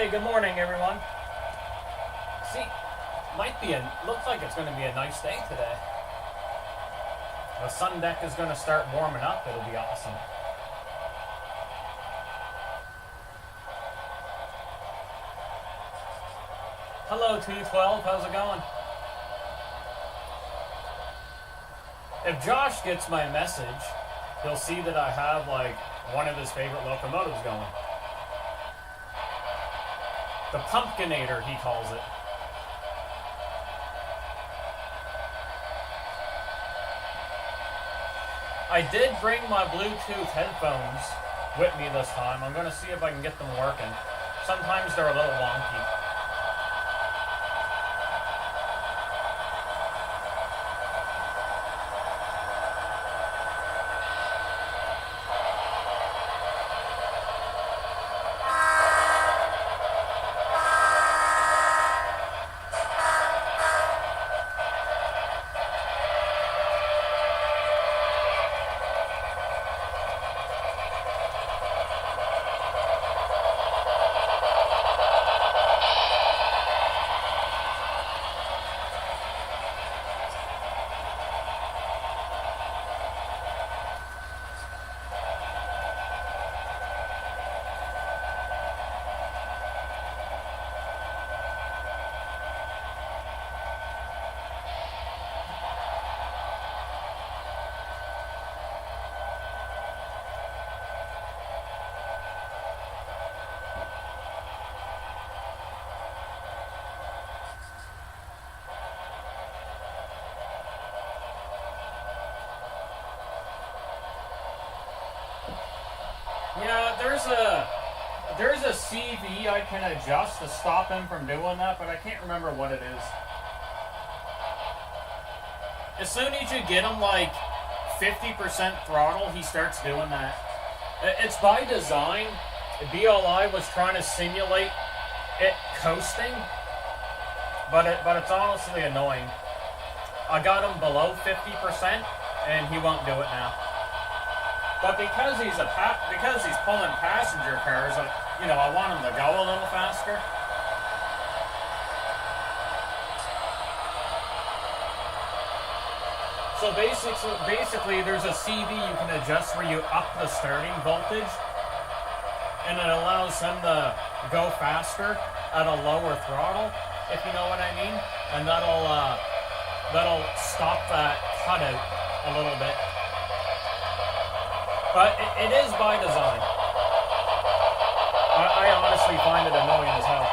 Hey, good morning, everyone. See, looks like it's going to be a nice day today. The sun deck is going to start warming up. It'll be awesome. Hello, 212. How's it going? If Josh gets my message, he'll see that I have, like, one of his favorite locomotives going. The Pumpkinator, he calls it. I did bring my Bluetooth headphones with me this time. I'm going to see if I can get them working. Sometimes they're a little wonky. Yeah, there's a CV I can adjust to stop him from doing that, but I can't remember what it is. As soon as you get him like 50% throttle, he starts doing that. It's by design. BLI was trying to simulate it coasting, but it's honestly annoying. I got him below 50%, and he won't do it now. But because he's pulling passenger cars, I want him to go a little faster. So basically, there's a CV you can adjust where you up the starting voltage, and it allows him to go faster at a lower throttle, if you know what I mean, and that'll stop that cutout a little bit. But it is by design. I honestly find it annoying as hell.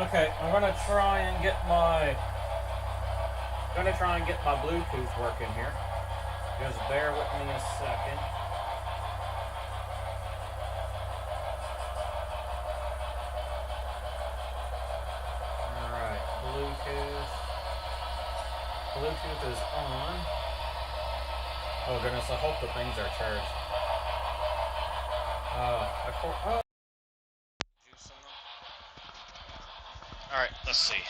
Okay, I'm gonna try and get my Bluetooth working here. Just bear with me a second. Alright, Bluetooth is on. Oh goodness, I hope the things are charged. Alright, let's see.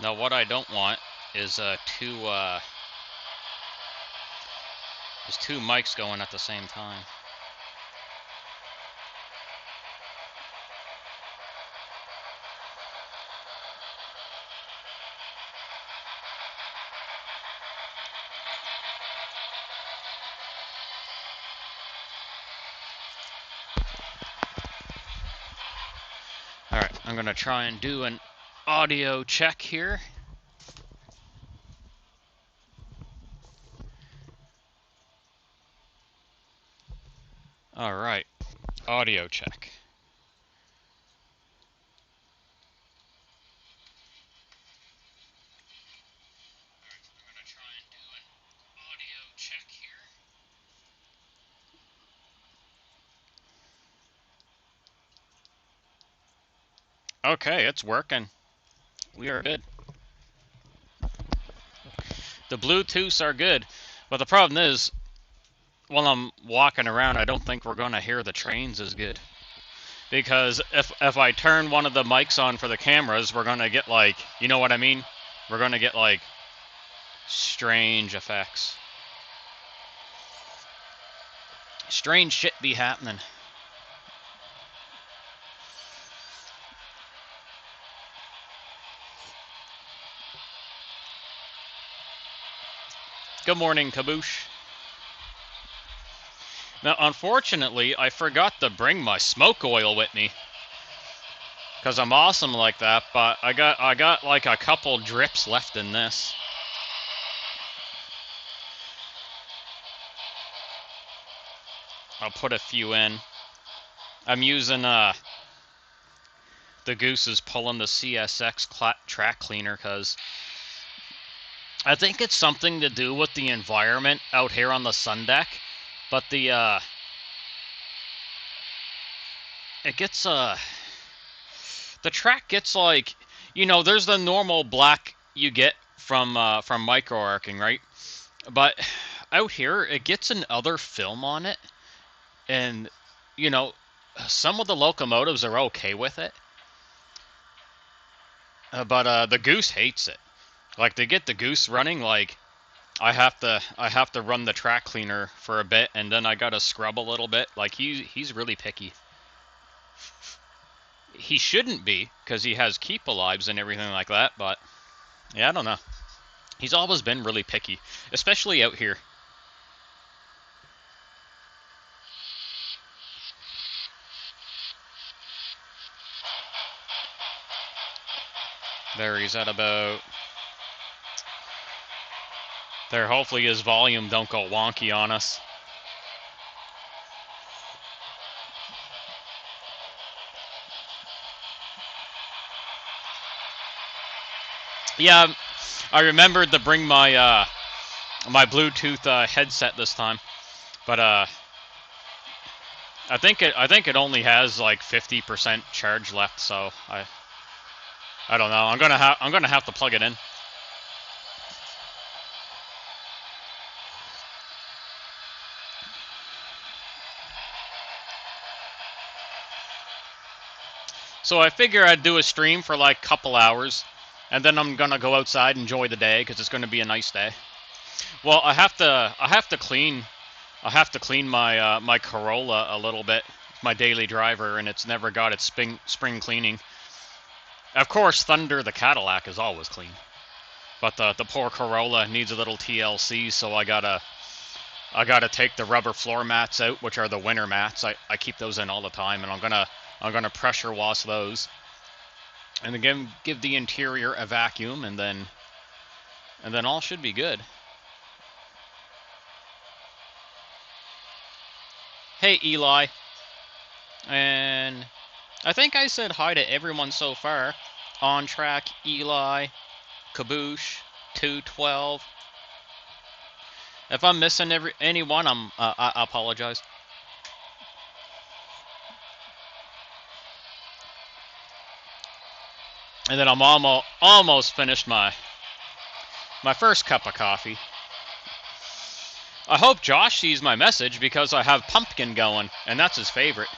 Now what I don't want is two mics going at the same time. Alright, I'm gonna try and do an audio check here. Alright, audio check. I'm gonna try and do an audio check here. Okay, it's working. We are good. The Bluetooths are good, but the problem is, while I'm walking around, I don't think we're going to hear the trains as good. Because if I turn one of the mics on for the cameras, we're going to get like, you know what I mean? We're going to get like strange effects. Strange shit be happening. Good morning, Kaboosh. Now, unfortunately, I forgot to bring my smoke oil with me. Because I'm awesome like that, but I got like a couple drips left in this. I'll put a few in. I'm using the Goose is pulling the CSX track cleaner because I think it's something to do with the environment out here on the sundeck, but the it gets the track gets like, you know, there's the normal black you get from micro arcing, right? But out here it gets an other film on it, and you know, some of the locomotives are okay with it, but the Goose hates it. Like, to get the Goose running, like, I have to run the track cleaner for a bit, and then I gotta scrub a little bit. Like, he's really picky. He shouldn't be, because he has keep alives and everything like that, but yeah, I don't know. He's always been really picky, especially out here. There, he's at about... There, hopefully his volume don't go wonky on us. Yeah, I remembered to bring my my Bluetooth headset this time, but I think it only has like 50% charge left, so I don't know. I'm gonna have to plug it in. So I figure I'd do a stream for like a couple hours, and then I'm gonna go outside and enjoy the day because it's gonna be a nice day. Well, I have to clean my my Corolla a little bit, my daily driver, and it's never got its spring cleaning. Of course, Thunder the Cadillac is always clean, but the poor Corolla needs a little TLC, so I gotta take the rubber floor mats out, which are the winter mats. I keep those in all the time, and I'm gonna pressure wash those, and again give the interior a vacuum, and then all should be good. Hey Eli, and I think I said hi to everyone so far. On Track, Eli, Kaboosh, 212. If I'm missing anyone, I apologize. And then I'm almost finished my first cup of coffee. I hope Josh sees my message because I have pumpkin going, and that's his favorite.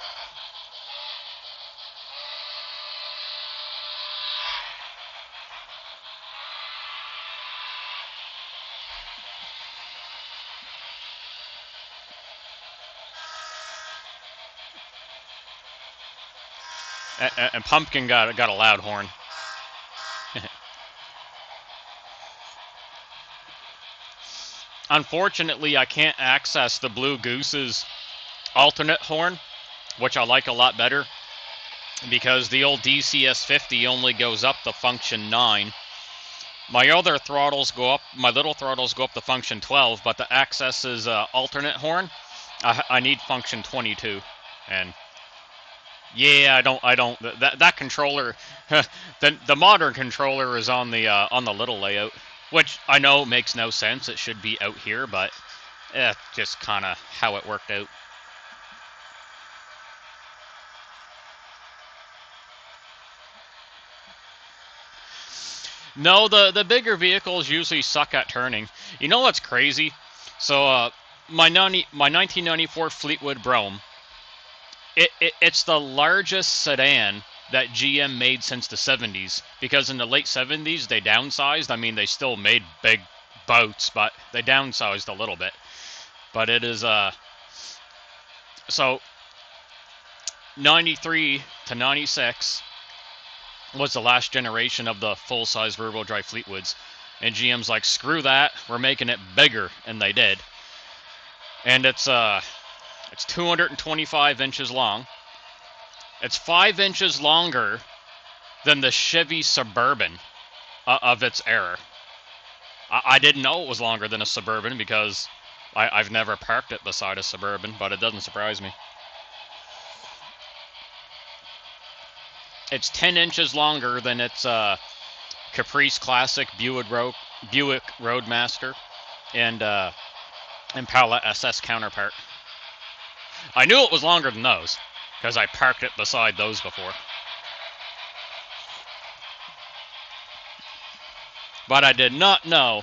And Pumpkin got a loud horn. Unfortunately, I can't access the Blue Goose's alternate horn, which I like a lot better, because the old DCS50 only goes up to function 9. My other throttles go up, my little throttles go up to function 12, but the access is alternate horn I need function 22, and yeah, I don't. That controller, the modern controller is on the little layout, which I know makes no sense. It should be out here, but just kind of how it worked out. No, the bigger vehicles usually suck at turning. You know what's crazy? So my 1994 Fleetwood Brougham, it's the largest sedan that GM made since the 70s, because in the late 70s they downsized. I mean, they still made big boats, but they downsized a little bit. But it is so 93 to 96 was the last generation of the full-size rear-wheel drive Fleetwoods, and GM's like, screw that, we're making it bigger, and they did. And it's 225 inches long. It's 5 inches longer than the Chevy Suburban of its era. I didn't know it was longer than a Suburban because I've never parked it beside a Suburban, but it doesn't surprise me. It's 10 inches longer than its Caprice Classic, Buick Roadmaster, and Impala SS counterpart. I knew it was longer than those, because I parked it beside those before. But I did not know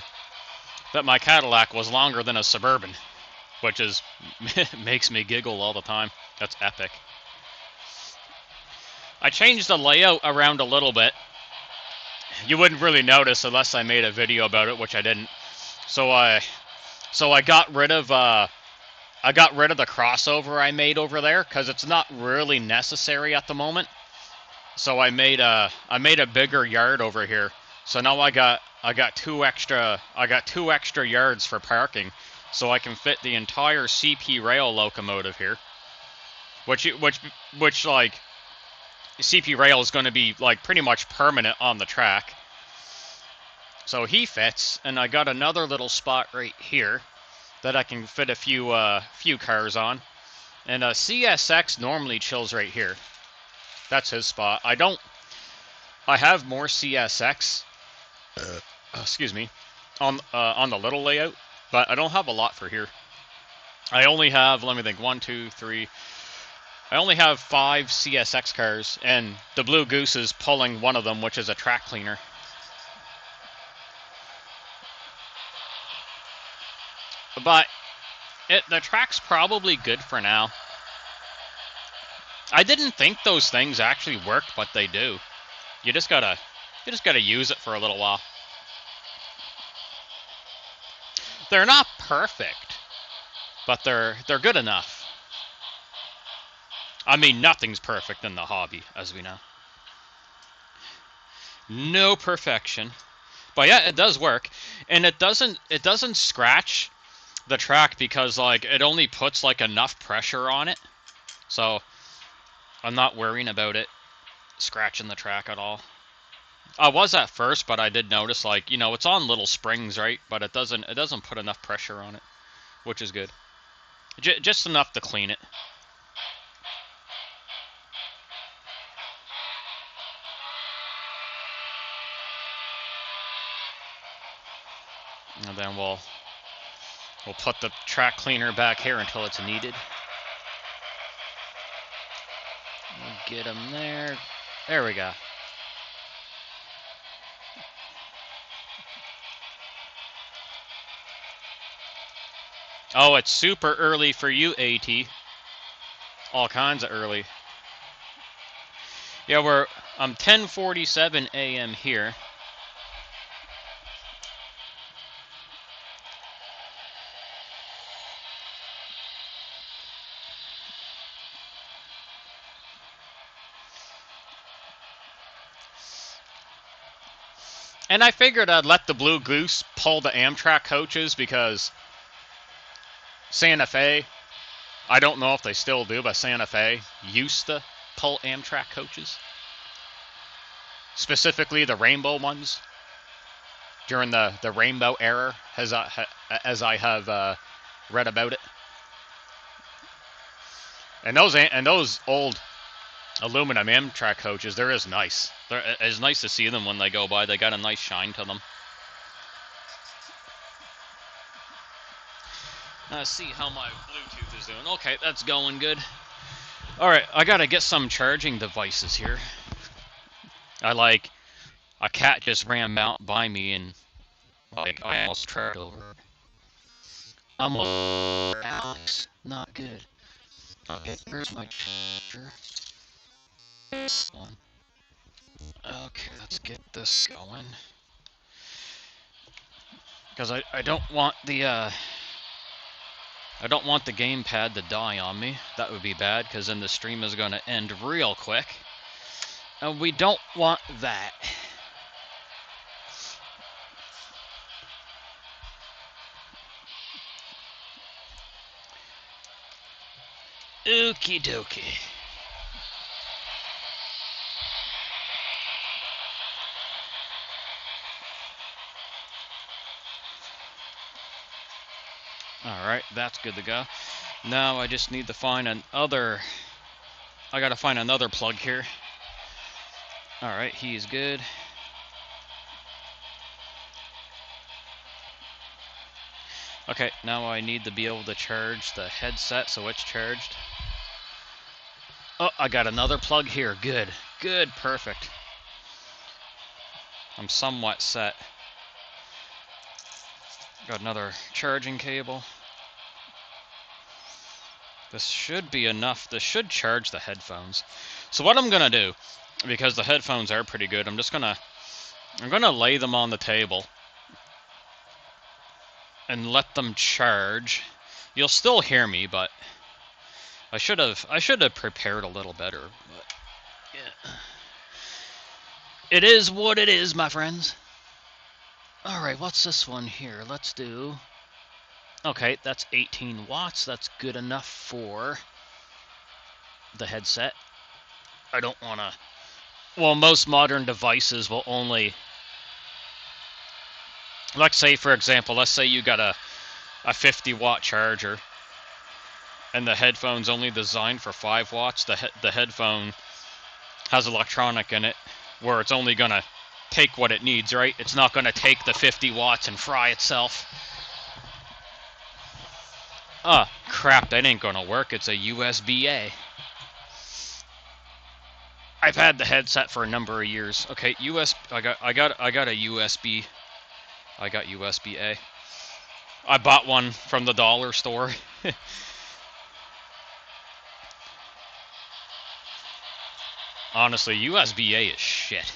that my Cadillac was longer than a Suburban, which is makes me giggle all the time. That's epic. I changed the layout around a little bit. You wouldn't really notice unless I made a video about it, which I didn't. So I got rid of the crossover I made over there because it's not really necessary at the moment. So I made a bigger yard over here. So now I got two extra yards for parking, so I can fit the entire CP rail locomotive here. Which like CP rail is going to be like pretty much permanent on the track. So he fits, and I got another little spot right here that I can fit a few cars on. And CSX normally chills right here. That's his spot. I have more CSX excuse me, on the little layout, but I don't have a lot for here. I only have, let me think, 1, 2, 3. I only have 5 CSX cars, and the Blue Goose is pulling one of them, which is a track cleaner. But the track's probably good for now. I didn't think those things actually worked, but they do. You just gotta use it for a little while. They're not perfect, but they're good enough. I mean, nothing's perfect in the hobby, as we know. No perfection. But yeah, it does work. And it doesn't scratch the track because like it only puts like enough pressure on it. So I'm not worrying about it scratching the track at all. I was at first, but I did notice, like, you know, it's on little springs, right? But it doesn't put enough pressure on it, which is good. Just enough to clean it. And then we'll put the track cleaner back here until it's needed. We'll get them there. There we go. Oh, it's super early for you, AT. All kinds of early. Yeah, I'm 10:47 a.m. here. And I figured I'd let the Blue Goose pull the Amtrak coaches because Santa Fe, I don't know if they still do, but Santa Fe used to pull Amtrak coaches. Specifically the rainbow ones during the rainbow era, as I have read about it. And those old aluminum Amtrak coaches, they're as nice. It's nice to see them when they go by. They got a nice shine to them. Let's see how my Bluetooth is doing. Okay, that's going good. Alright, I gotta get some charging devices here. A cat just ran out by me and like I almost tripped over it. Almost. Alex, not good. Okay, where's my charger? This one. Okay, let's get this going. Because I don't want the gamepad to die on me. That would be bad, because then the stream is going to end real quick. And we don't want that. Okie dokie. Alright, that's good to go. Now I just need to find another... I gotta find another plug here. Alright, he's good. Okay, now I need to be able to charge the headset so it's charged. Oh, I got another plug here. Good. Good, perfect. I'm somewhat set. Got another charging cable. This should be enough. This should charge the headphones. So what I'm gonna do, because the headphones are pretty good, I'm gonna lay them on the table and let them charge. You'll still hear me, but I should have prepared a little better. But yeah, it is what it is, my friends. All right, what's this one here? Let's do. Okay, that's 18 watts. That's good enough for the headset. I don't want to... Well, most modern devices will only... Let's say, for example, let's say you got a 50-watt charger, and the headphone's only designed for 5 watts. The headphone has electronic in it, where it's only going to take what it needs, right? It's not going to take the 50 watts and fry itself. Ah, crap, that ain't gonna work. It's a USB-A. I've had the headset for a number of years. Okay, I got a USB. I got USB-A. I bought one from the dollar store. Honestly, USB-A is shit.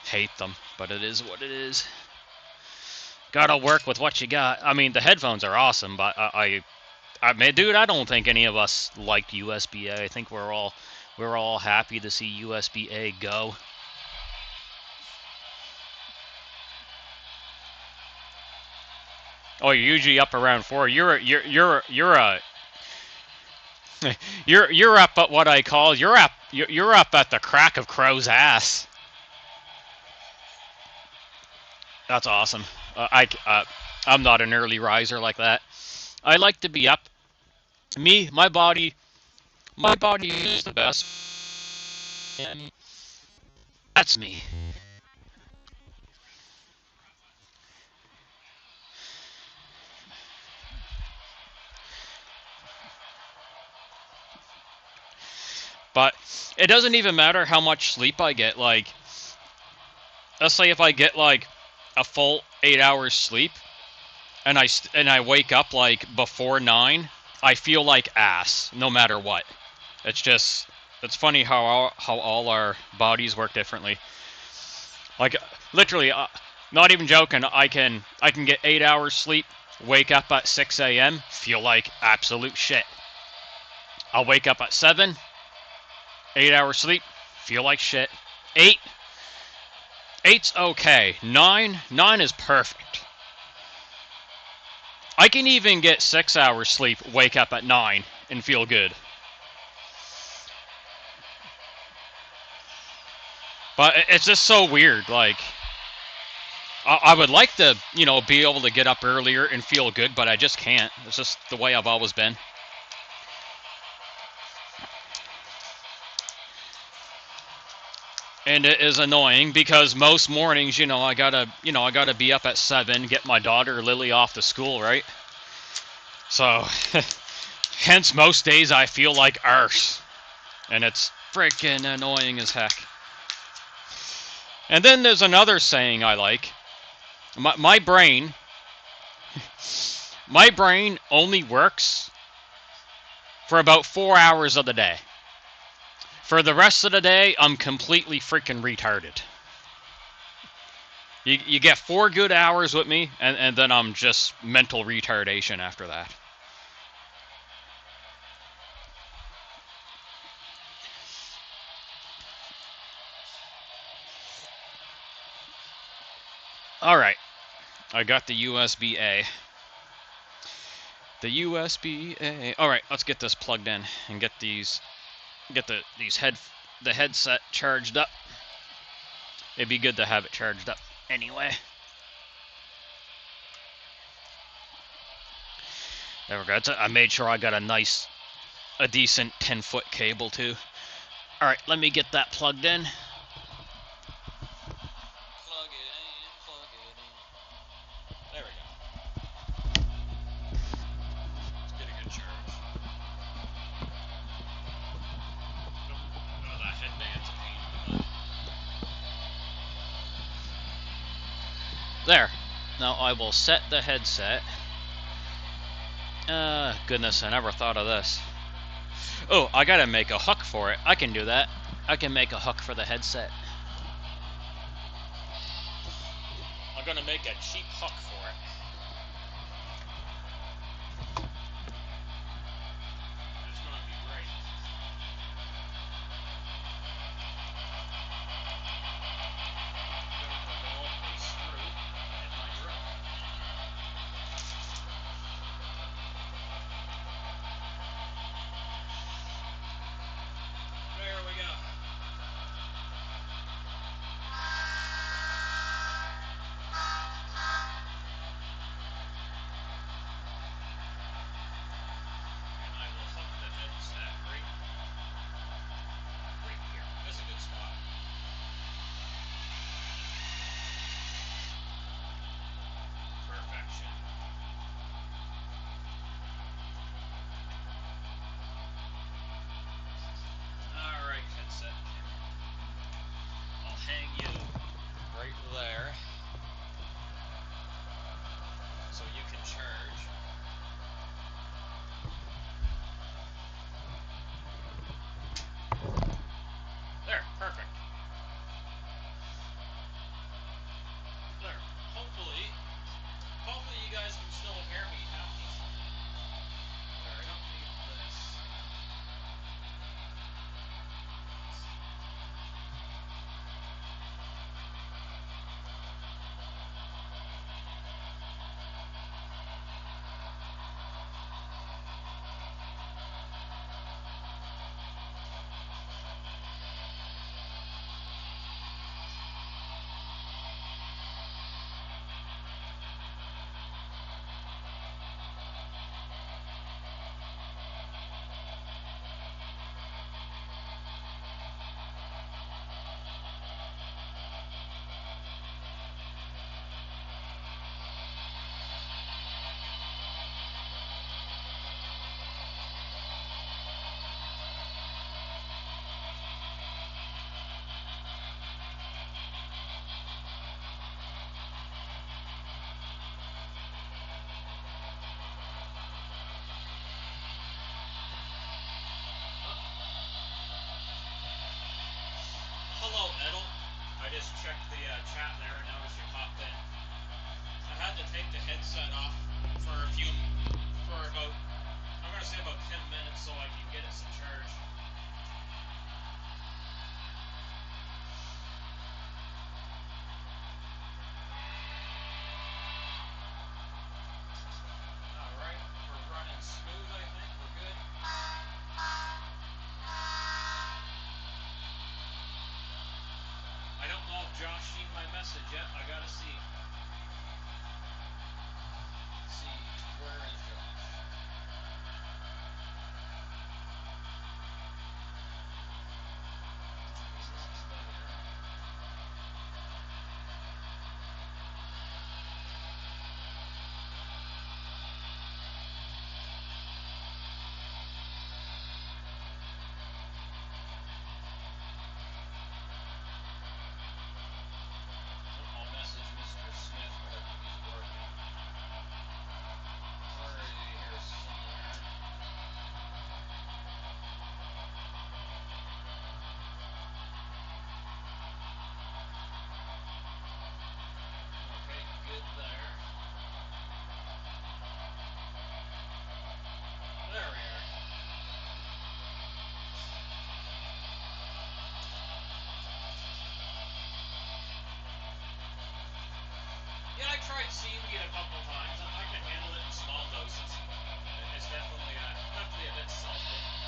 Hate them, but it is what it is. Gotta work with what you got. I mean, the headphones are awesome, but I mean, dude, I don't think any of us liked USB-A. I think we're all happy to see USB-A go. Oh, you're usually up around 4. You're up at what I call you're up at the crack of crow's ass. That's awesome. I'm not an early riser like that. I like to be up. My body is the best. That's me. But it doesn't even matter how much sleep I get. Like, let's say if I get like a full 8 hours sleep, and I wake up like before 9, I feel like ass no matter what. It's funny how all our bodies work differently. Like literally, not even joking. I can get 8 hours sleep, wake up at 6 a.m., feel like absolute shit. I'll wake up at 7, 8 hours sleep, feel like shit. 8's okay. 9 is perfect. I can even get 6 hours sleep, wake up at 9, and feel good. But it's just so weird. Like, I would like to, be able to get up earlier and feel good, but I just can't. It's just the way I've always been. And it is annoying because most mornings, I gotta be up at 7, get my daughter Lily off to school, right? So, hence most days I feel like arse, and it's freaking annoying as heck. And then there's another saying I like. My brain only works for about 4 hours of the day. For the rest of the day, I'm completely freaking retarded. You get 4 good hours with me, and then I'm just mental retardation after that. Alright, I got the USB-A. The USB-A. Alright, let's get this plugged in and get the headset charged up. It'd be good to have it charged up anyway. There we go. I made sure I got a decent 10-foot cable too. Alright, let me get that plugged in. Plug it in. There we go. Let's get a good charge. Oh, that headband's a pain in the butt. There. Now I will set the headset. Goodness, I never thought of this. Oh, I gotta make a hook for it. I can do that. I can make a hook for the headset. I'm gonna make a cheap hook for it. It's gonna be great. A screw in my drill. There we go. And I will hook the headset right here. That's a good spot. Perfection. Alright, headset. I'll hang you right there so you can charge. There, perfect. There. Hopefully you guys can still hear me happy. There, I don't need this. Hello, Edel. I just checked the chat there and noticed you popped in. I had to take the headset off for about, I'm going to say about 10 minutes so I can get it some charge. Alright, we're running smooth, I think. We're good. I don't know if Josh seen my message yet. I gotta see. Where is Josh? tried seaweed a couple times, and I can handle it in small doses. It's definitely a bit salty.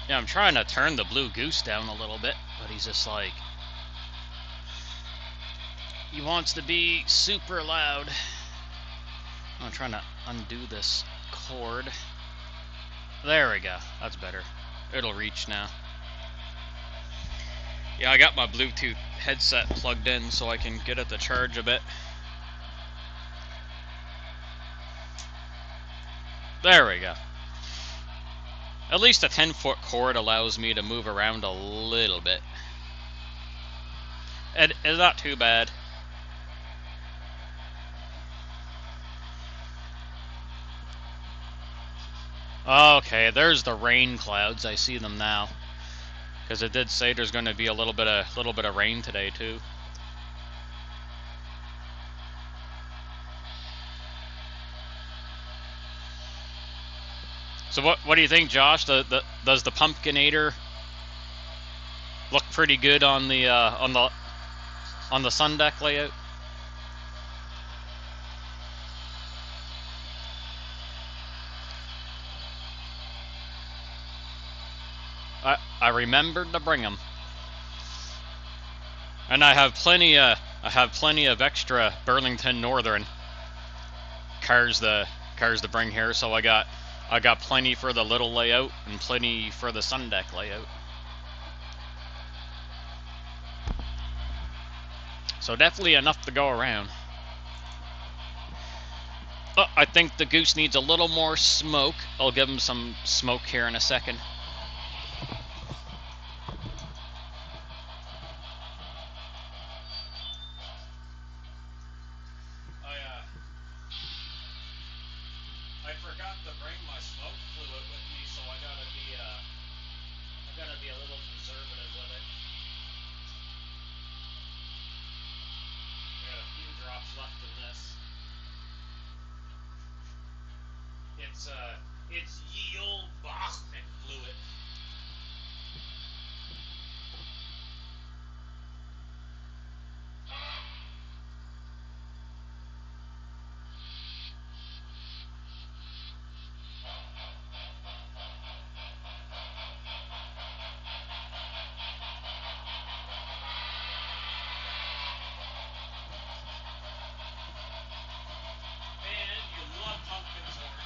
Yeah, I'm trying to turn the blue Goose down a little bit, but he's just like... He wants to be super loud. I'm trying to undo this cord. There we go. That's better. It'll reach now. Yeah, I got my Bluetooth headset plugged in so I can get it to charge a bit. There we go. At least a 10-foot cord allows me to move around a little bit. It's not too bad. Okay, there's the rain clouds. I see them now. Because it did say there's going to be a little bit of rain today too. So what do you think, Josh? Does the Pumpkinator look pretty good on the sun deck layout? I remembered to bring them, and I have plenty of extra Burlington Northern cars to bring here. So I got plenty for the little layout and plenty for the sun deck layout. So definitely enough to go around. Oh, I think the Goose needs a little more smoke. I'll give him some smoke here in a second. I forgot to bring my smoke fluid with me, so I gotta be a little conservative with it. I got a few drops left in this. It's ye old Bachman fluid. Man, you love pumpkin corn.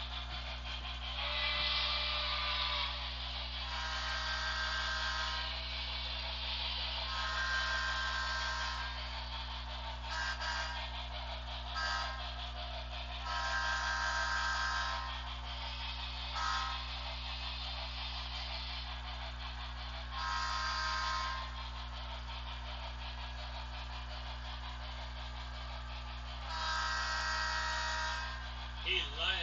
He's loud.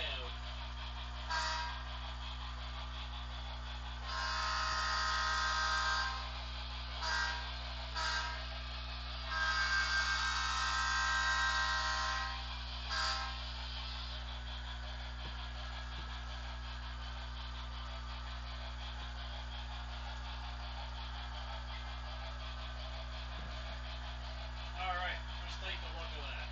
Alright, let's take a look at that.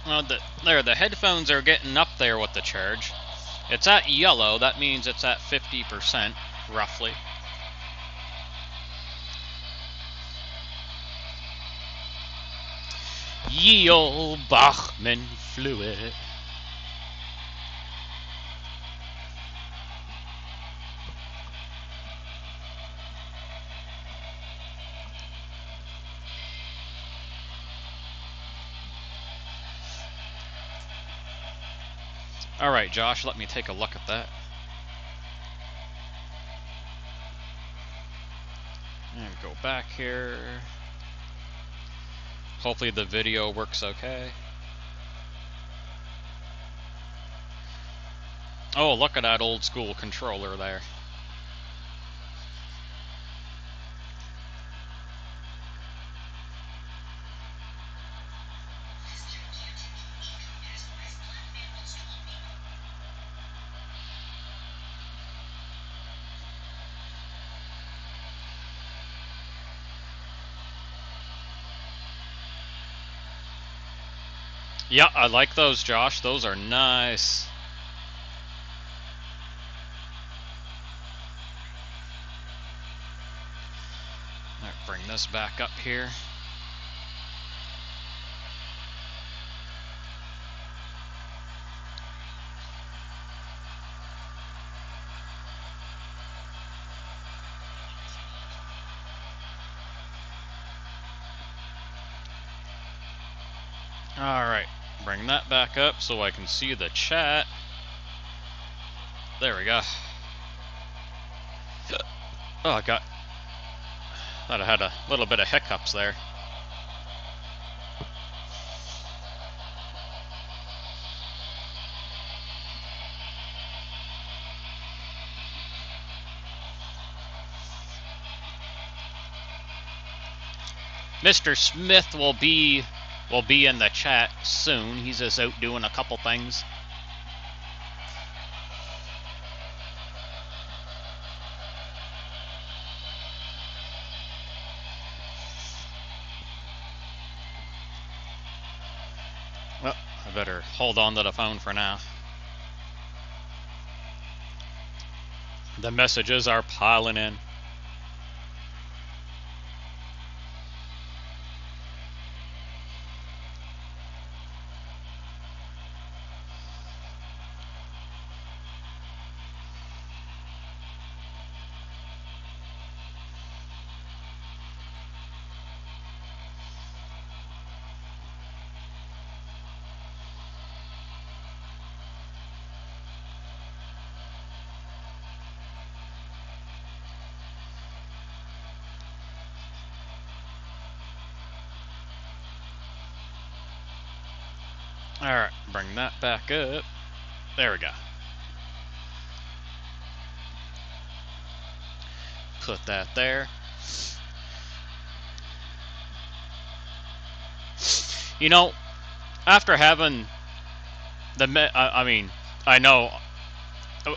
Well, the headphones are getting up there with the charge. It's at yellow, that means it's at 50%, roughly. Ye old Bachman fluid. Alright, Josh, let me take a look at that. Go back here. Hopefully the video works okay. Oh, look at that old school controller there. Yeah, I like those, Josh. Those are nice. Alright, bring this back up here. Alright, bring that back up so I can see the chat. There we go. Oh, I thought I had a little bit of hiccups there. Mr. Smith will be in the chat soon. He's just out doing a couple things. Well, I better hold on to the phone for now. The messages are piling in. Alright, bring that back up. There we go. Put that there. You know, after having the I know,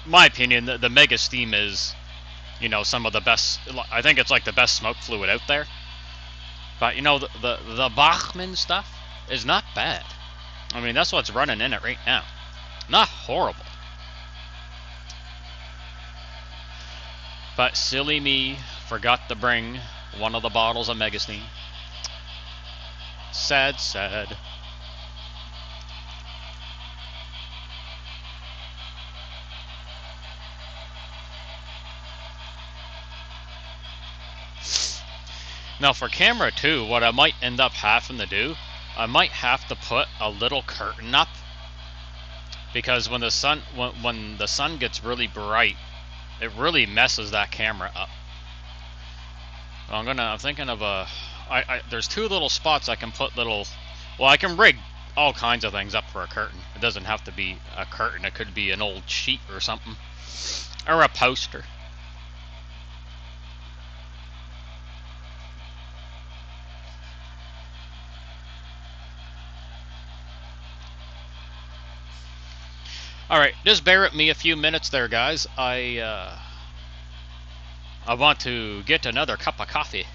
my opinion, the Mega Steam is, you know, some of the best. I think it's like the best smoke fluid out there. But you know, the Bachmann stuff is not bad. I mean, that's what's running in it right now. Not horrible. But silly me, forgot to bring one of the bottles of Mega Steam. Sad, sad. Now for camera 2, what I might end up having to do, I might have to put a little curtain up, because when the sun gets really bright, it really messes that camera up. I'm thinking of there's 2 little spots I can put little, well, I can rig all kinds of things up for a curtain. It doesn't have to be a curtain, it could be an old sheet or something, or a poster. Alright, just bear with me a few minutes there, guys. I want to get another cup of coffee.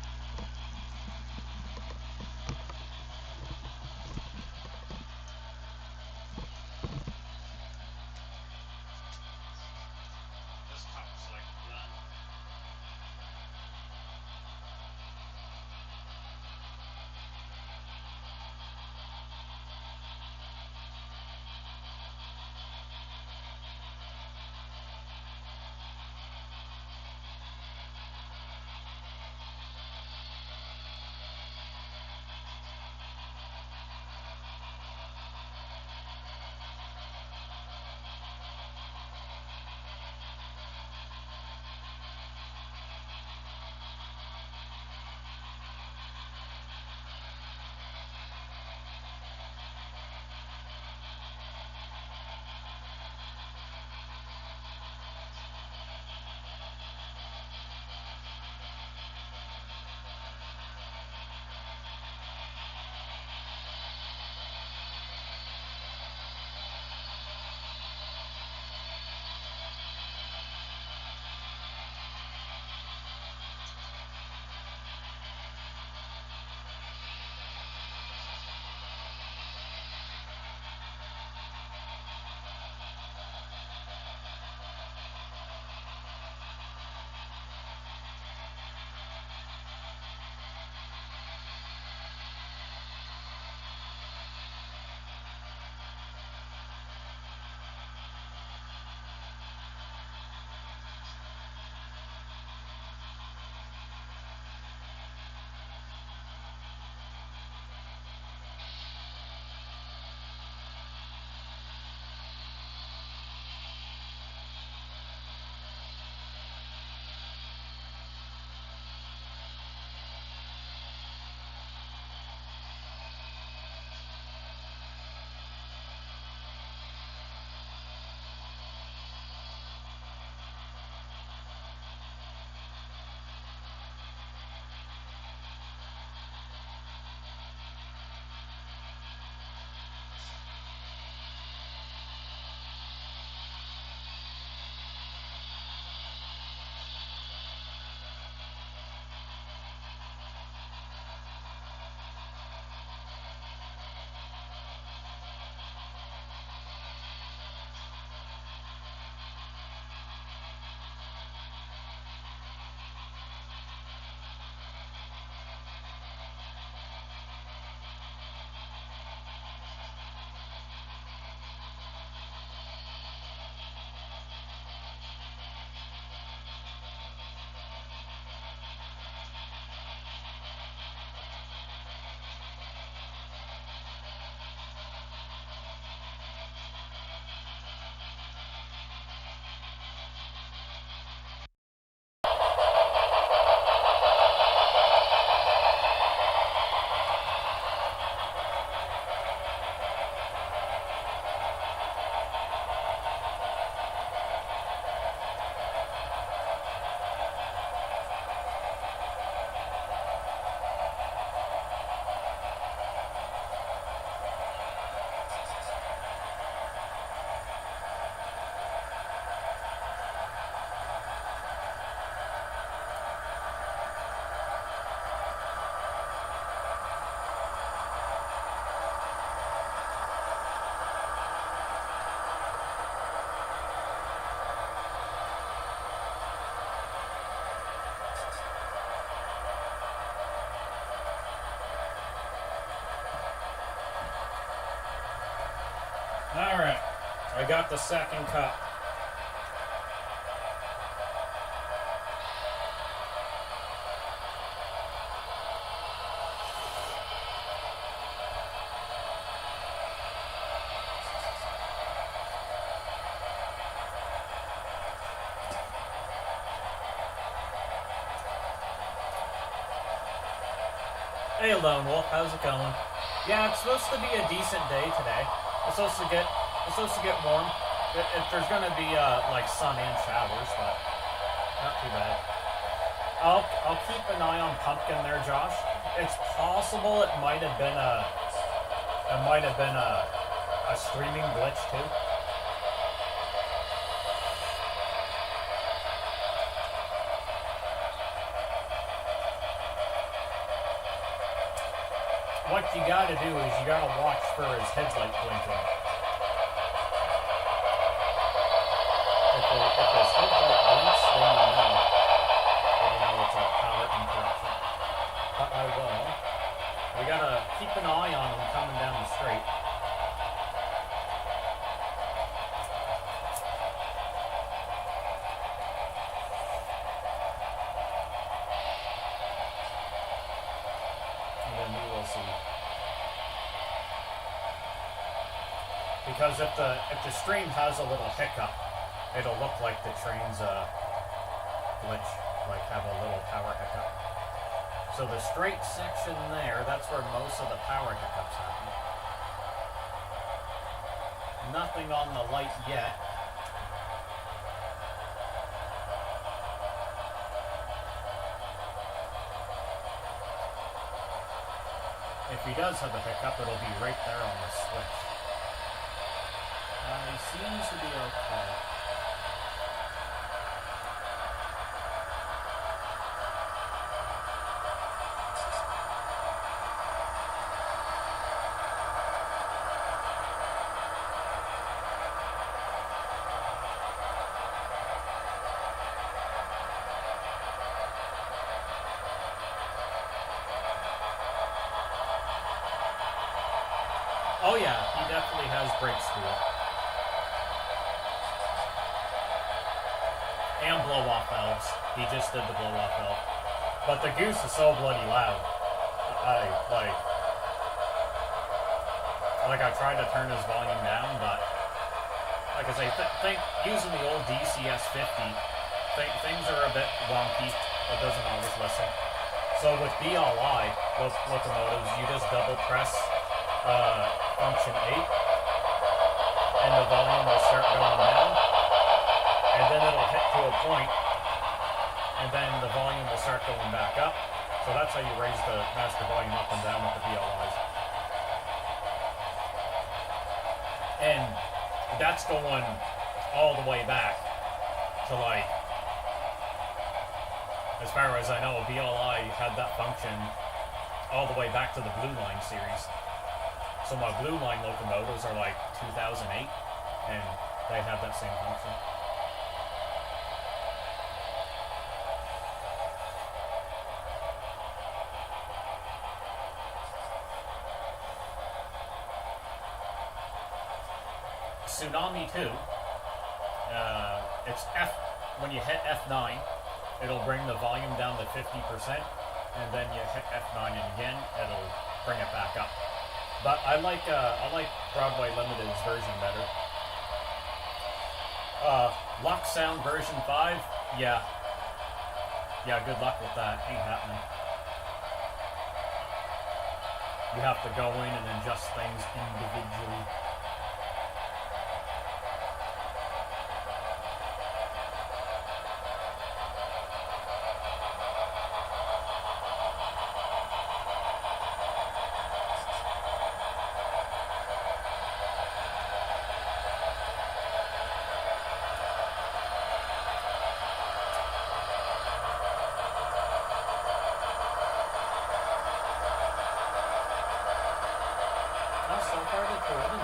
got the second cut. Hey Lone Wolf, how's it going? Yeah, it's supposed to be a decent day today. It's supposed to get warm. There's gonna be like sun and showers, but not too bad. I'll keep an eye on Pumpkin there, Josh. It's possible it might have been a streaming glitch too. What you gotta do is you gotta watch for his headlight blinking. If his headlight blinks, then you know it's a power interruption. But I will. We gotta keep an eye on him coming down the straight. Because if the stream has a little hiccup, it'll look like the train's glitch, like have a little power hiccup. So the straight section there, that's where most of the power hiccups happen. Nothing on the light yet. If he does have a hiccup, it'll be right there on the switch. He seems to be okay. Oh yeah, he definitely has brake school. And blow-off valves. He just did the blow-off valve. But the Goose is so bloody loud. I tried to turn his volume down, but like I say, think using the old DCS 50, things are a bit wonky. It doesn't always listen. So with BLI locomotives, you just double press function 8, and the volume will start going down. And then it'll hit to a point, and then the volume will start going back up. So that's how you raise the master volume up and down with the BLIs. And that's going all the way back to like, as far as I know, BLI had that function all the way back to the Blue Line series. So my Blue Line locomotives are like 2008, and they have that same function. Tsunami 2, it's F, when you hit F9, it'll bring the volume down to 50%, and then you hit F9 and again, it'll bring it back up. But I like Broadway Limited's version better. Lux Sound version 5, yeah, good luck with that, ain't happening. You have to go in and adjust things individually.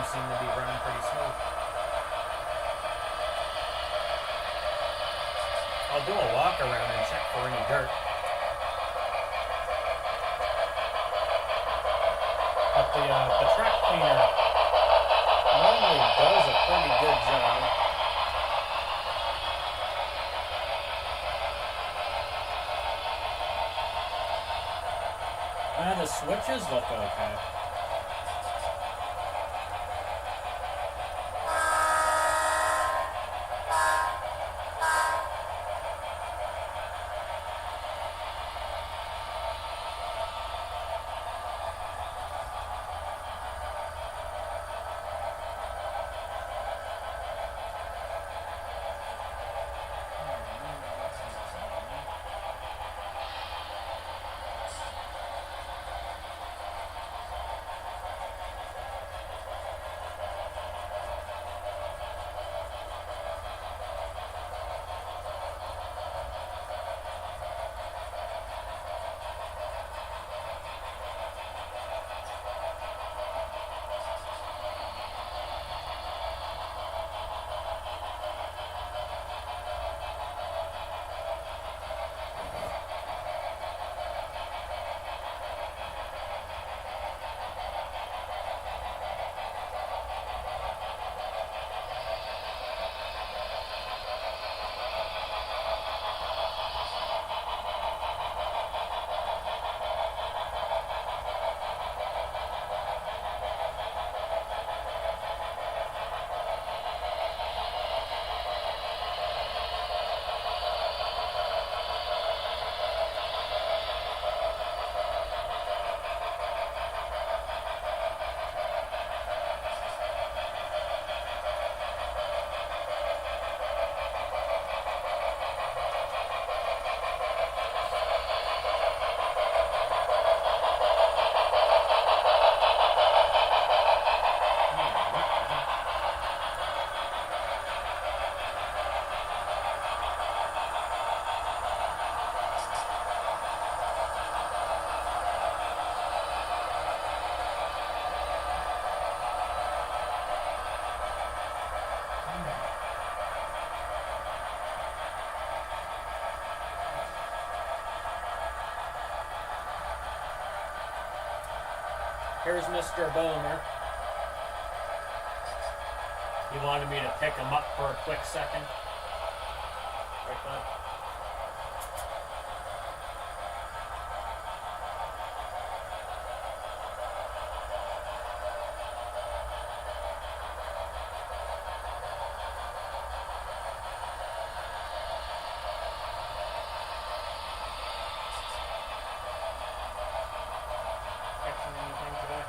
Seem to be running pretty smooth. I'll do a walk around and check for any dirt. But the track cleaner normally does it Pretty good job. And the switches look okay. Here's Mr. Boomer. He wanted me to pick him up for a quick second. Right, bud? Catching anything today?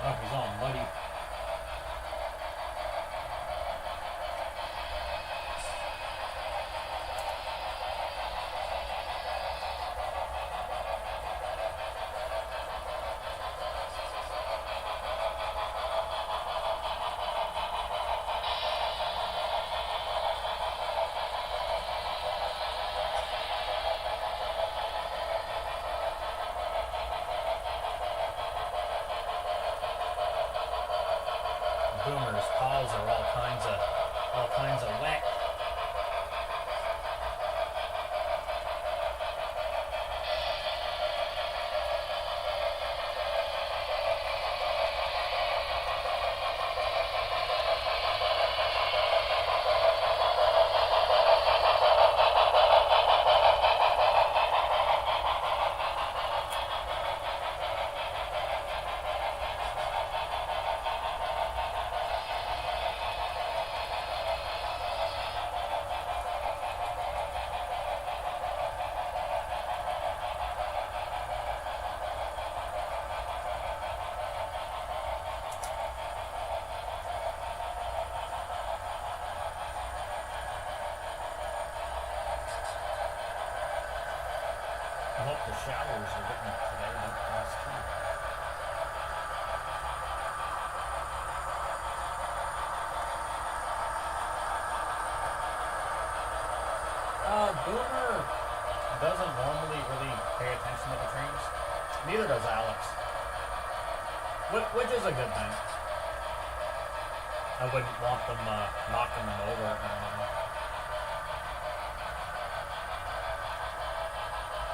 Oh, he's all muddy. Boomer's paws are all kinds of wet. I hope the showers are getting today, don't cost too. Boomer doesn't normally really pay attention to the trains. Neither does Alex. Which is a good thing. I wouldn't want them knocking them over or anything.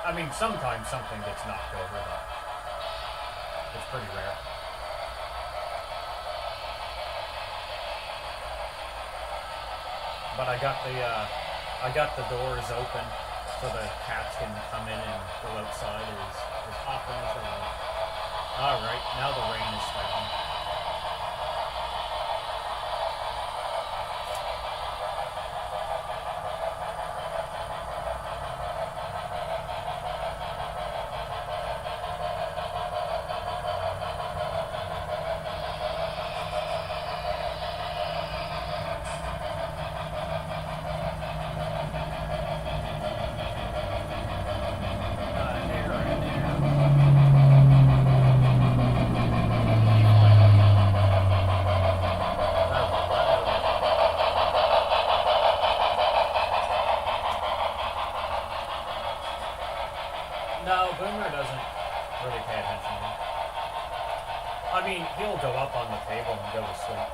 I mean, sometimes something gets knocked over, but It's pretty rare. But I got the doors open so the cats can come in and go outside as often as they want. Alright, now the rain is starting. No, Boomer doesn't really pay attention to me. I mean, he'll go up on the table and go to sleep.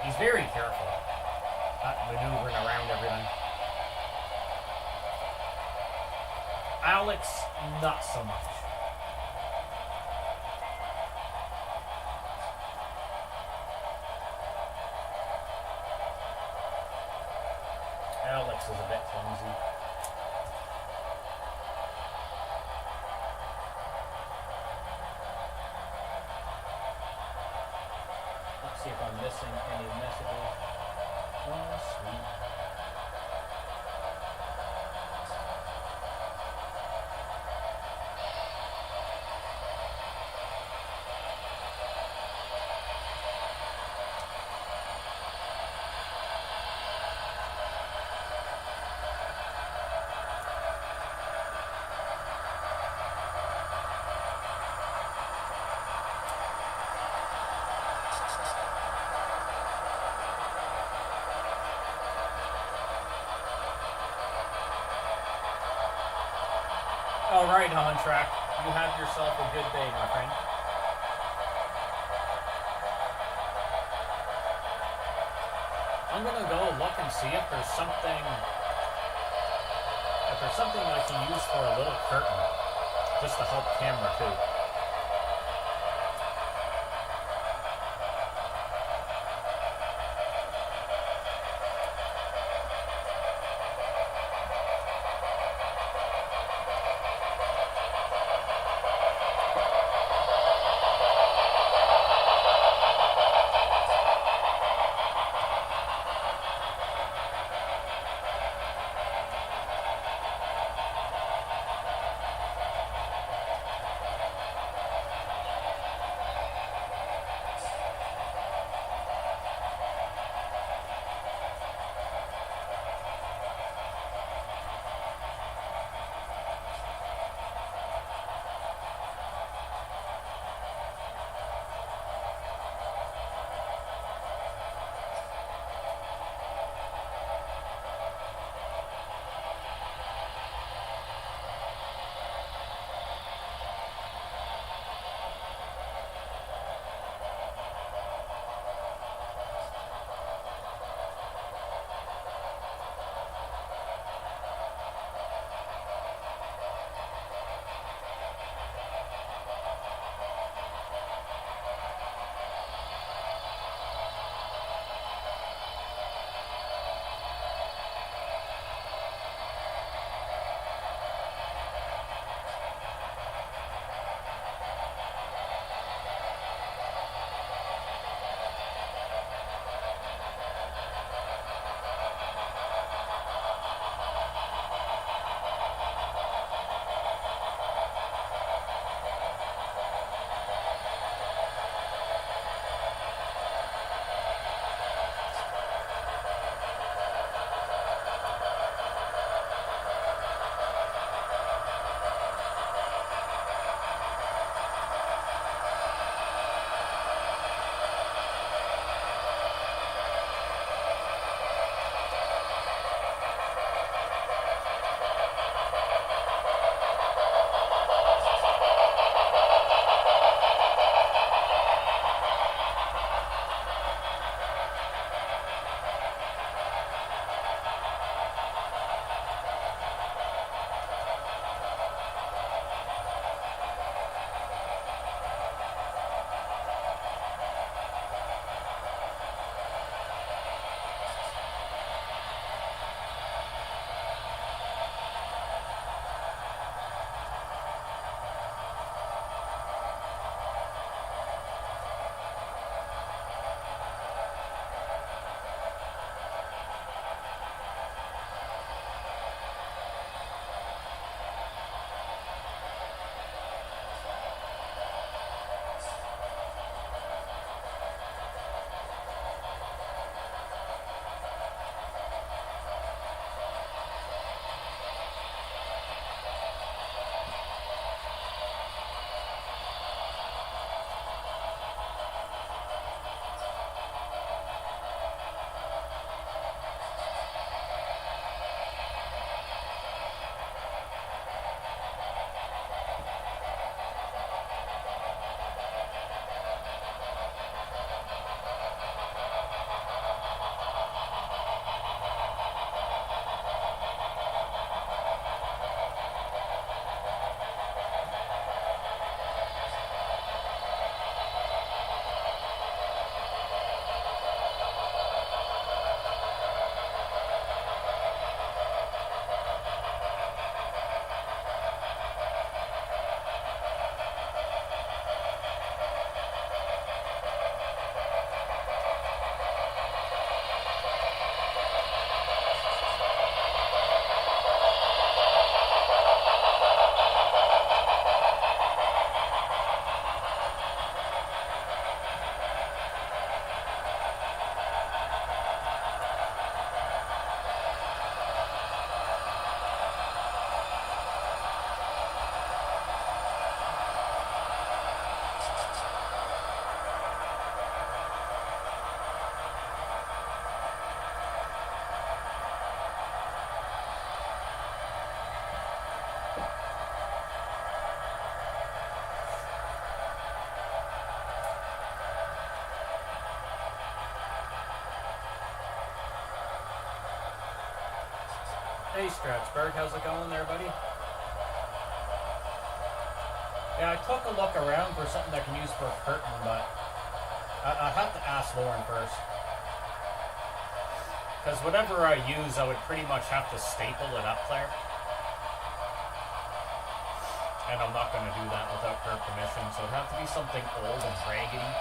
He's very careful, maneuvering around everything. Alex, not so much. Alex is a bit clumsy. See if I'm missing any messages. Oh, sweet. All right, on track. You have yourself a good day, my friend. I'm gonna go look and see if there's something I can use for a little curtain, just to help camera too. Hey Stretchberg, how's it going there, buddy? Yeah, I took a look around for something I can use for a curtain, but I have to ask Lauren first. Because whatever I use, I would pretty much have to staple it up there. And I'm not going to do that without her permission, so it'd have to be something old and raggedy.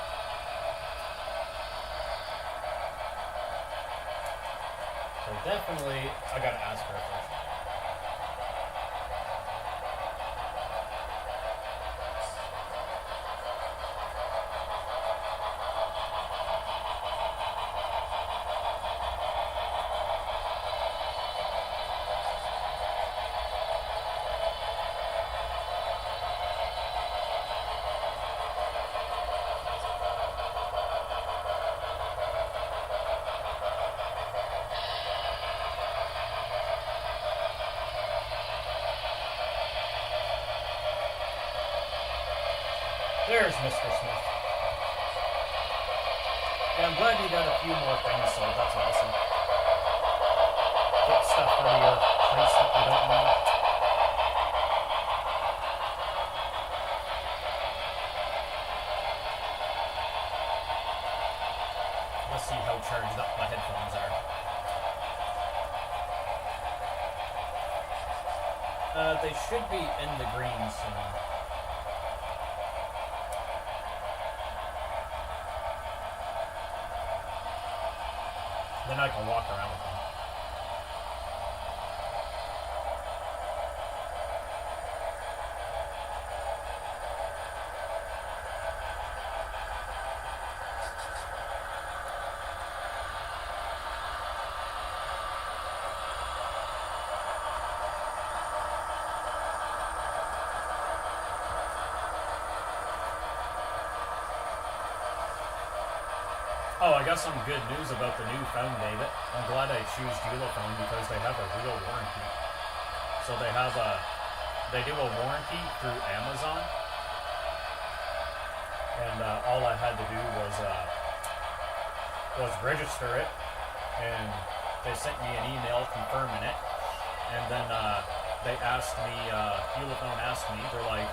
So definitely, I gotta ask her first. There's Mr. Smith. Yeah, I'm glad you got a few more things sold. That's awesome. Get stuff out of your place that you don't need. Let's see how charged up my headphones are. They should be in the green soon. Then I can walk around with them. Oh, I got some good news about the new phone, David. I'm glad I choose Ulefone because they have a real warranty. So they do a warranty through Amazon, and all I had to do was register it, and they sent me an email confirming it, and then they asked me, Ulefone asked me, they're like,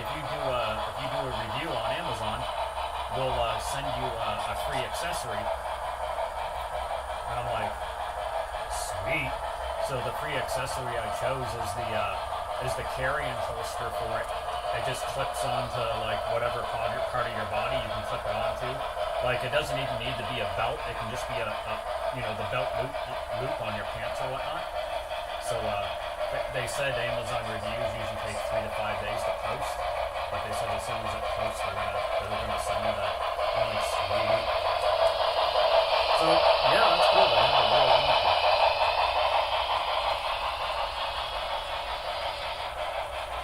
if you do a review on Amazon, we'll send you a free accessory. And I'm like, sweet. So the free accessory I chose is the carrying holster for it. It just clips onto like whatever part of your body you can clip it onto. Like it doesn't even need to be a belt. It can just be the belt loop on your pants or whatnot. So they said Amazon reviews usually take 3 to 5 days to post. But they said as soon as it posts, they're gonna send me that. I'm like, sweet. So yeah, that's cool. They have a real warranty.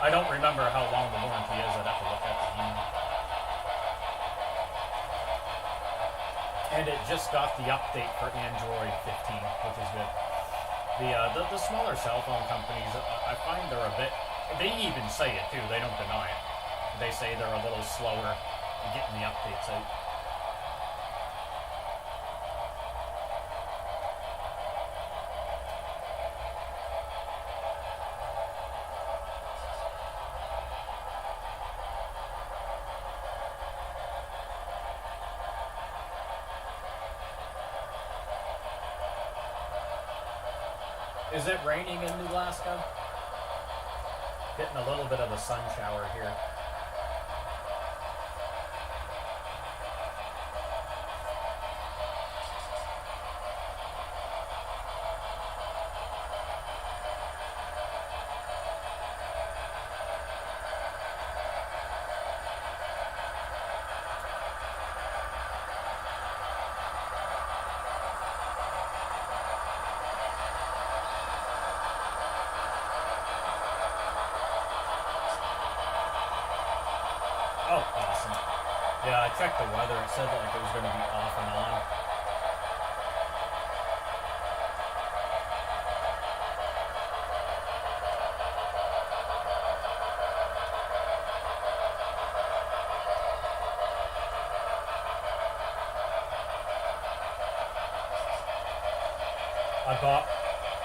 I don't remember how long the warranty is. I'd have to look at the email. And it just got the update for Android 15, which is good. The smaller cell phone companies, I find they're a bit. They even say it too. They don't deny it. They say they're a little slower getting the updates out. Is it raining in New Alaska? Getting a little bit of a sun shower here. Oh, awesome. Yeah, I checked the weather. It said like it was going to be off and on. I bought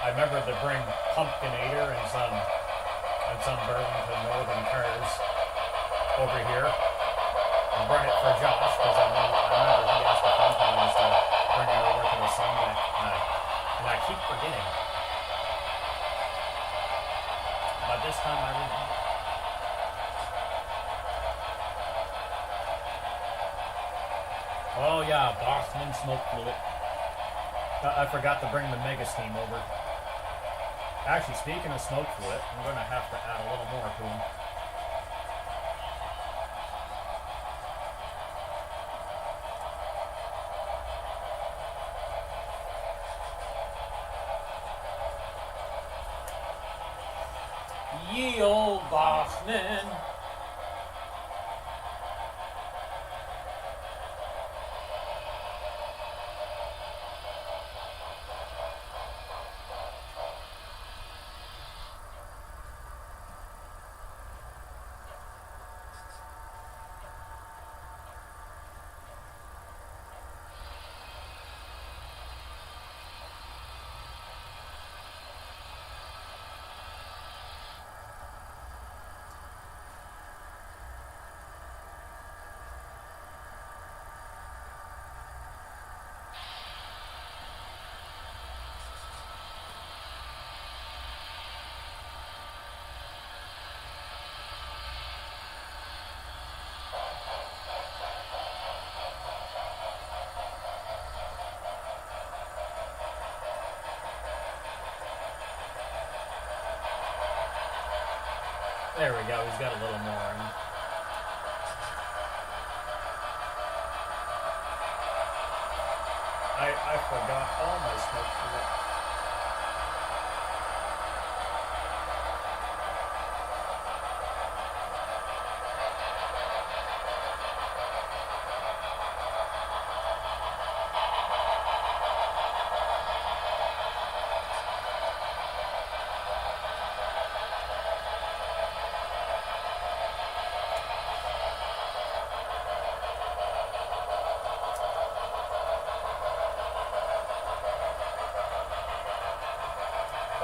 I remember to bring Pumpkinator and some Burlington Northern cars over here and run it for Josh because I remember he asked a few times to bring it over to the sundeck, and I keep forgetting. But this time I remember. Oh yeah, Boston smoke fluid. I forgot to bring the Mega Steam over. Actually, speaking of smoke fluid, I'm going to have to add a little more to them. Ye old Boston. There we go, he's got a little more in. I forgot all my smoke fluid.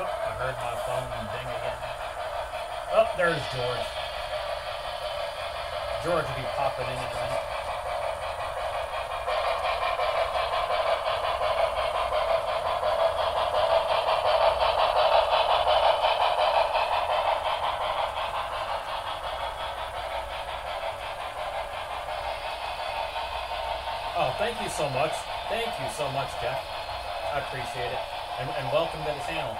I heard my phone ding again. Oh, there's George. George will be popping in a minute. Oh, thank you so much. Thank you so much, Jeff. I appreciate it. And welcome to the channel.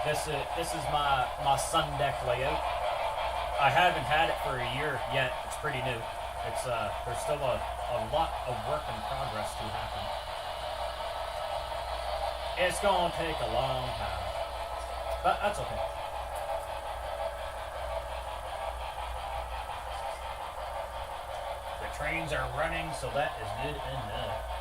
This is my sun deck layout. I haven't had it for a year yet. It's pretty new. It's there's still a lot of work in progress to happen. It's gonna take a long time, but that's okay. The trains are running, so that is good enough.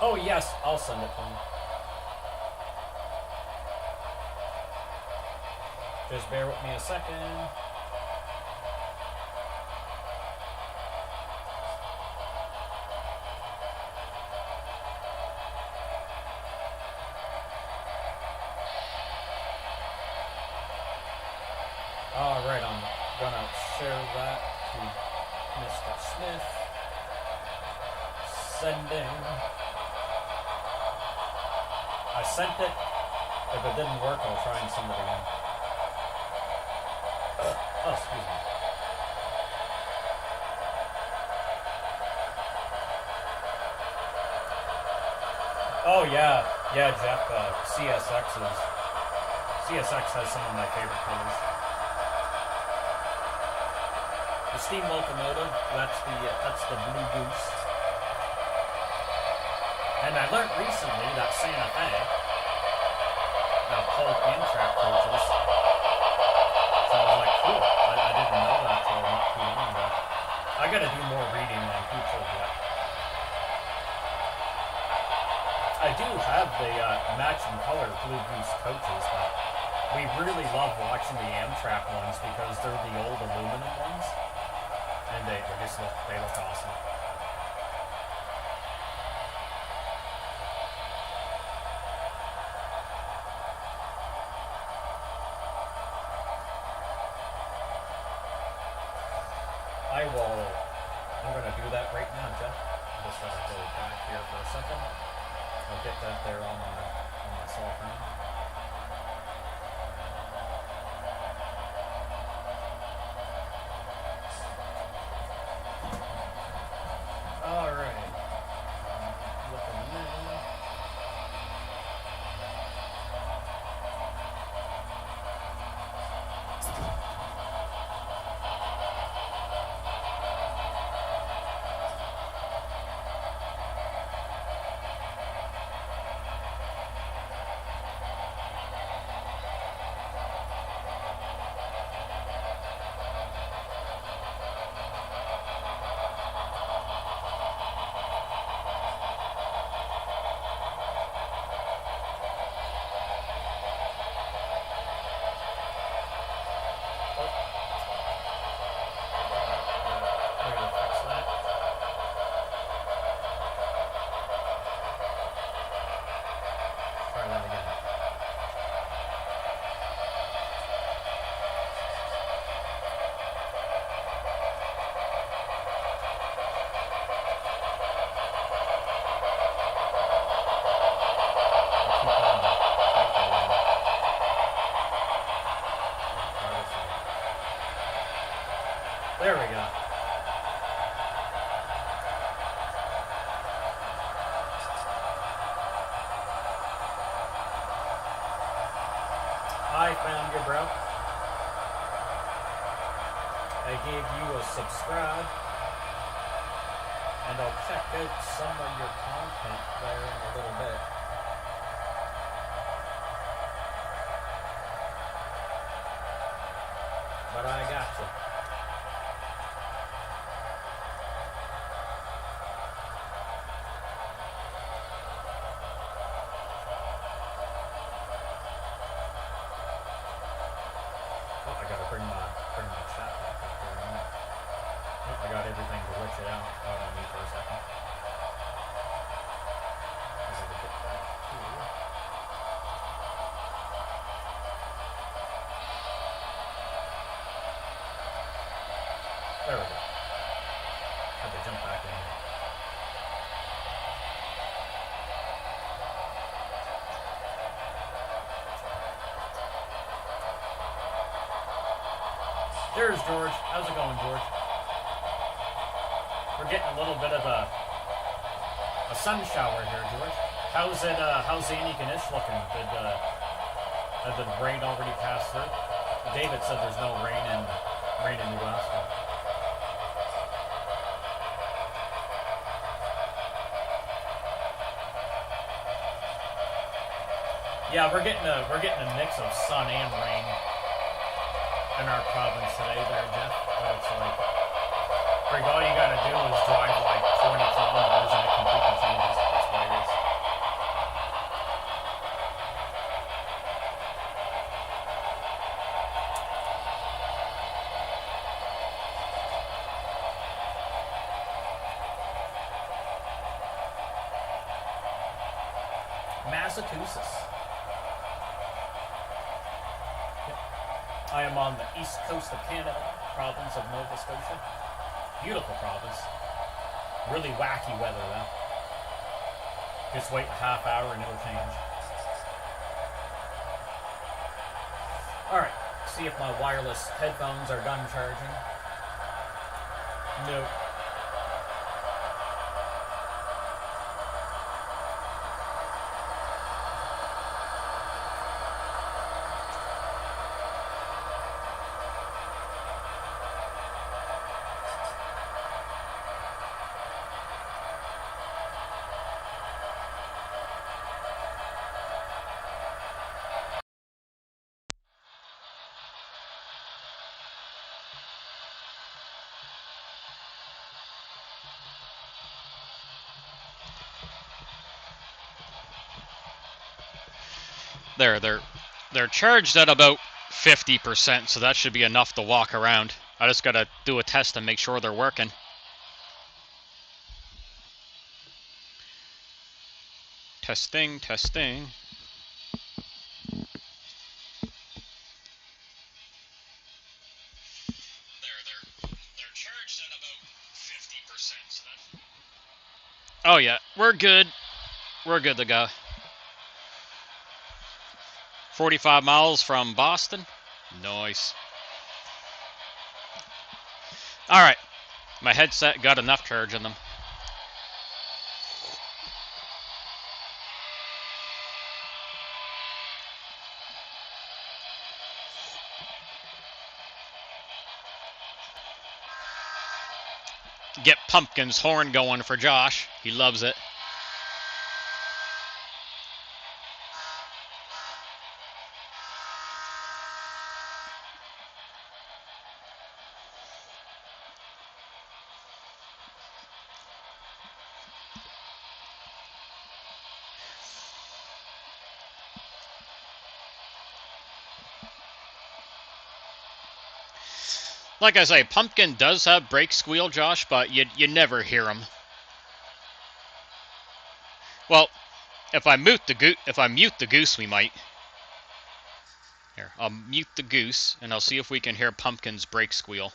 Oh yes, I'll send it to you. Just bear with me a second. Alright, I'm gonna share that to Mr. Smith. Sending. I sent it. If it didn't work, I'll try and send it again. Oh, excuse me. Oh yeah, Jeff. CSX has some of my favorite colors. The steam locomotive. That's the Blue Goose. And I learned recently that Santa Fe pulled Amtrak coaches. So I was like, cool. I didn't know that until not too long ago. I gotta do more reading on who pulled what. I do have the matching color Blue Goose coaches, but we really love watching the Amtrak ones because they're the old aluminum ones. And they look awesome. I'm going to do that right now, Jeff. I'm just going to go back here for a second. I'll get that there on my cell phone. All right. Looking now. There we go. I found you, bro. I gave you a subscribe, and I'll check out some of your content there in a little bit. But I got you. I gotta bring my chat back up here in a minute. I got everything glitched out. Hold on me for a second. I gotta get back here. There we go. Had to jump back in. There's George. How's it going, George? We're getting a little bit of a sun shower here, George. How's Antigonish looking? Did the rain already pass through? David said there's no rain in New Glasgow. Yeah, we're getting a mix of sun and rain in our province today there, Jeff. But it's like, all you gotta do is drive like 20 kilometers and it completely changes. It's hilarious. Massachusetts. I am on the east coast of Canada, province of Nova Scotia. Beautiful province. Really wacky weather though. Just wait a half hour and it'll change. Alright, see if my wireless headphones are done charging. Nope. They're charged at about 50%, so that should be enough to walk around. I just gotta do a test and make sure they're working. Testing, testing. They're charged at about 50%. So that... Oh yeah, we're good. We're good to go. 45 miles from Boston. Nice. Alright. My headset got enough charge in them. Get Pumpkin's horn going for Josh. He loves it. Like I say, Pumpkin does have brake squeal, Josh, but you never hear him. Well, if I mute the Goose, we might. Here, I'll mute the Goose, and I'll see if we can hear Pumpkin's brake squeal.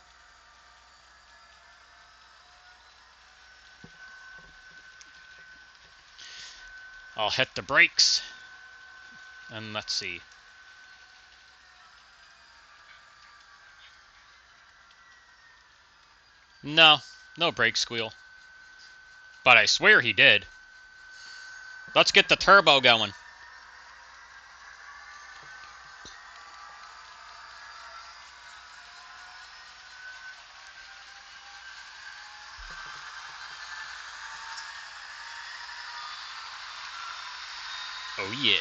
I'll hit the brakes, and let's see. No brake squeal. But I swear he did. Let's get the turbo going. Oh yeah.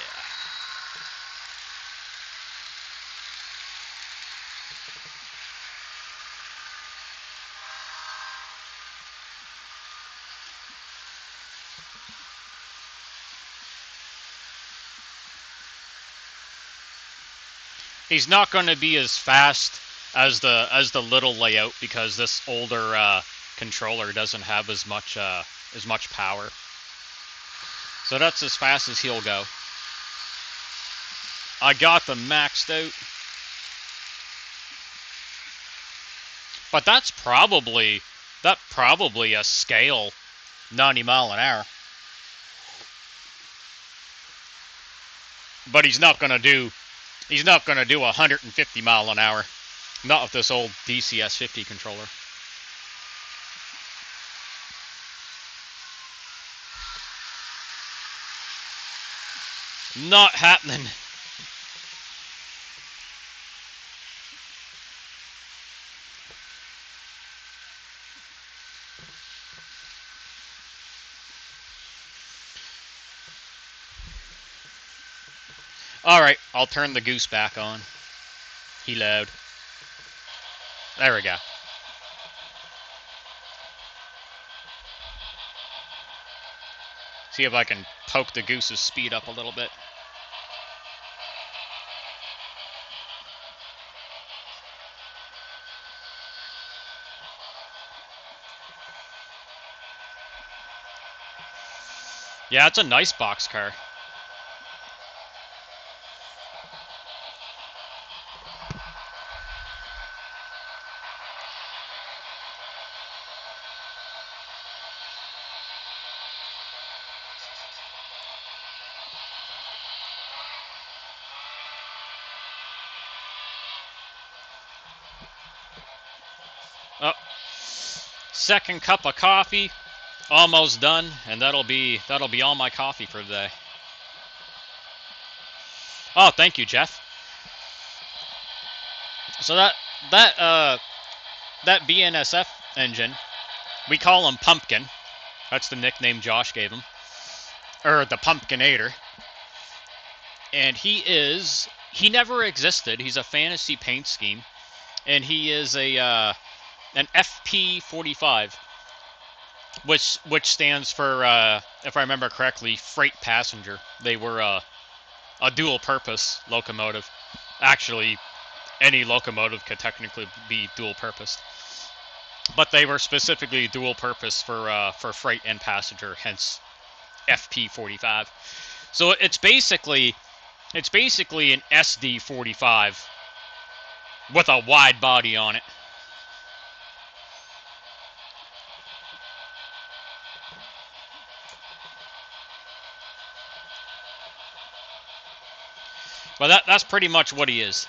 He's not going to be as fast as the little layout because this older controller doesn't have as much power. So that's as fast as he'll go. I got them maxed out. But that's probably a scale 90 mile an hour. But he's not gonna do 150 mile an hour. Not with this old DCS50 controller. Not happening. Alright, I'll turn the Goose back on. He loud. There we go. See if I can poke the Goose's speed up a little bit. Yeah, it's a nice boxcar. Oh, second cup of coffee, almost done, and that'll be all my coffee for today. Oh, thank you, Jeff. So that BNSF engine, we call him Pumpkin. That's the nickname Josh gave him, or the Pumpkinator. And he never existed. He's a fantasy paint scheme, and he is an FP45, which stands for, if I remember correctly, freight passenger. They were a dual-purpose locomotive. Actually, any locomotive could technically be dual-purposed. But they were specifically dual-purpose for freight and passenger, hence FP45. So it's basically an SD45 with a wide body on it. But that's pretty much what he is.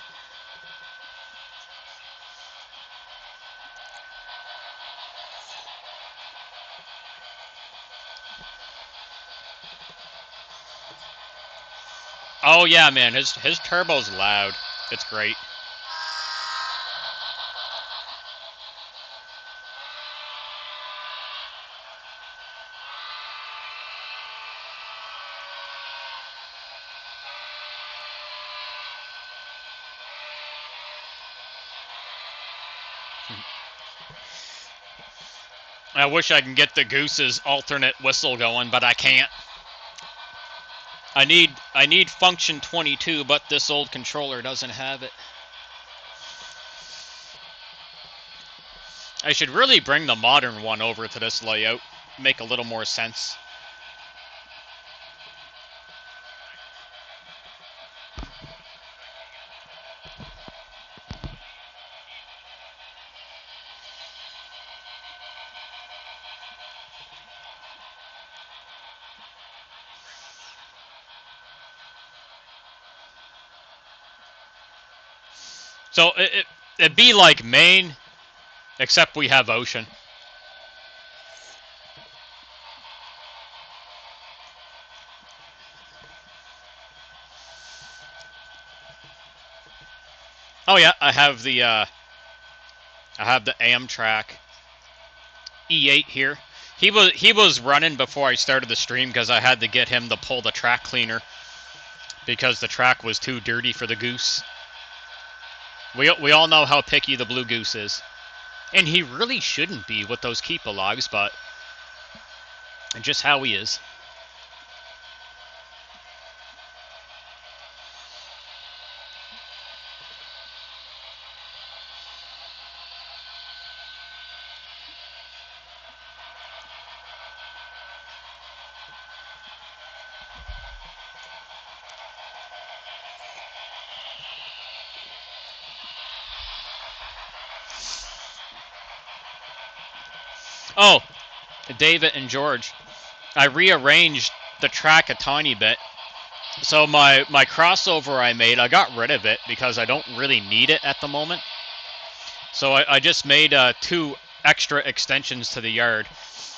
Oh yeah, man, his turbo's loud. It's great. I wish I can get the Goose's alternate whistle going, but I can't. I need function 22, but this old controller doesn't have it. I should really bring the modern one over to this layout, make a little more sense. So it'd be like Maine, except we have ocean. Oh yeah, I have the Amtrak E8 here. He was running before I started the stream because I had to get him to pull the track cleaner because the track was too dirty for the Goose. We all know how picky the Blue Goose is. And he really shouldn't be with those keeper logs, but just how he is. Oh, David and George, I rearranged the track a tiny bit. So my crossover I made, I got rid of it because I don't really need it at the moment. So I just made 2 extra extensions to the yard.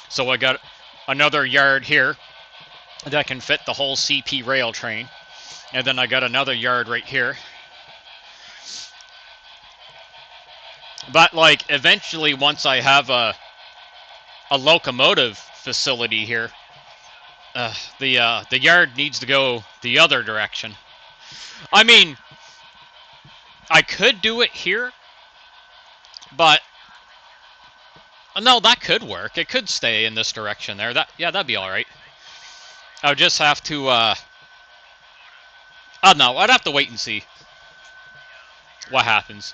So I got another yard here that can fit the whole CP rail train. And then I got another yard right here. But like eventually once I have a locomotive facility here, the yard needs to go the other direction. I mean, I could do it here, but no, that could work. It could stay in this direction there. That'd be all right. I would just have to. Oh no, I'd have to wait and see what happens.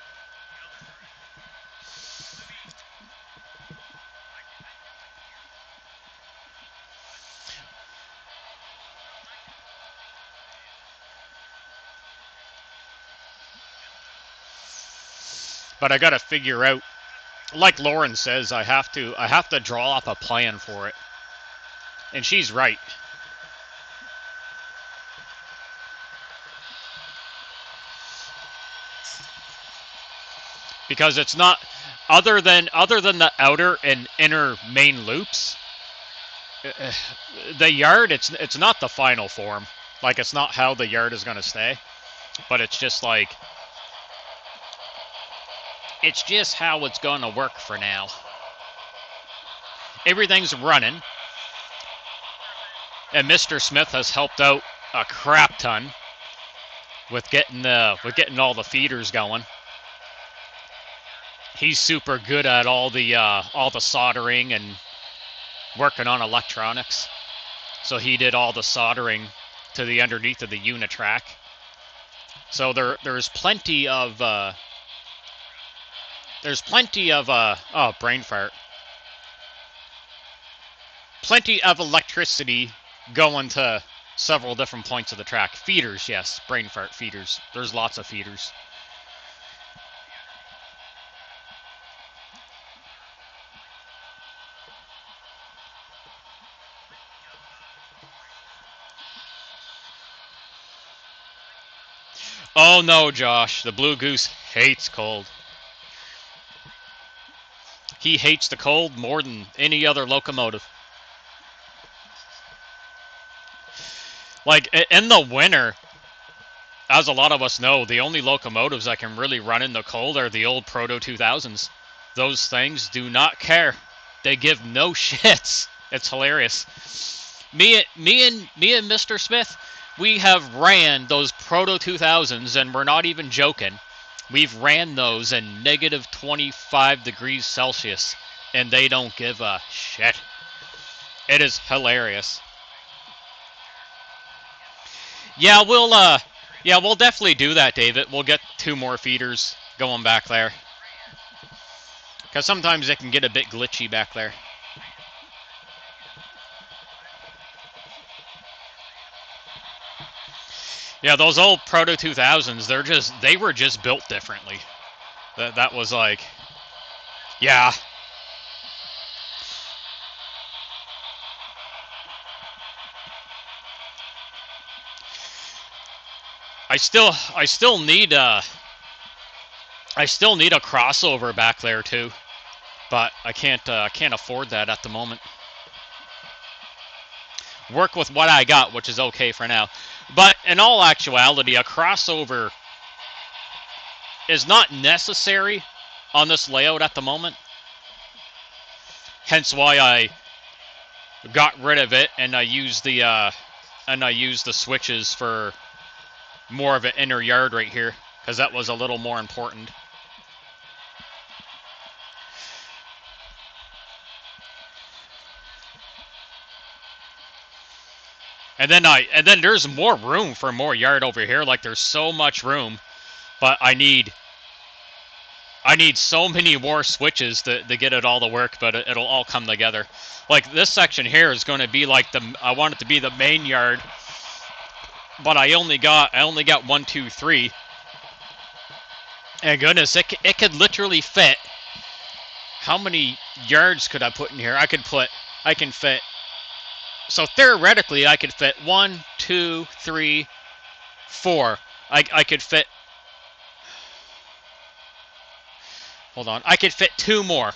But I gotta figure out, like Lauren says, I have to draw up a plan for it. And she's right. Because it's not, other than the outer and inner main loops, the yard, it's not the final form. Like, it's not how the yard is gonna stay. But it's just like, it's just how it's going to work for now. Everything's running. And Mr. Smith has helped out a crap ton with getting all the feeders going. He's super good at all the soldering and working on electronics. So he did all the soldering to the underneath of the Unitrack. So there's plenty of There's plenty of oh, brain fart. Plenty of electricity going to several different points of the track. Feeders, yes, brain fart feeders. There's lots of feeders. Oh no, Josh, the Blue Goose hates cold. He hates the cold more than any other locomotive. Like, in the winter, as a lot of us know, the only locomotives that can really run in the cold are the old Proto 2000s. Those things do not care. They give no shits. It's hilarious. Me and Mr. Smith, we have ran those Proto 2000s, and we're not even joking. We've ran those in negative 25 degrees Celsius, and they don't give a shit. It is hilarious. Yeah, we'll definitely do that, David. We'll get 2 more feeders going back there. Because sometimes it can get a bit glitchy back there. Yeah, those old Proto 2000s, they were just built differently. That was like, yeah. I still need a crossover back there too, but I can't afford that at the moment. Work with what I got, which is okay for now. But in all actuality, a crossover is not necessary on this layout at the moment. Hence why I got rid of it and I used the switches for more of an inner yard right here, because that was a little more important. And then there's more room for more yard over here. Like, there's so much room, but I need so many more switches to get it all to work, but it'll all come together. Like, this section here is going to be like I want it to be the main yard, but I only got 1, 2, 3. And goodness, it could literally fit. How many yards could I put in here? I can fit. So theoretically, I could fit 1, 2, 3, 4. I could fit. Hold on. I could fit 2 more.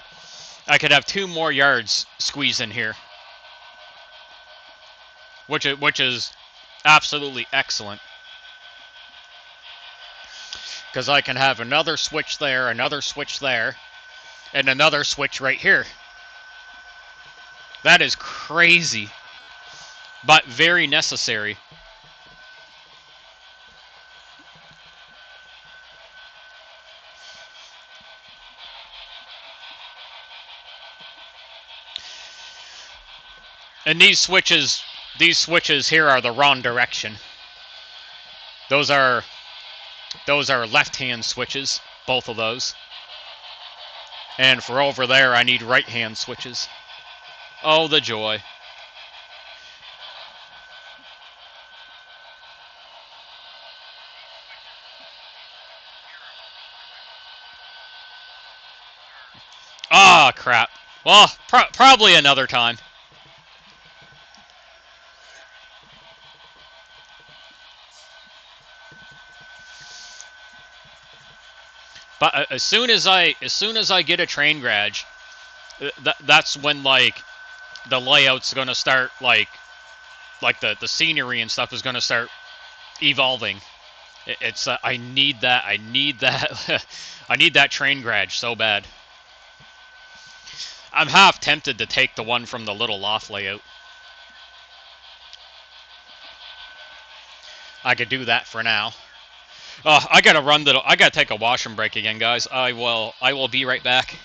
I could have 2 more yards squeezed in here, which is absolutely excellent. Because I can have another switch there, and another switch right here. That is crazy, but very necessary. And these switches here are the wrong direction. Those are left-hand switches, both of those. And for over there, I need right-hand switches. Oh, the joy. Ah, crap. Well, probably another time. But as soon as I get a train garage, that's when like the layout's gonna start like the scenery and stuff is gonna start evolving. It's I need that I need that train garage so bad. I'm half tempted to take the one from the little loft layout. I could do that for now. I gotta take a washroom break again, guys. I will be right back.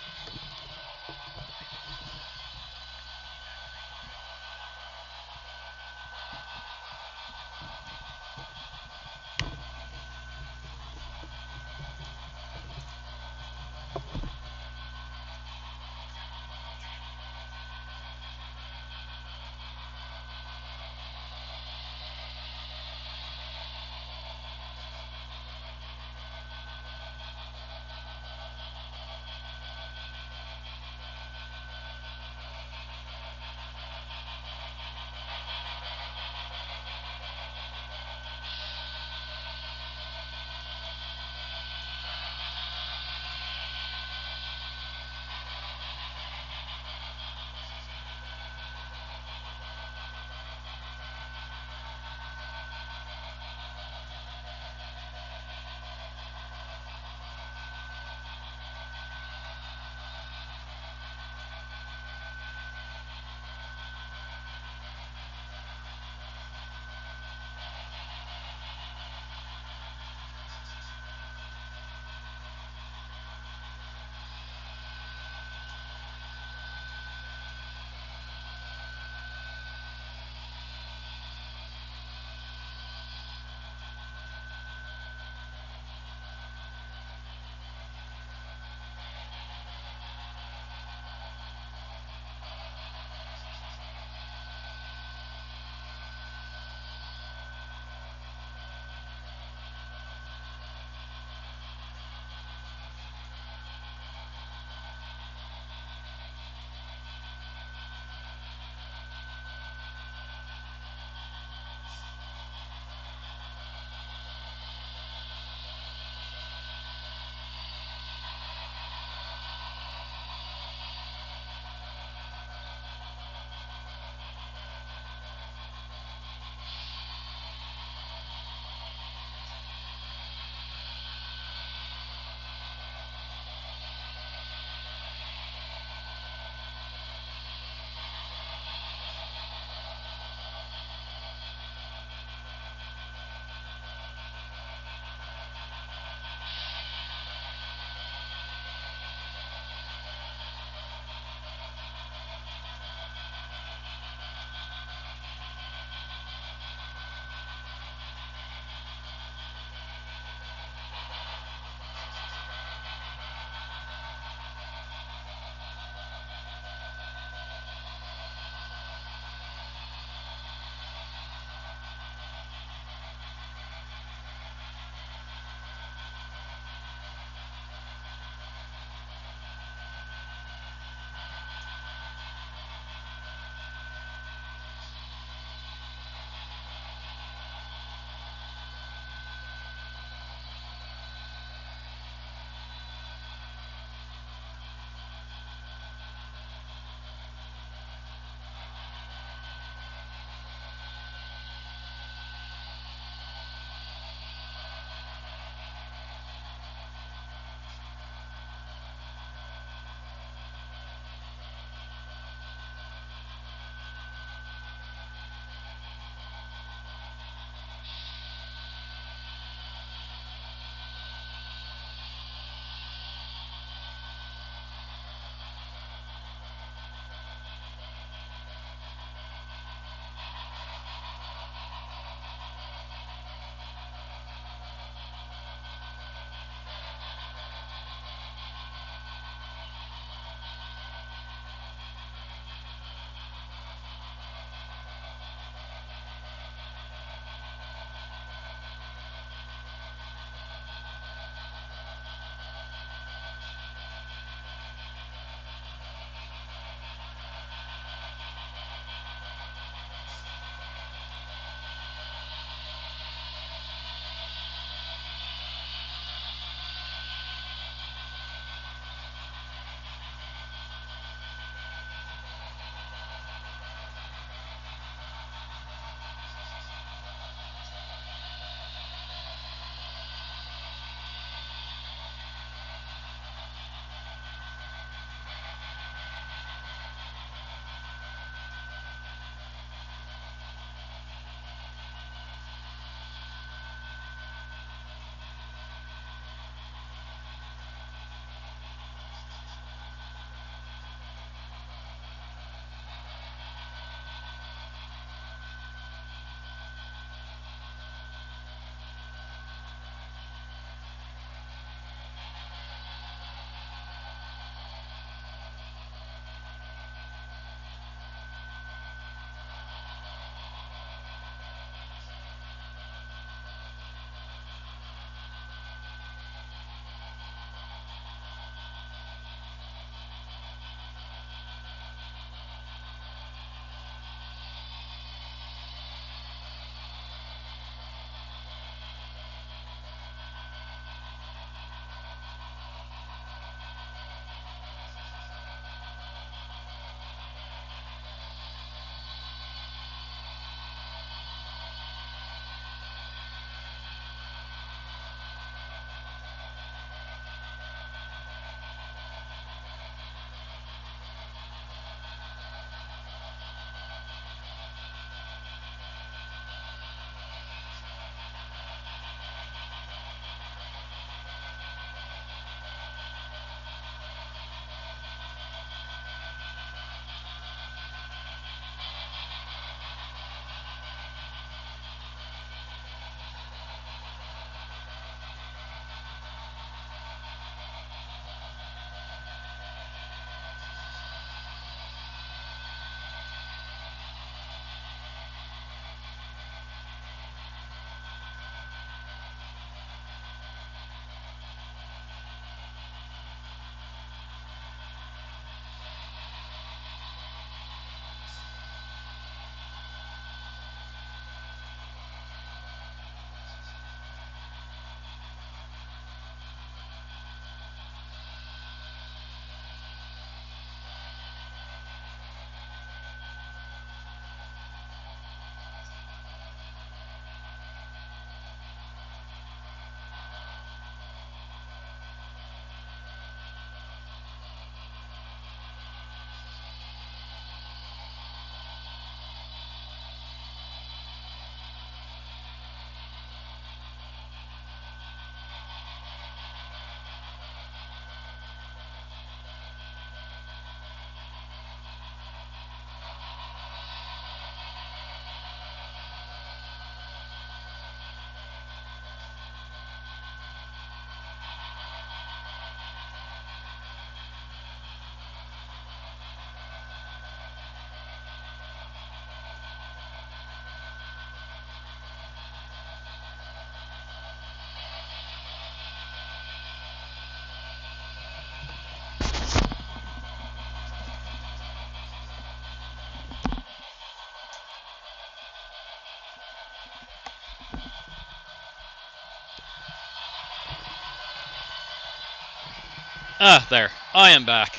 Ah, there. I am back.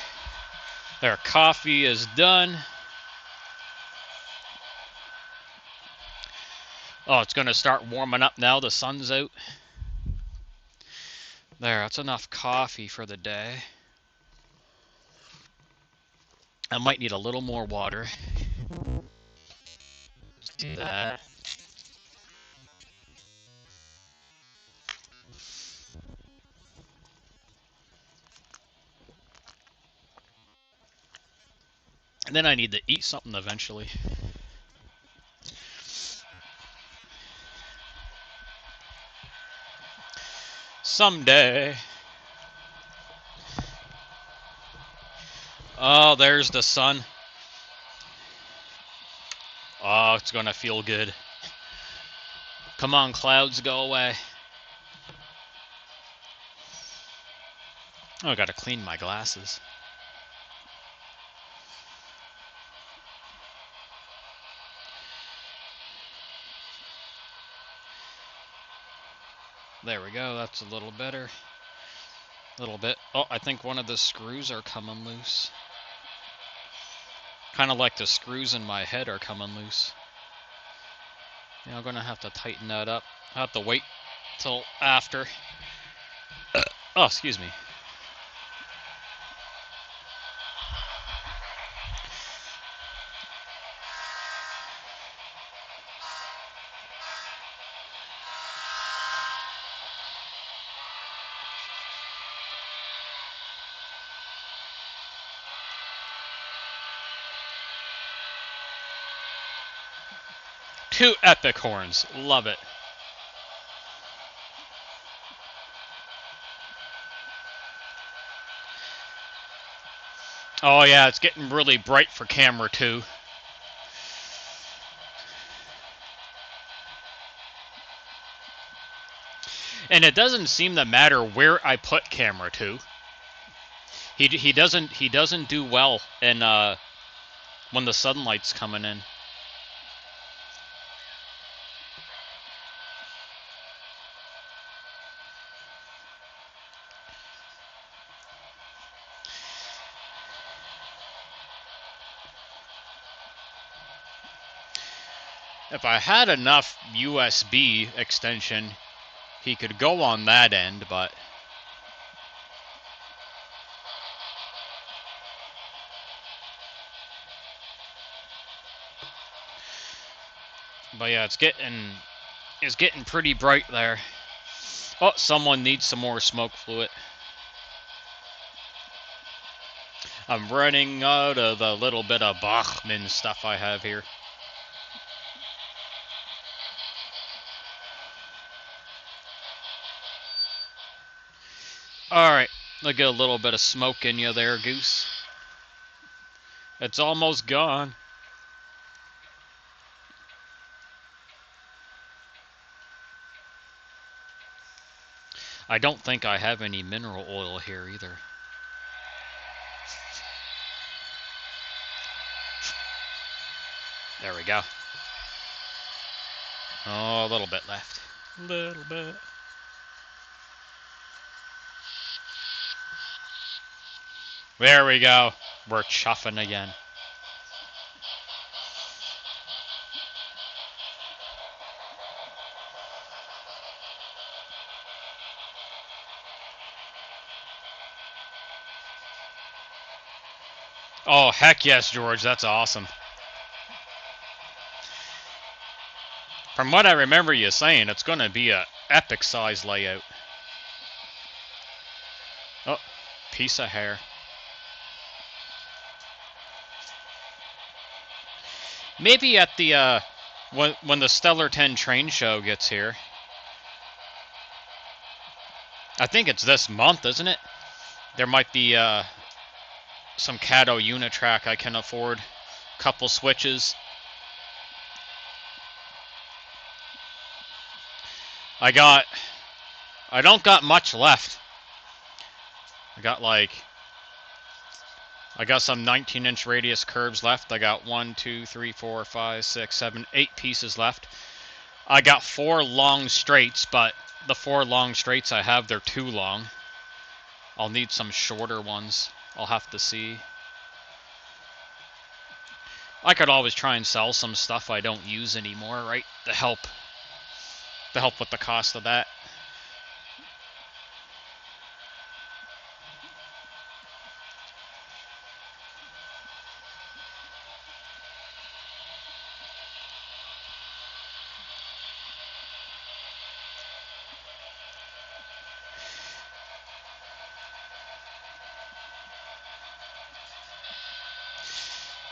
There, coffee is done. Oh, it's going to start warming up now. The sun's out. There, that's enough coffee for the day. I might need a little more water. Let's do that. And then I need to eat something eventually. Someday. Oh, there's the sun. Oh, it's gonna feel good. Come on, clouds, go away. Oh, I gotta clean my glasses. There we go, that's a little better. A little bit. Oh, I think one of the screws are coming loose. Kind of like the screws in my head are coming loose. Yeah, I'm gonna have to tighten that up. I have to wait till after. Oh, excuse me. Two epic horns. Love it. Oh yeah, it's getting really bright for camera too. And it doesn't seem to matter where I put camera to. He doesn't do well in when the sunlight's coming in. If I had enough USB extension, he could go on that end, but yeah, it's getting pretty bright there. Oh, someone needs some more smoke fluid. I'm running out of the little bit of Bachmann stuff I have here. Alright, I'll get a little bit of smoke in you there, Goose. It's almost gone. I don't think I have any mineral oil here either. There we go. Oh, a little bit left. A little bit. There we go. We're chuffing again. Oh, heck yes, George. That's awesome. From what I remember you saying, it's going to be a epic size layout. Oh, piece of hair. Maybe at the when the Stellar 10 train show gets here. I think it's this month, isn't it? There might be some Cato Unitrack I can afford. Couple switches. I don't got much left. I got some 19-inch radius curves left. I got 1, 2, 3, 4, 5, 6, 7, 8 pieces left. I got 4 long straights, but the 4 long straights I have, they're too long. I'll need some shorter ones. I'll have to see. I could always try and sell some stuff I don't use anymore, right? To help with the cost of that.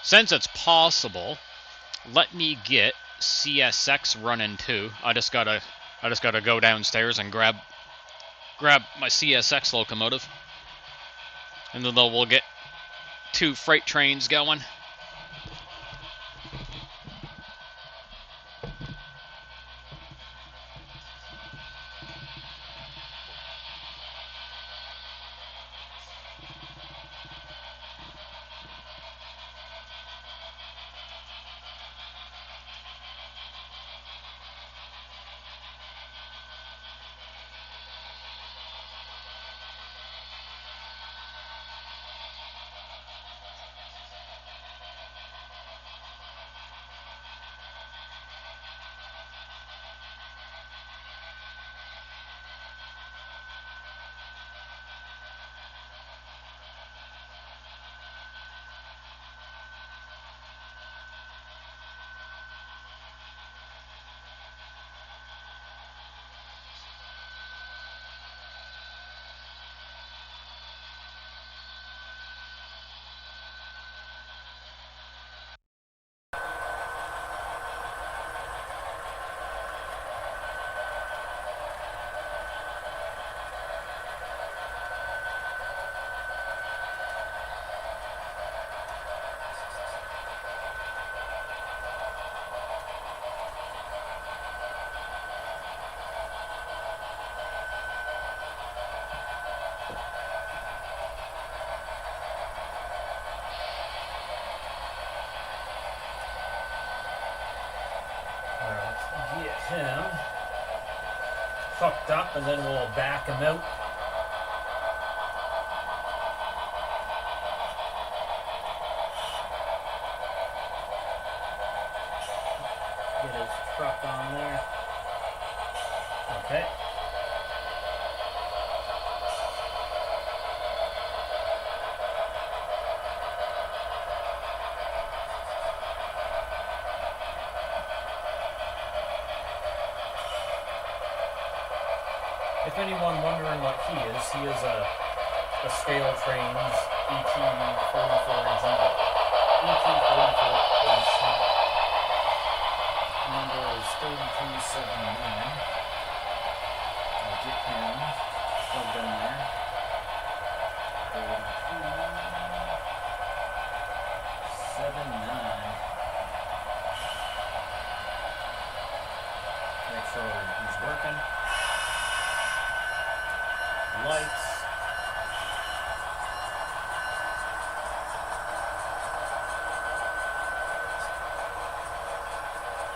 Since it's possible, let me get CSX running too. I just gotta go downstairs and grab my CSX locomotive, and then we'll get 2 freight trains going. Get him hooked up, and then we'll back him out. Get his truck on there. Okay. If anyone wondering what he is a scale trains ET44Z. ET44Z. Number is 3279. I'll get him plugged in there. 3279. Make sure he's working. Lights.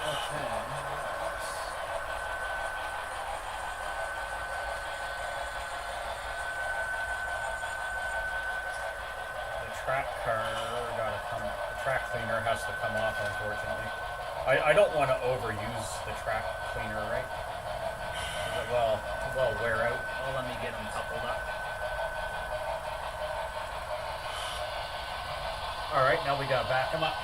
Okay. The track car gotta come. The track cleaner has to come off, unfortunately. I don't want to overuse the track cleaner, right? Well wear out. Well, let me get them coupled up. Alright, now we gotta back them up.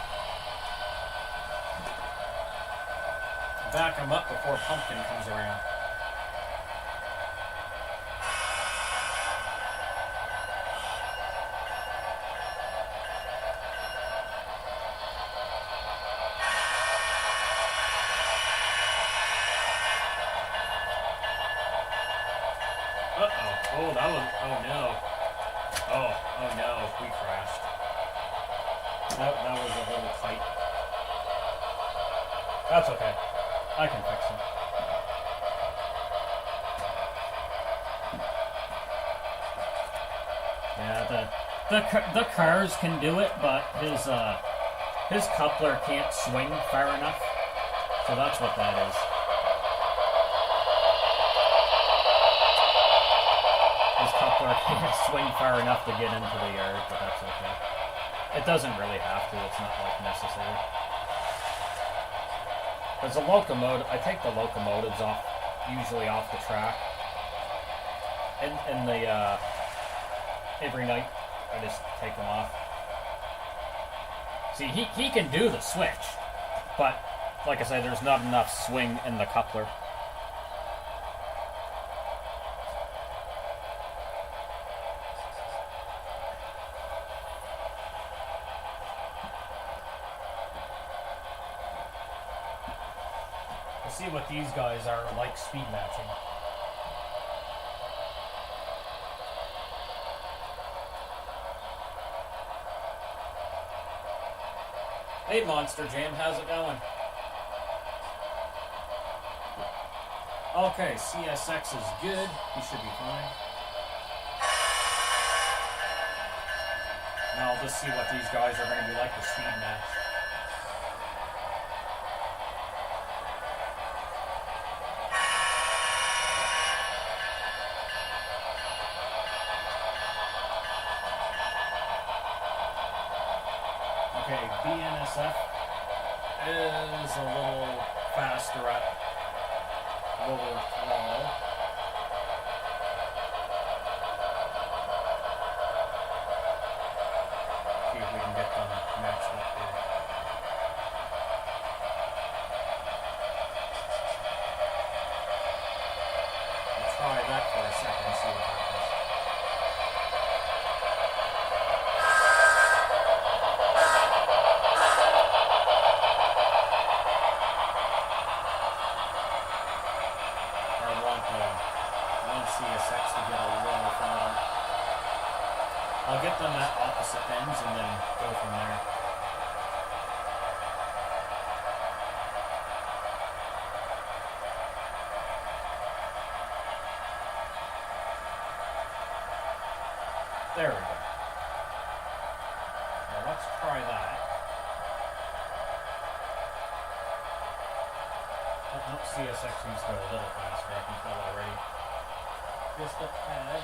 Back them up before Pumpkin comes around. Oh, that was, oh no. Oh no, we crashed. That was a little tight. That's okay. I can fix him. Yeah, the cars can do it, but his coupler can't swing far enough. So that's what that is. This coupler can't swing far enough to get into the yard, but that's okay. It doesn't really have to. It's not like necessary. There's a locomotive. I take the locomotives off, usually off the track. In the every night, I just take them off. See, he can do the switch, but like I said, there's not enough swing in the coupler. Let's see what these guys are like speed matching. Hey Monster Jam, how's it going? Okay, CSX is good. He should be fine. Now I'll just see what these guys are going to be like the speed match. Okay, BNSF is a little faster at lower throttle. See if we can get them matched up here. We'll try that for a second and see what happens. CSX to get a little farther. I'll get them at opposite ends and then go from there. There we go. Now let's try that. Oh, CSX needs to go a little faster, I can tell already. Just a tad.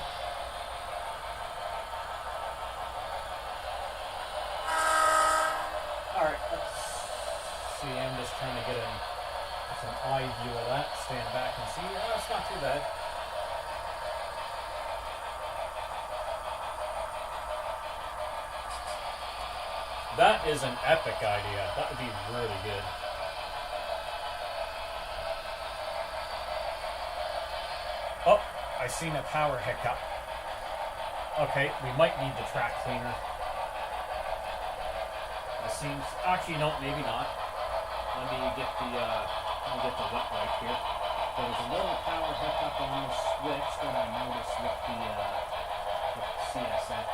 Alright, let's see. I'm just trying to get an eye view of that. Stand back and see. Oh, it's not too bad. That is an epic idea. That would be really good. Oh! I seen a power hiccup. Okay, we might need the track cleaner. It seems, actually no, maybe not. Let me get the wet wipe here. There was a little power hiccup on the switch that I noticed with the CSX.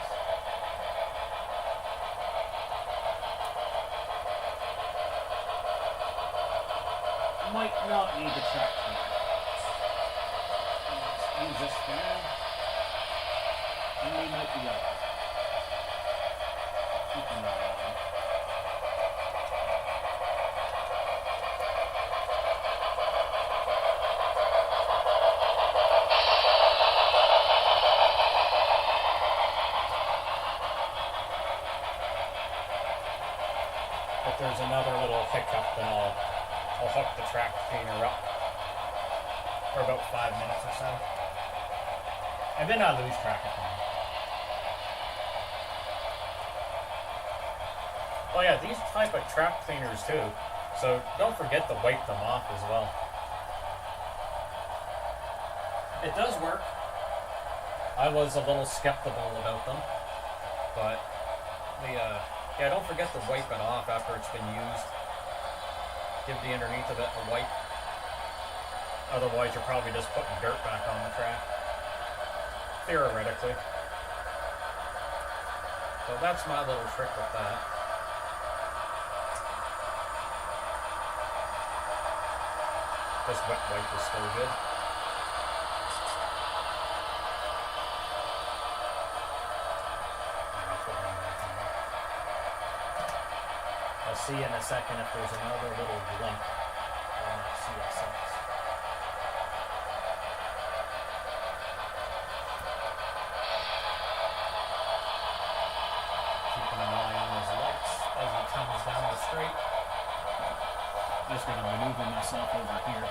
Might not need the track cleaner. Use this fan, and we might be up. Keep an eye on it. If there's another little hiccup, then I'll hook the track cleaner up for about 5 minutes or so. And then I lose track of time. Oh yeah, these type of track cleaners too. So don't forget to wipe them off as well. It does work. I was a little skeptical about them, but yeah, don't forget to wipe it off after it's been used. Give the underneath of it a wipe. Otherwise, you're probably just putting dirt back on the track. Theoretically. So that's my little trick with that. This wet wipe is still good. I'll see in a second if there's another little lump on that CSX. just going to maneuver myself over here.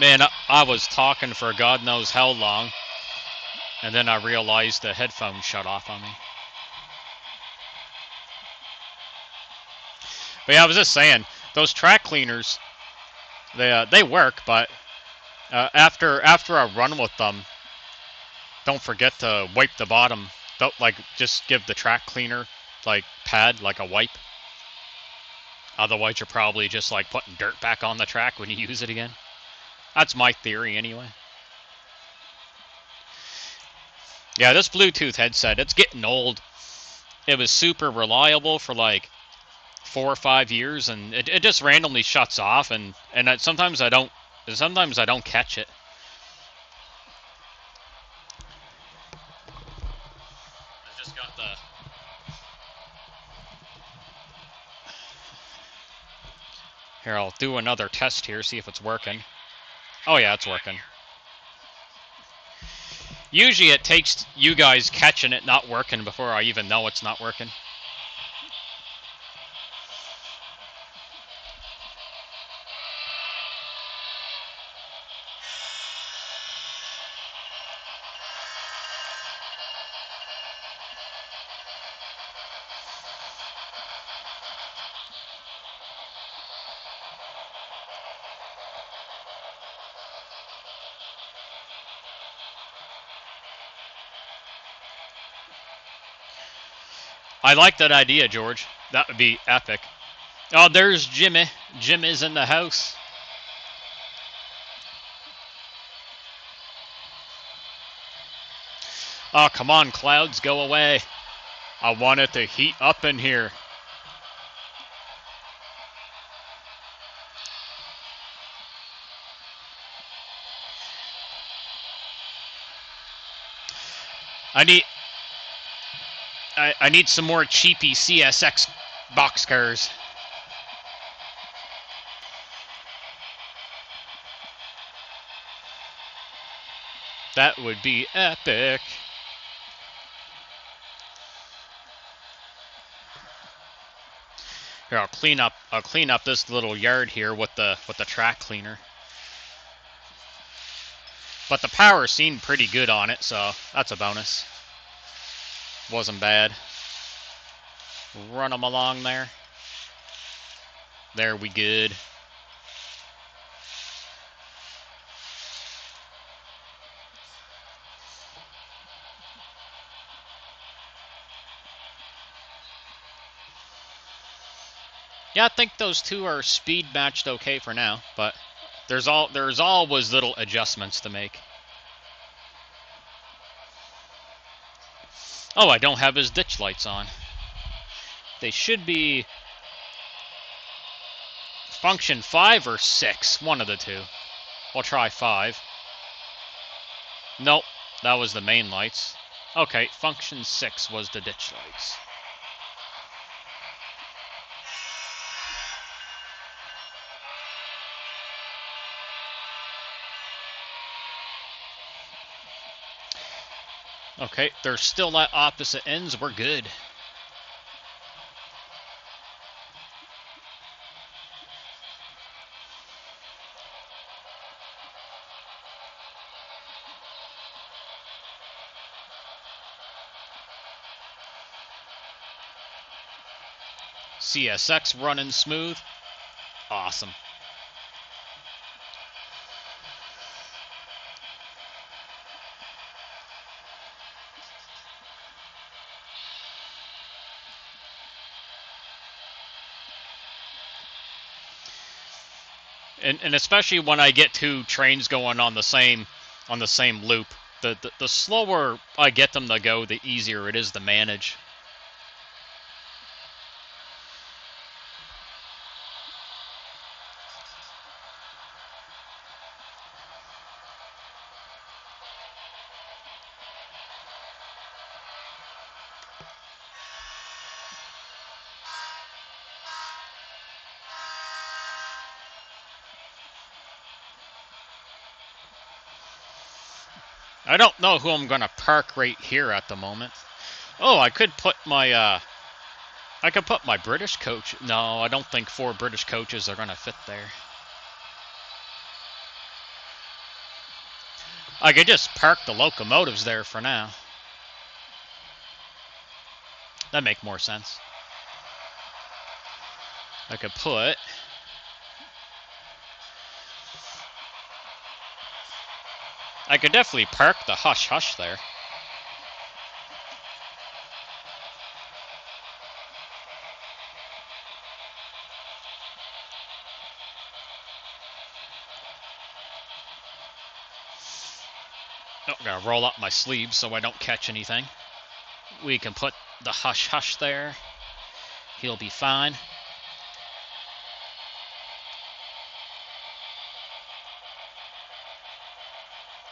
Man, I was talking for God knows how long, and then I realized the headphones shut off on me. But yeah, I was just saying, those track cleaners, they work, but after I run with them, don't forget to wipe the bottom. Don't, like, just give the track cleaner, like, pad, like a wipe. Otherwise, you're probably just, like, putting dirt back on the track when you use it again. That's my theory, anyway. Yeah, this Bluetooth headset, it's getting old. It was super reliable for, like, 4 or 5 years, and it just randomly shuts off, and sometimes I don't catch it. I just got the... Here, I'll do another test here, see if it's working. Oh yeah, it's working. Usually it takes you guys catching it not working before I even know it's not working. I like that idea, George. That would be epic. Oh, there's Jimmy. Jimmy's in the house. Oh, come on, clouds, go away. I want it to heat up in here. I need some more cheapy CSX boxcars. That would be epic. Here, I'll clean up this little yard here with the track cleaner. But the power seemed pretty good on it, so that's a bonus. Wasn't bad. Run them along there. There we good. Yeah, I think those two are speed matched okay for now, but there's always little adjustments to make. Oh, I don't have his ditch lights on. They should be function 5 or 6, one of the two. We'll try 5. Nope, that was the main lights. Okay, function 6 was the ditch lights. Okay, they're still at opposite ends. We're good. CSX running smooth. Awesome. And especially when I get 2 trains going on the same loop, the slower I get them to go, the easier it is to manage. I don't know who I'm gonna park right here at the moment. Oh, I could put my British coach. No, I don't think 4 British coaches are gonna fit there. I could just park the locomotives there for now. That'd make more sense. I could put... I could definitely park the Hush Hush there. Oh, I'm gonna roll up my sleeves so I don't catch anything. We can put the Hush Hush there. He'll be fine.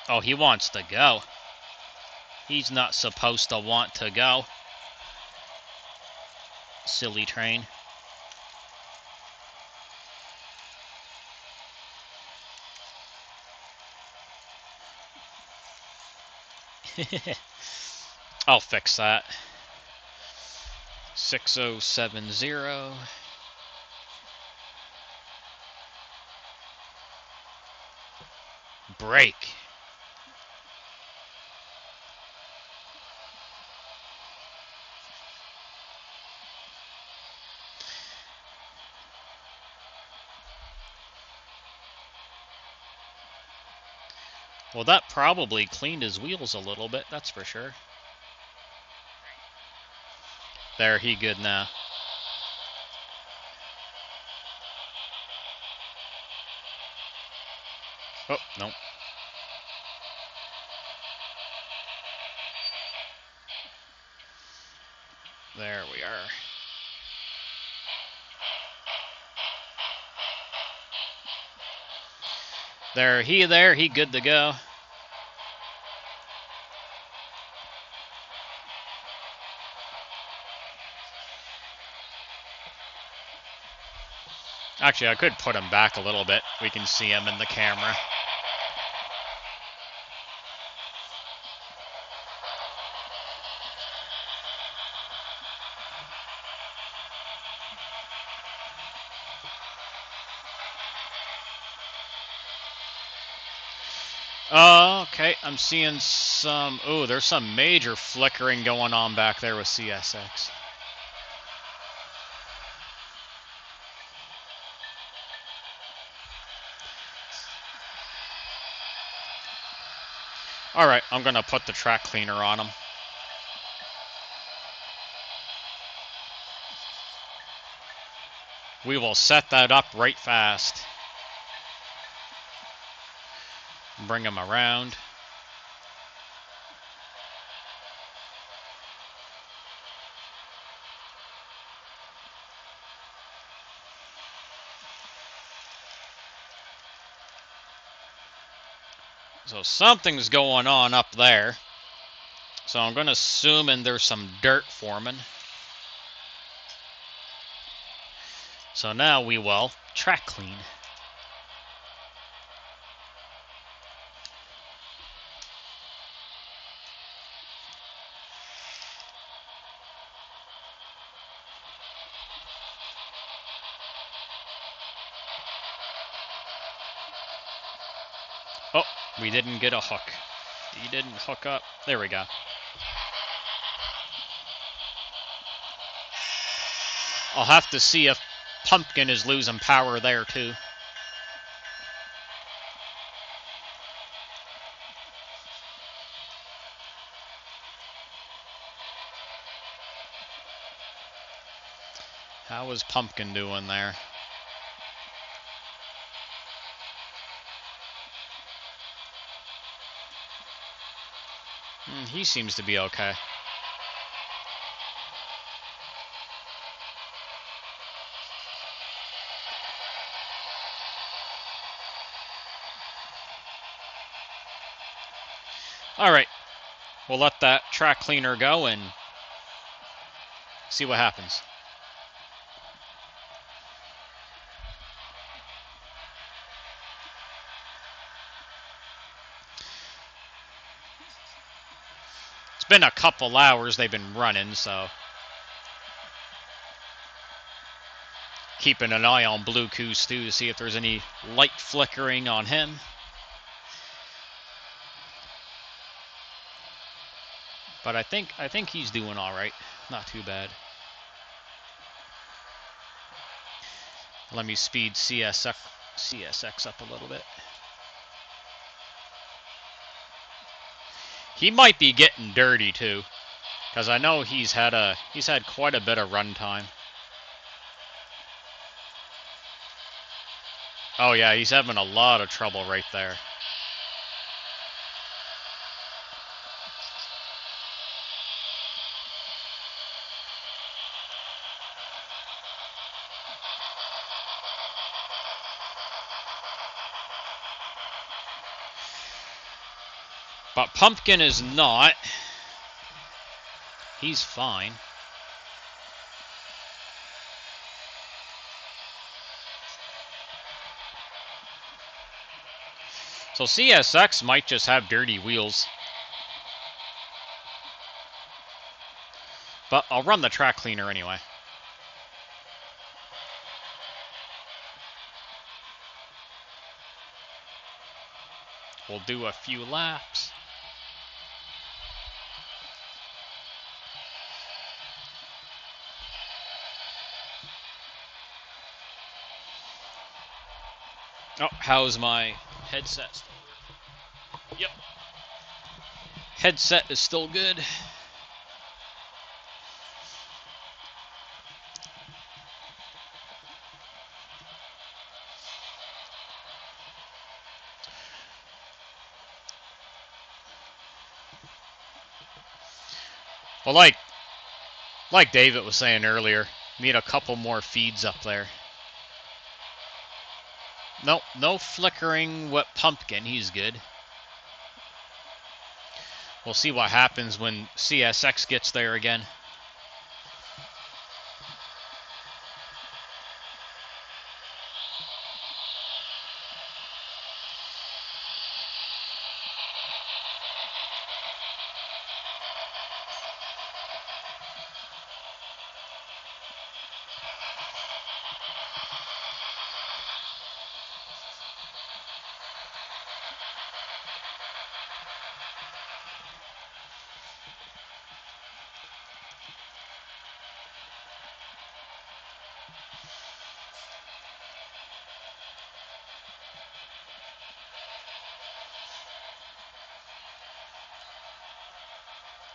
Oh, he wants to go. He's not supposed to want to go. Silly train. I'll fix that. 6070. Break. Well, that probably cleaned his wheels a little bit, that's for sure. There, he good now. Oh, no. There we are. There, he good to go. Actually, I could put him back a little bit. We can see him in the camera. Okay, I'm seeing some... Oh, there's some major flickering going on back there with CSX. Alright, I'm gonna put the track cleaner on him. We will set that up right fast. Bring him around. So something's going on up there. So I'm going to assume there's some dirt forming. So now we will track clean. Oh, we didn't get a hook. He didn't hook up. There we go. I'll have to see if Pumpkin is losing power there too. How is Pumpkin doing there? He seems to be okay. Alright, we'll let that track cleaner go and see what happens. been a couple hours they've been running, so keeping an eye on Blue Goose too to see if there's any light flickering on him. But I think he's doing all right. Not too bad. Let me speed CSX up a little bit. He might be getting dirty too, because I know he's had quite a bit of run time. Oh yeah, he's having a lot of trouble right there. But Pumpkin is not. He's fine. So CSX might just have dirty wheels. But I'll run the track cleaner anyway. We'll do a few laps. Oh, how's my headset still working? Yep. Headset is still good. Well, like David was saying earlier, need a couple more feeds up there. Nope, no flickering with Pumpkin. He's good. We'll see what happens when CSX gets there again.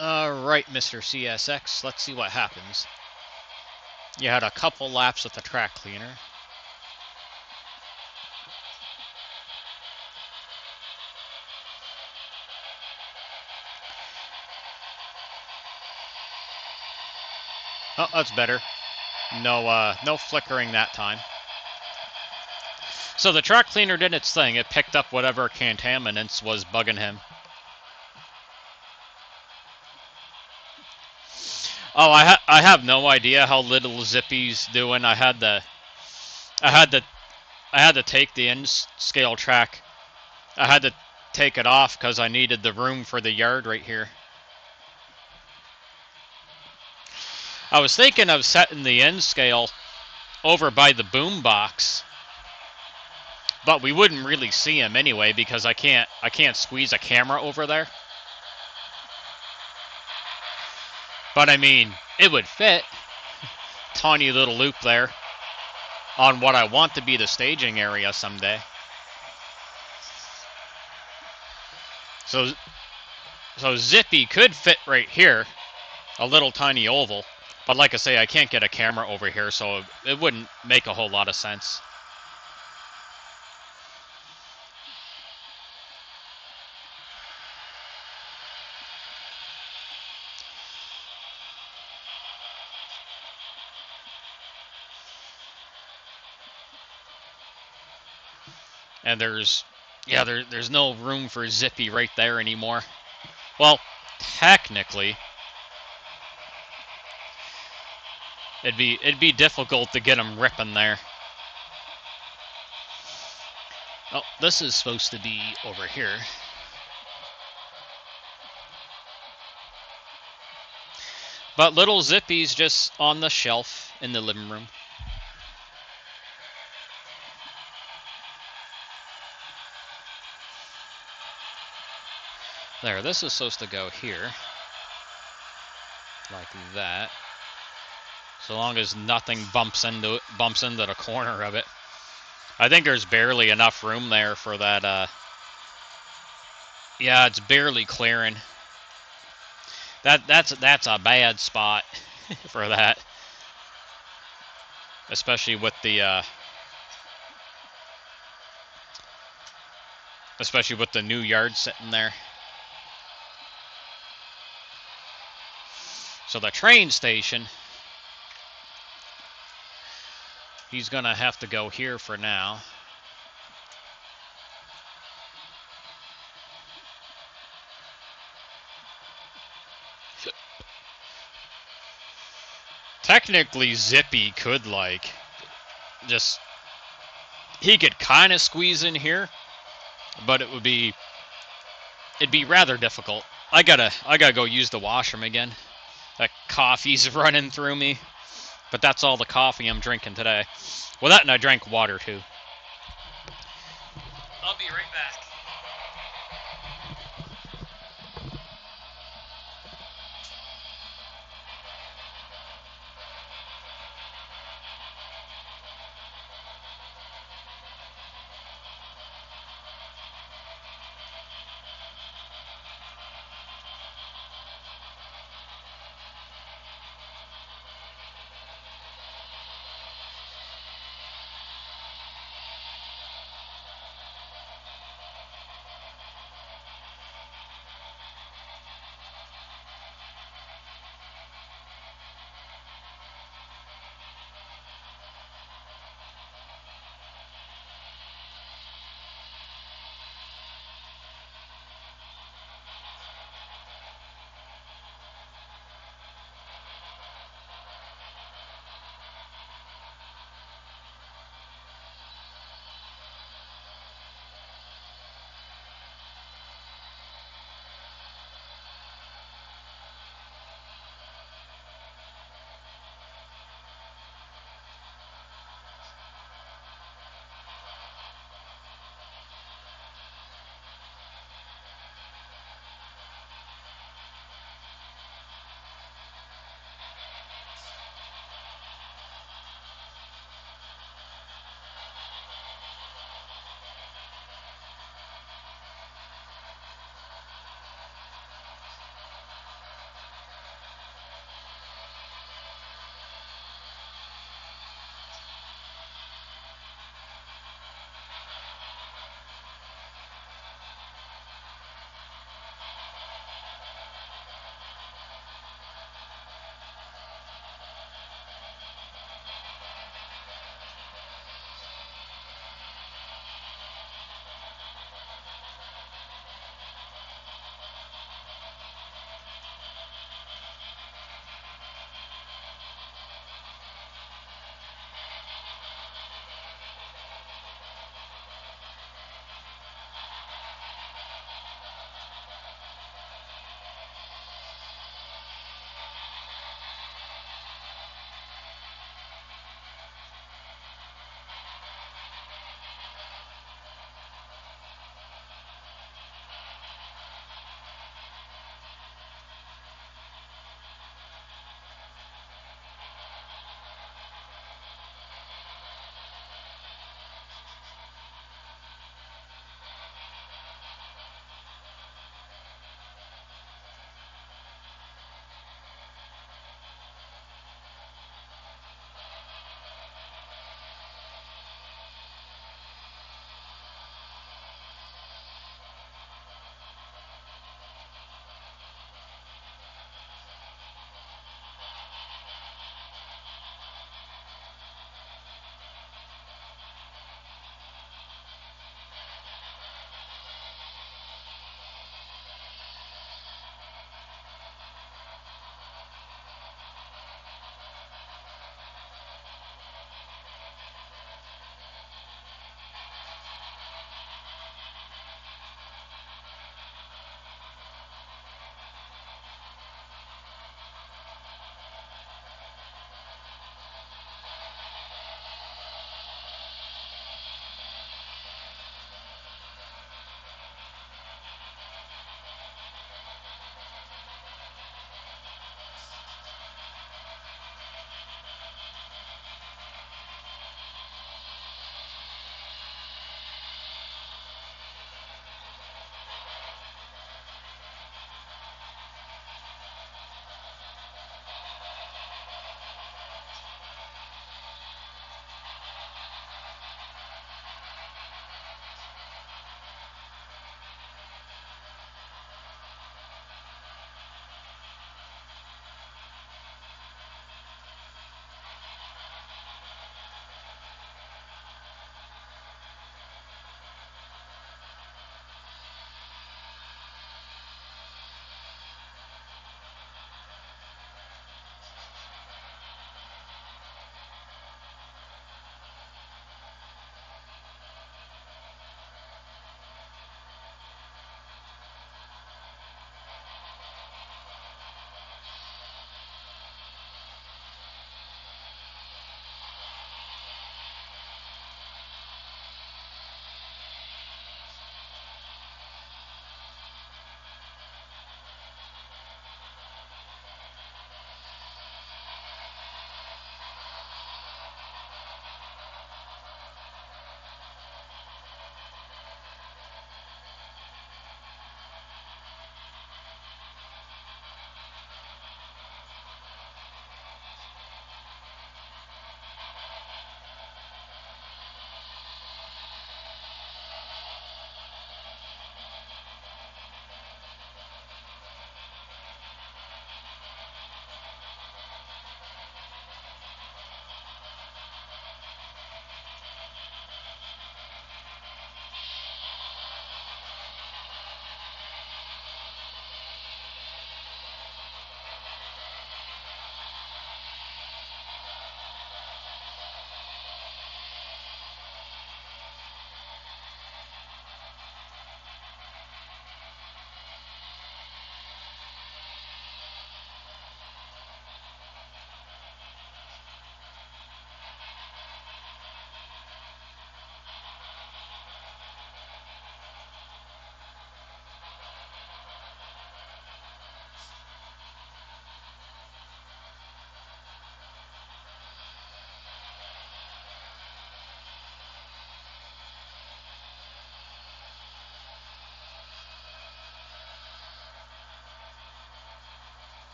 Alright, Mr. CSX, let's see what happens. You had a couple laps with the track cleaner. Oh, that's better. No flickering that time. So the track cleaner did its thing. It picked up whatever contaminants was bugging him. Oh, I have no idea how little Zippy's doing. I had to take the end scale track. I had to take it off because I needed the room for the yard right here. I was thinking of setting the end scale over by the boom box, but we wouldn't really see him anyway because I can't squeeze a camera over there. But I mean, it would fit. Tiny little loop there on what I want to be the staging area someday. So Zippy could fit right here, a little tiny oval. But like I say, I can't get a camera over here, so it wouldn't make a whole lot of sense. And there's no room for Zippy right there anymore. Well, technically, it'd be difficult to get him ripping there. Oh, this is supposed to be over here. But little Zippy's just on the shelf in the living room. There, this is supposed to go here. Like that. So long as nothing bumps into the corner of it. I think there's barely enough room there for that, yeah, it's barely clearing. That's a bad spot for that. Especially with the new yard sitting there. So the train station, he's gonna have to go here for now. Technically, Zippy could, like, just... He could kind of squeeze in here, but it'd be rather difficult. I gotta go use the washroom again. That coffee's running through me. But that's all the coffee I'm drinking today. Well, that and I drank water, too. I'll be right back.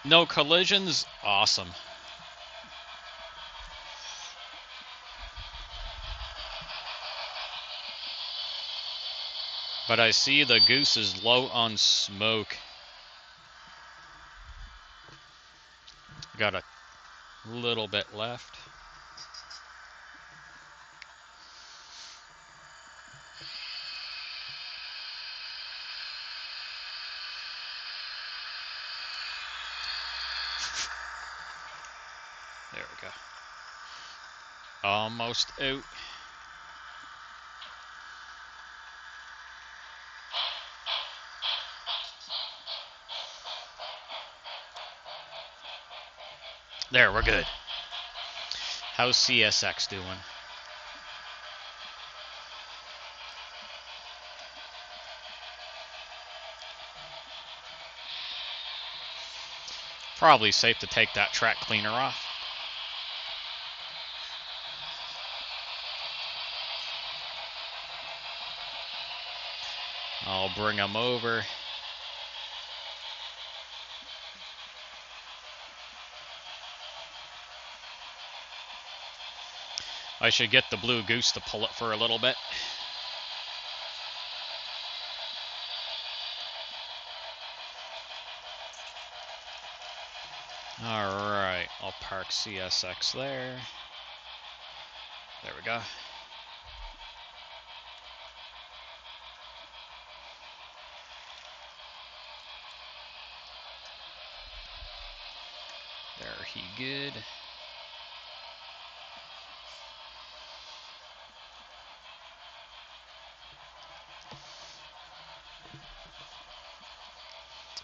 No collisions? Awesome. But I see the Goose is low on smoke. Got a little bit left. There we go. Almost out. There, we're good. How's CSX doing? Probably safe to take that track cleaner off. I'll bring them over. I should get the Blue Goose to pull it for a little bit. Alright, I'll park CSX there. There we go. There, he good.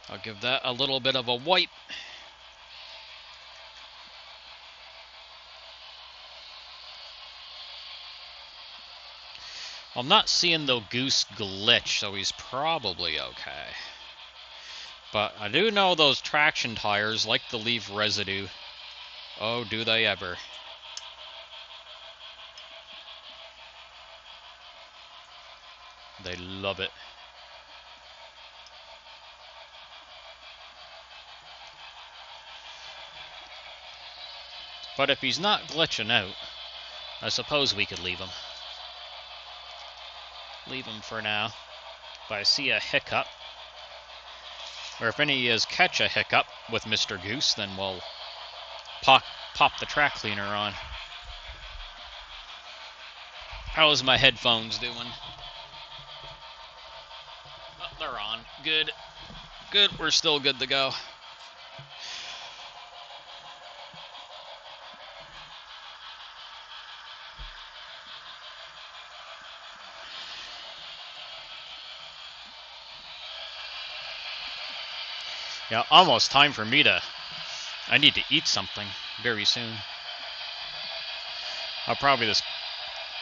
I'll give that a little bit of a wipe. I'm not seeing the Goose glitch, so he's probably okay. But I do know those traction tires like to leave residue. Oh, do they ever. They love it. But if he's not glitching out, I suppose we could leave him. Leave him for now. If I see a hiccup, or if any is catch a hiccup with Mr. Goose, then we'll pop the track cleaner on. How's my headphones doing? Oh, they're on. Good. Good, we're still good to go. Yeah, almost time for me to... I need to eat something very soon. I'll probably just...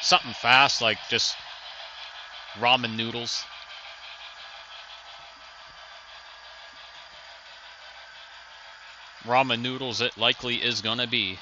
something fast, like just ramen noodles. Ramen noodles it likely is gonna be.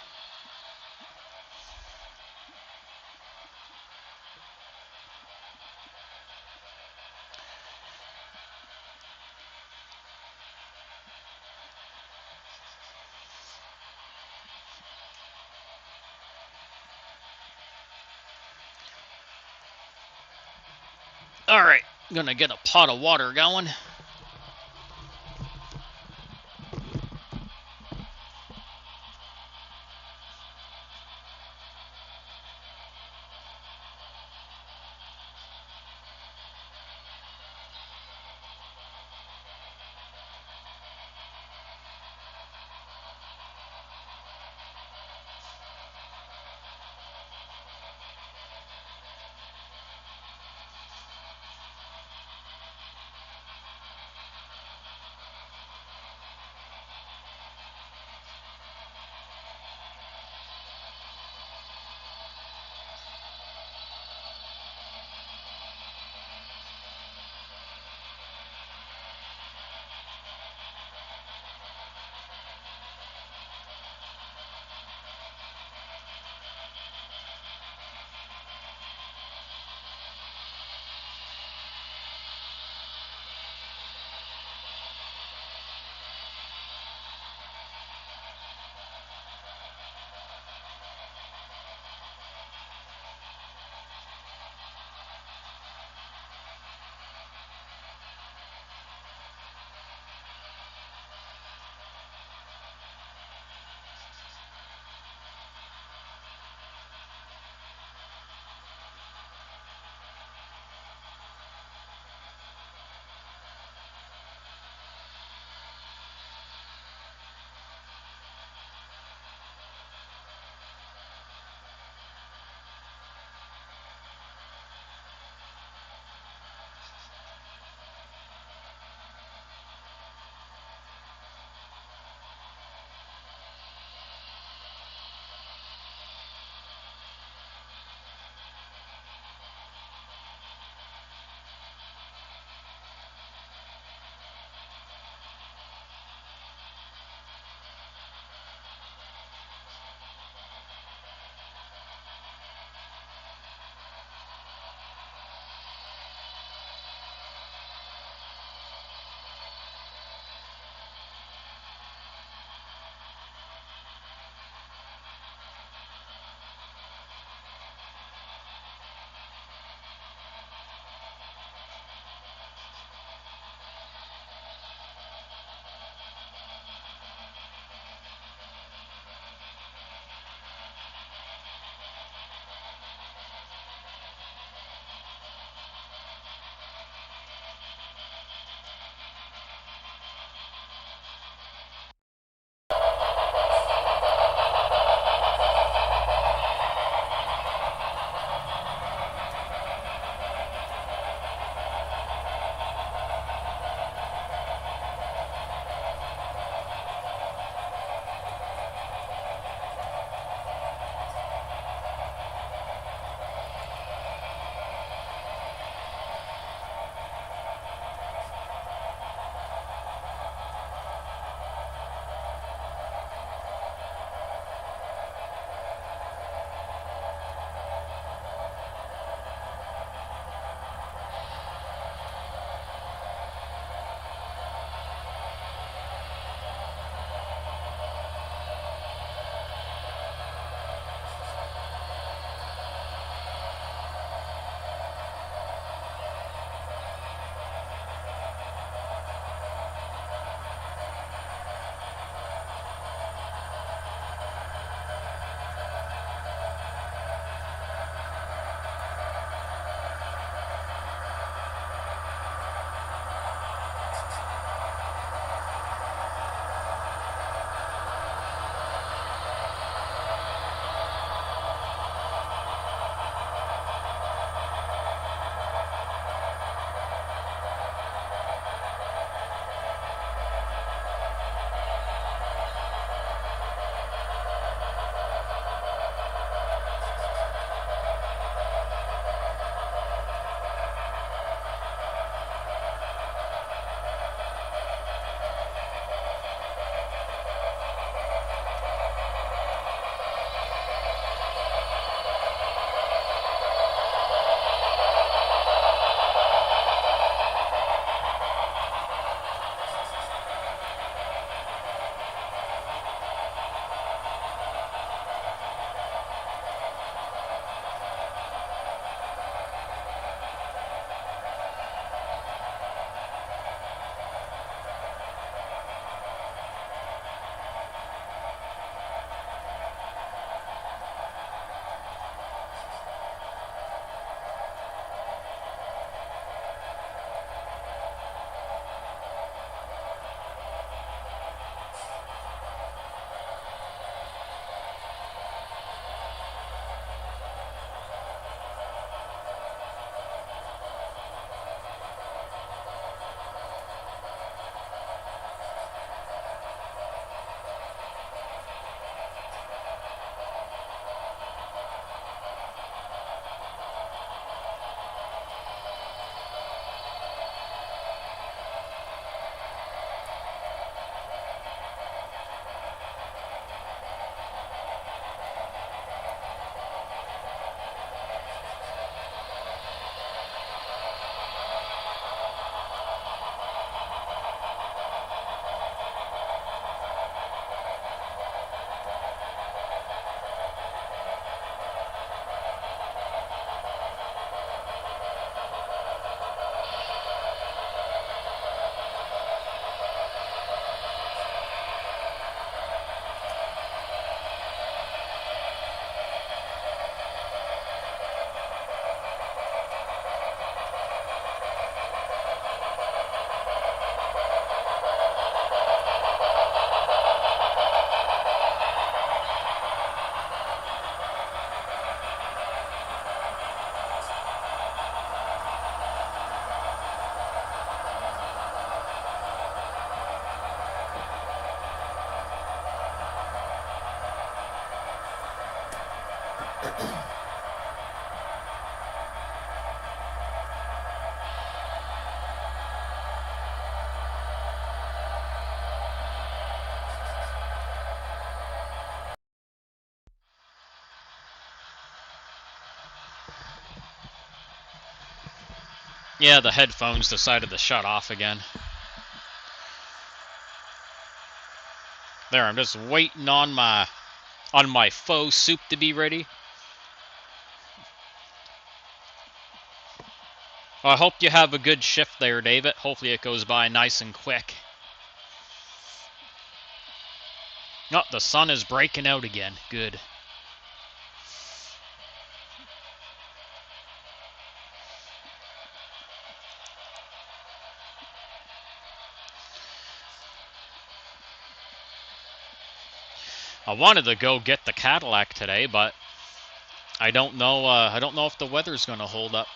Alright, gonna get a pot of water going. Yeah, the headphones decided to shut off again. There, I'm just waiting on my faux soup to be ready. Well, I hope you have a good shift there, David. Hopefully it goes by nice and quick. Oh, the sun is breaking out again. Good. I wanted to go get the Cadillac today, but I don't know. I don't know if the weather's going to hold up.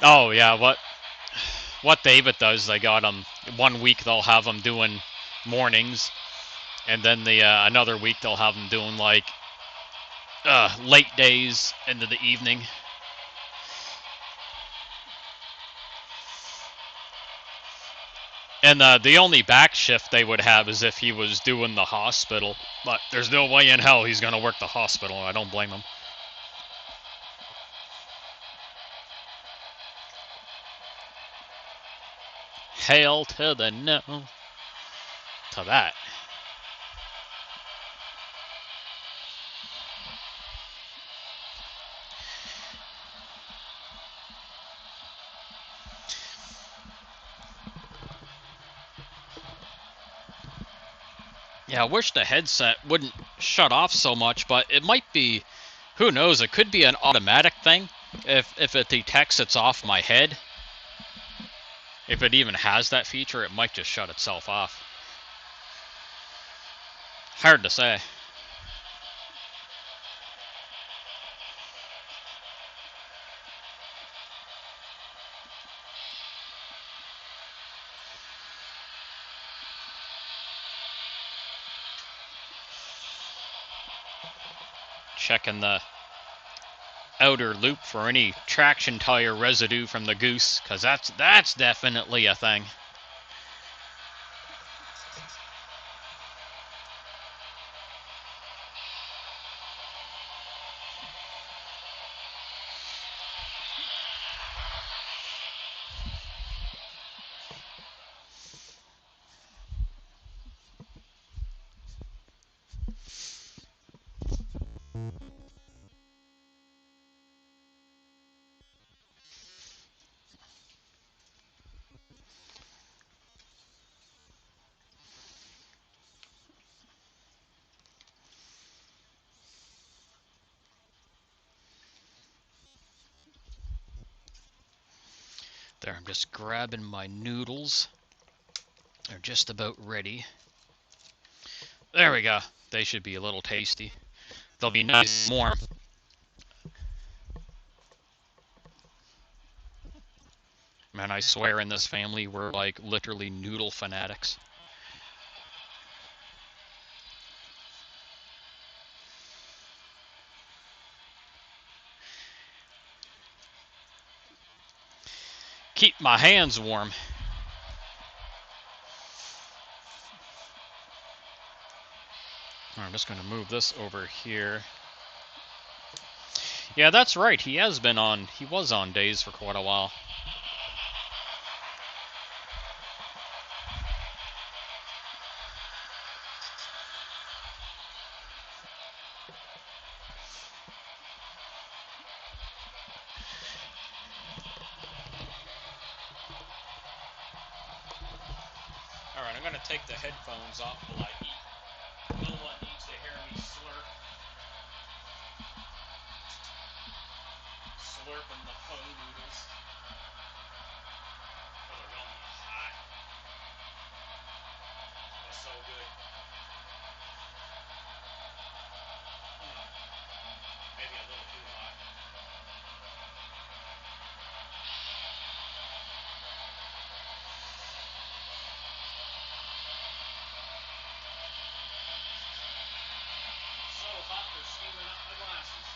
Oh yeah, what David does, they got him 1 week. They'll have him doing mornings, and then the another week they'll have him doing like late days into the evening. And the only back shift they would have is if he was doing the hospital. But there's no way in hell he's going to work the hospital. I don't blame him. Hail to the no. To that. Yeah, I wish the headset wouldn't shut off so much, but it might be, who knows, it could be an automatic thing. If it detects it's off my head, if it even has that feature, it might just shut itself off. Hard to say. Checking the outer loop for any traction tire residue from the Goose, because that's definitely a thing. There, I'm just grabbing my noodles. They're just about ready. There we go. They should be a little tasty. They'll be nice and warm. Man, I swear in this family we're like literally noodle fanatics. Keep my hands warm. I'm just going to move this over here. Yeah, that's right. He was on days for quite a while. Alright, I'm going to take the headphones off while I eat. No one needs to hear me slurping the phone noodles. Oh, they're going to be hot. That's so good. Maybe a little too hot. So hot they're steaming up my glasses.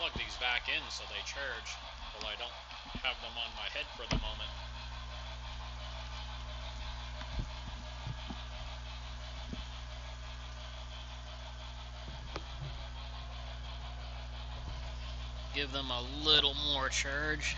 plug these back in so they charge, while I don't have them on my head for the moment. Give them a little more charge.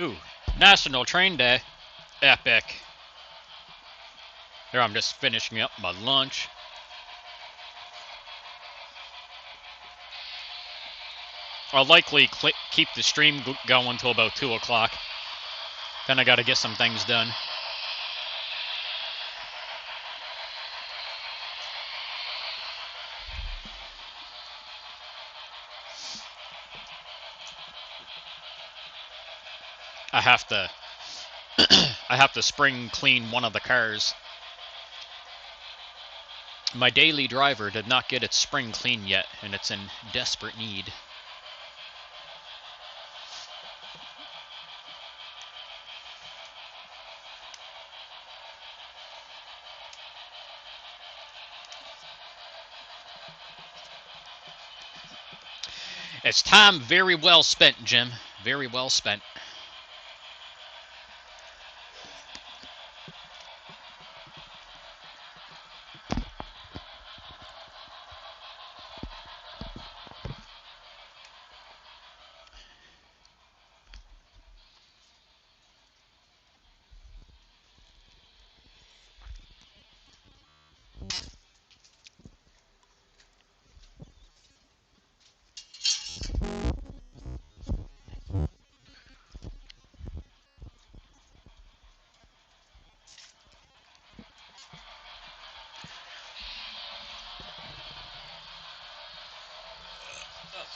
Ooh, National Train Day. Epic. Here, I'm just finishing up my lunch. I'll likely keep the stream going till about 2 o'clock. Then I gotta get some things done. I have to I have to spring clean one of the cars. My daily driver did not get its spring clean yet, and it's in desperate need. It's time very well spent, Jim. Very well spent.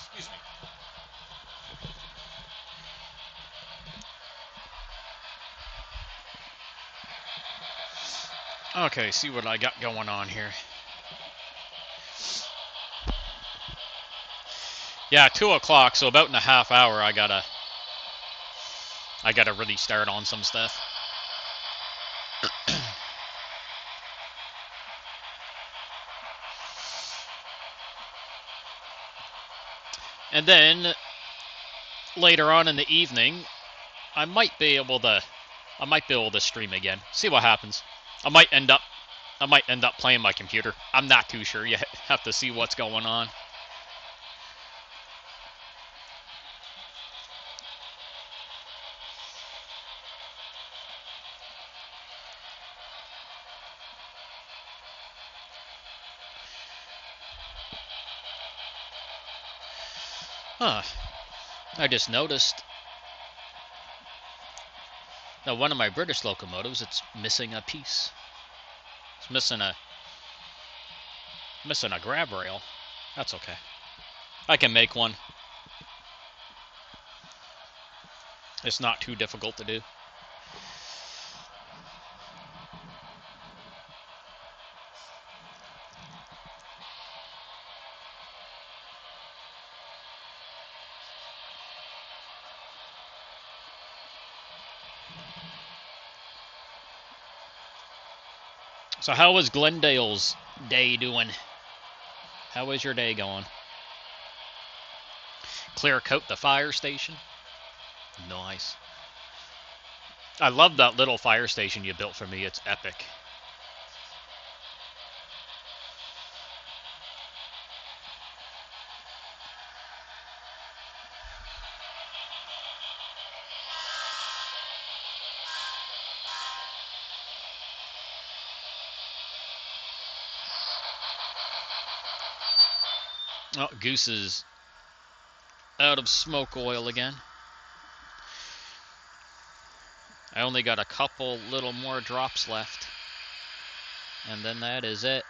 Excuse me. Okay, see what I got going on here. Yeah, 2 o'clock, so about in a half hour I gotta really start on some stuff. And then later on in the evening, I might be able to stream again. See what happens. I might end up playing my computer. I'm not too sure. You have to see what's going on. Huh. I just noticed that one of my British locomotives, it's missing a piece. It's missing a grab rail. That's okay. I can make one. It's not too difficult to do. So how was Glendale's day doing? How is your day going? Clear coat the fire station? Nice. I love that little fire station you built for me. It's epic. Oh, Goose is out of smoke oil again. I only got a couple little more drops left. And then that is it.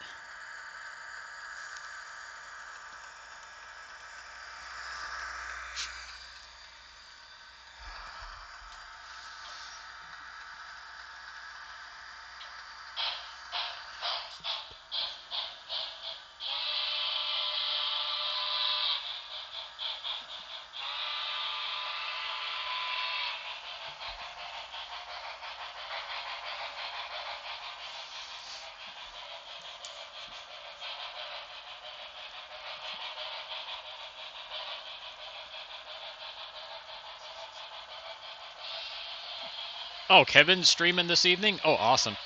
Oh, Kevin's streaming this evening? Oh, awesome.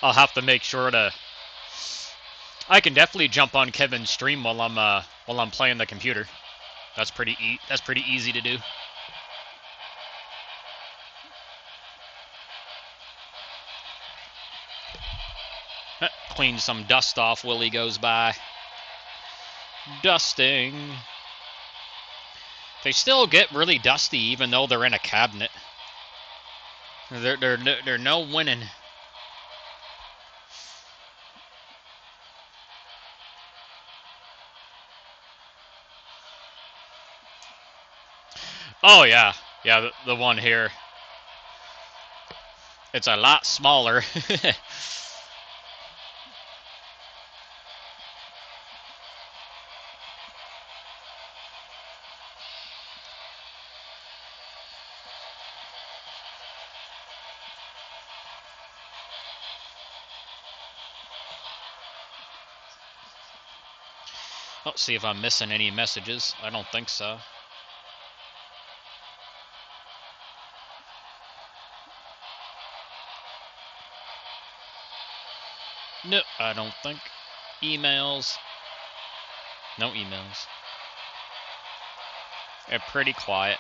I'll have to make sure to... I can definitely jump on Kevin's stream while I'm playing the computer. That's pretty easy to do. Clean some dust off while he goes by. Dusting. They still get really dusty even though they're in a cabinet. They're no winning. Oh yeah, yeah, the one here. It's a lot smaller. Let's see if I'm missing any messages. I don't think so. No, I don't think. Emails. No emails. They're pretty quiet.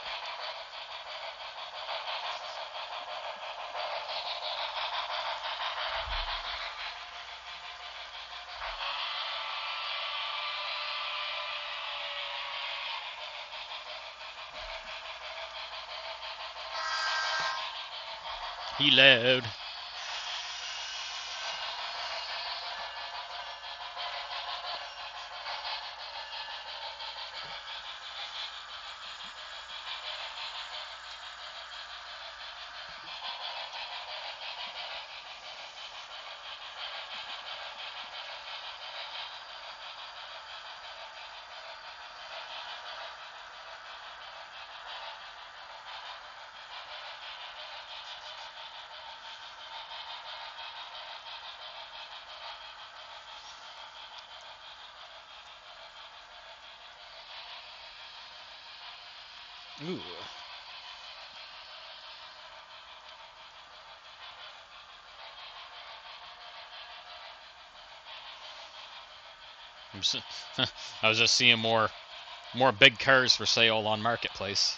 He loud. Ooh. I was just seeing more big cars for sale on Marketplace.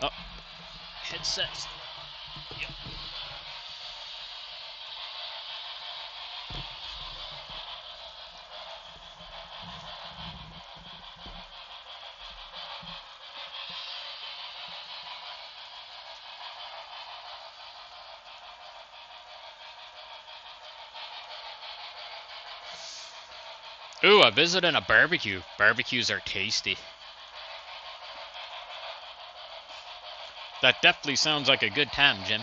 Oh, headsets. Yep. Ooh, a visit and a barbecue. Barbecues are tasty. That definitely sounds like a good time, Jim.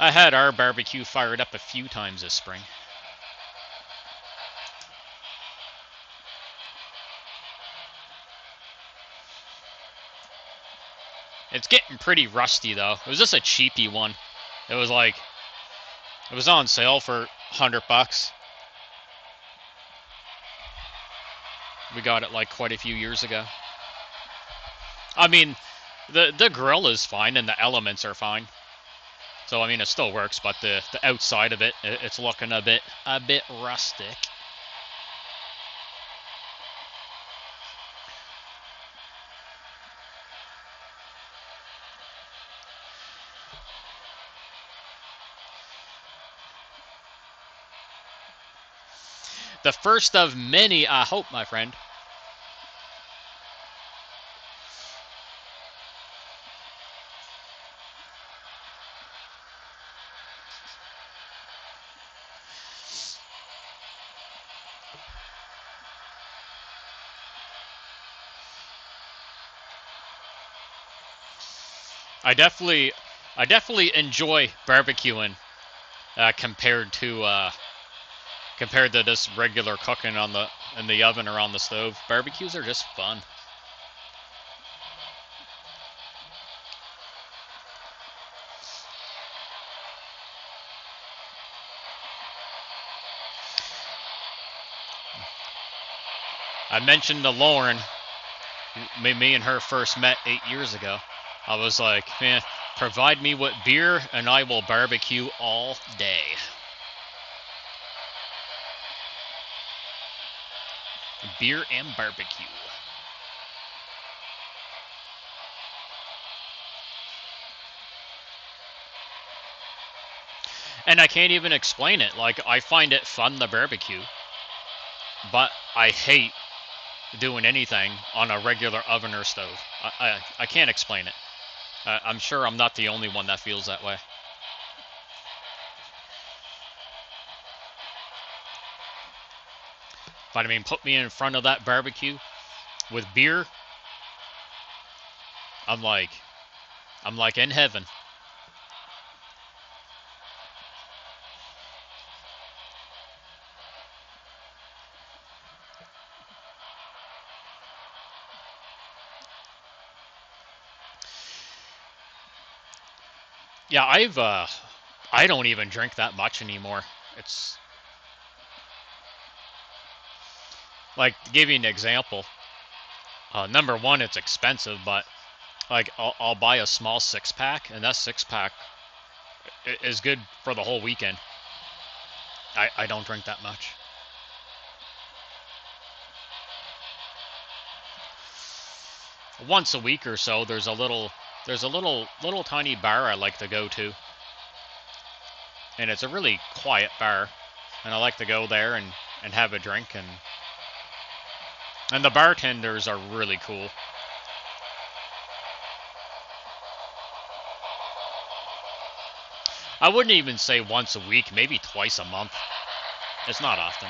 I had our barbecue fired up a few times this spring. It's getting pretty rusty though. It was just a cheapy one. It was on sale for $100. We got it like quite a few years ago. I mean, the grill is fine and the elements are fine. So I mean, it still works, but the outside of it's looking a bit rustic. The first of many, I hope, my friend. I definitely enjoy barbecuing compared to just regular cooking in the oven or on the stove. Barbecues are just fun. I mentioned to Lauren, me and her first met 8 years ago. I was like, man, provide me with beer and I will barbecue all day. Beer and barbecue. And I can't even explain it. Like, I find it fun to barbecue, but I hate doing anything on a regular oven or stove. I can't explain it. I'm sure I'm not the only one that feels that way. But I mean, put me in front of that barbecue with beer, I'm like in heaven. Yeah, I don't even drink that much anymore. It's like, to give you an example, number one, it's expensive, but like I'll buy a small 6-pack, and that 6-pack is good for the whole weekend. I don't drink that much. Once a week or so, there's a little tiny bar I like to go to, and it's a really quiet bar, and I like to go there and have a drink, and the bartenders are really cool. I wouldn't even say once a week, maybe twice a month. It's not often.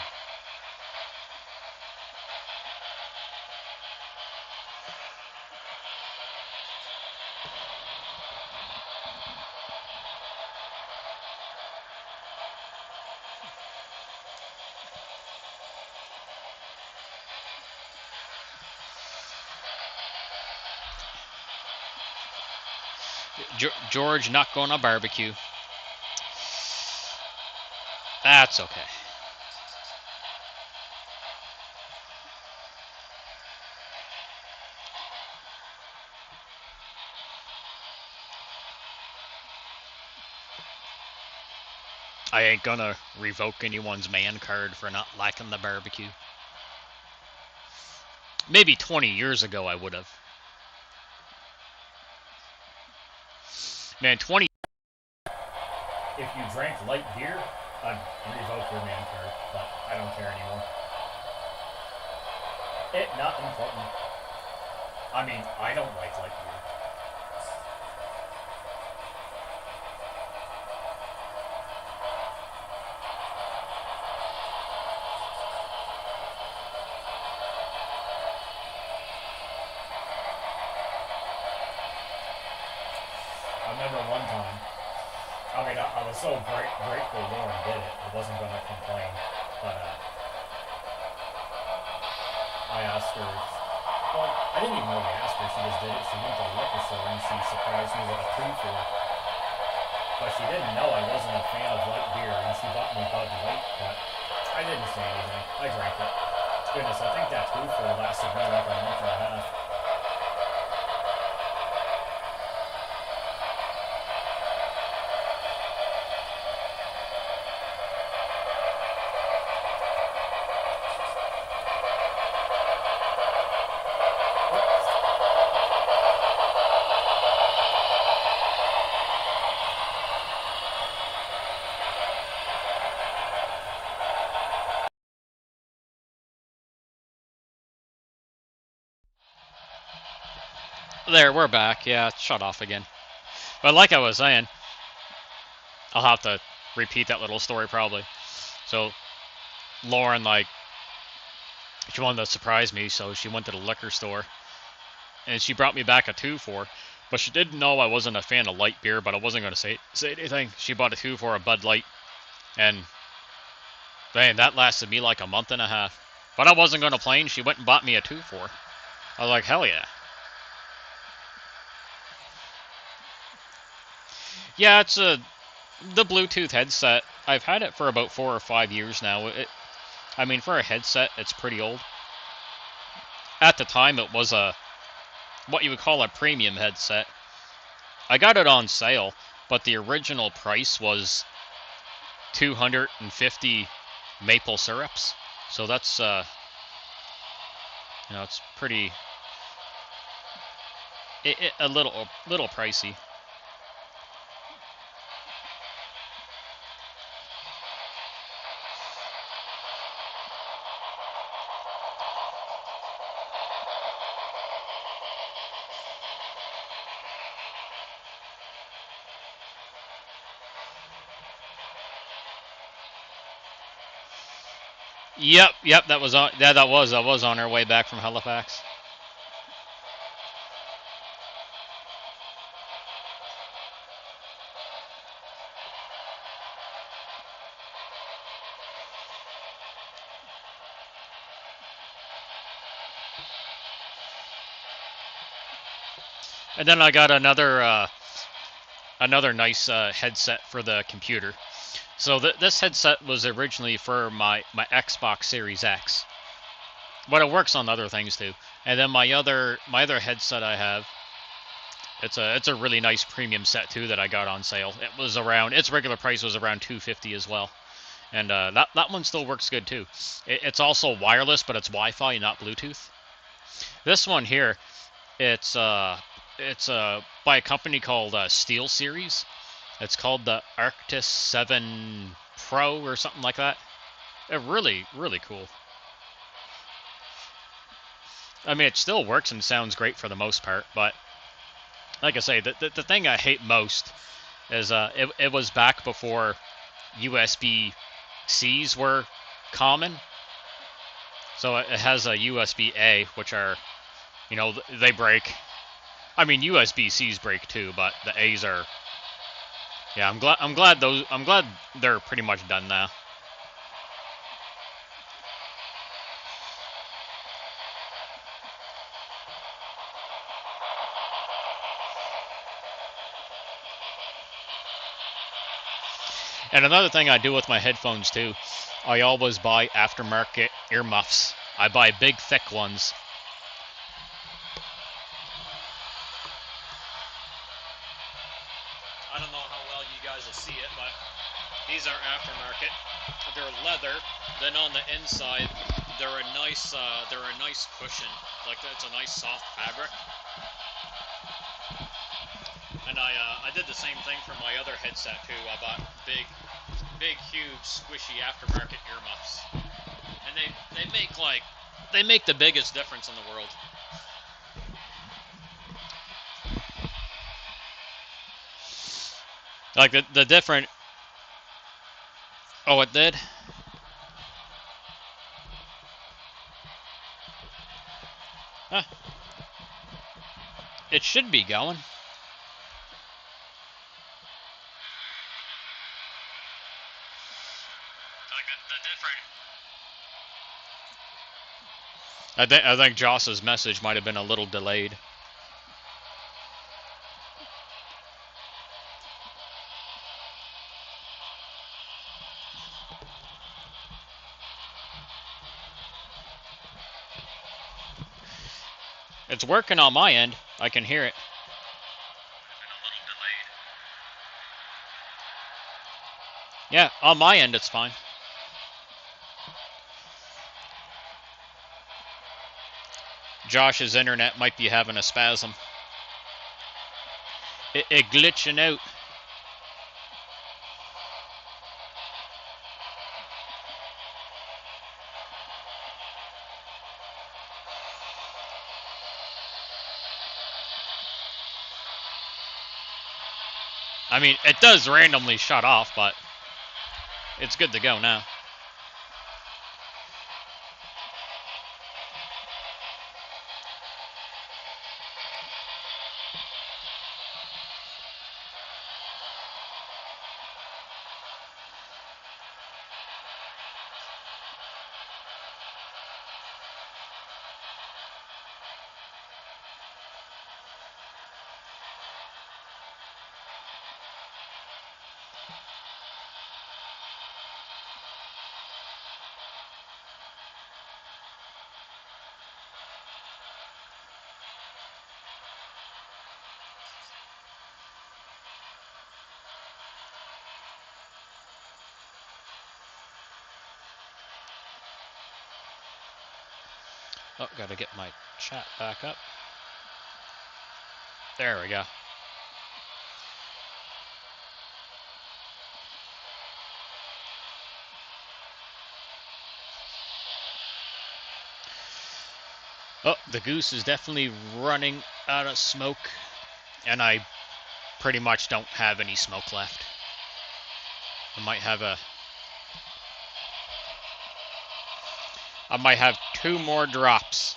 George not going on barbecue. That's okay. I ain't gonna revoke anyone's man card for not liking the barbecue. Maybe 20 years ago I would have. Man, 20... If you drank light beer, I'd revoke your man card, but I don't care anymore. Not important. I mean, I don't like light beer. I remember one time, I mean, I was so grateful Lauren did it, I wasn't going to complain, but I asked her, well, I didn't even really ask her, she just did it. She went to the liquor store and she surprised me with a 2-4. But she didn't know I wasn't a fan of light beer, and she bought me Bud Light, but I didn't say anything. I drank it. Goodness, I think that 2-4 lasted me like a month and a half. There, we're back. Yeah, it shut off again. But like I was saying, I'll have to repeat that little story probably. So, Lauren, like, she wanted to surprise me, so she went to the liquor store, and she brought me back a 2-4. But she didn't know I wasn't a fan of light beer, but I wasn't going to say anything. She bought a 2-4 of Bud Light, and man, that lasted me like a month and a half. But I wasn't going to complain. She went and bought me a 2-4. I was like, hell yeah. Yeah, it's the Bluetooth headset. I've had it for about 4 or 5 years now. I mean, for a headset, it's pretty old. At the time, it was what you would call a premium headset. I got it on sale, but the original price was 250 maple syrups. So that's You know, it's pretty a little pricey. Yep, that was on. Yeah, that was on our way back from Halifax. And then I got another nice headset for the computer. So this headset was originally for my Xbox Series X, but it works on other things too. And then my other headset I have, it's a really nice premium set too that I got on sale. It was around, its regular price was around $250 as well, and that one still works good too. It's also wireless, but it's Wi-Fi, not Bluetooth. This one here, it's by a company called SteelSeries. It's called the Arctis 7 Pro or something like that. It really cool. I mean, it still works and sounds great for the most part, but like I say, the thing I hate most is it was back before USB-Cs were common. So it has a USB-A, which are, you know, they break. I mean, USB-Cs break too, but the A's are. Yeah, I'm glad they're pretty much done now. And another thing I do with my headphones too, I always buy aftermarket earmuffs. I buy big, thick ones. I don't know how well you guys will see it, but these are aftermarket. They're leather. Then on the inside, they're a nice cushion. Like, it's a nice soft fabric. And I did the same thing for my other headset too. I bought big, huge, squishy aftermarket earmuffs, and they make the biggest difference in the world. Like the different. Oh, it did. Huh. It should be going. I think Joss's message might have been a little delayed. It's working on my end. I can hear it. Yeah, on my end it's fine. Josh's internet might be having a spasm. It glitching out. I mean, it does randomly shut off, but it's good to go now. Oh, gotta get my chat back up. There we go. Oh, the Goose is definitely running out of smoke, and I pretty much don't have any smoke left. I might have 2 more drops.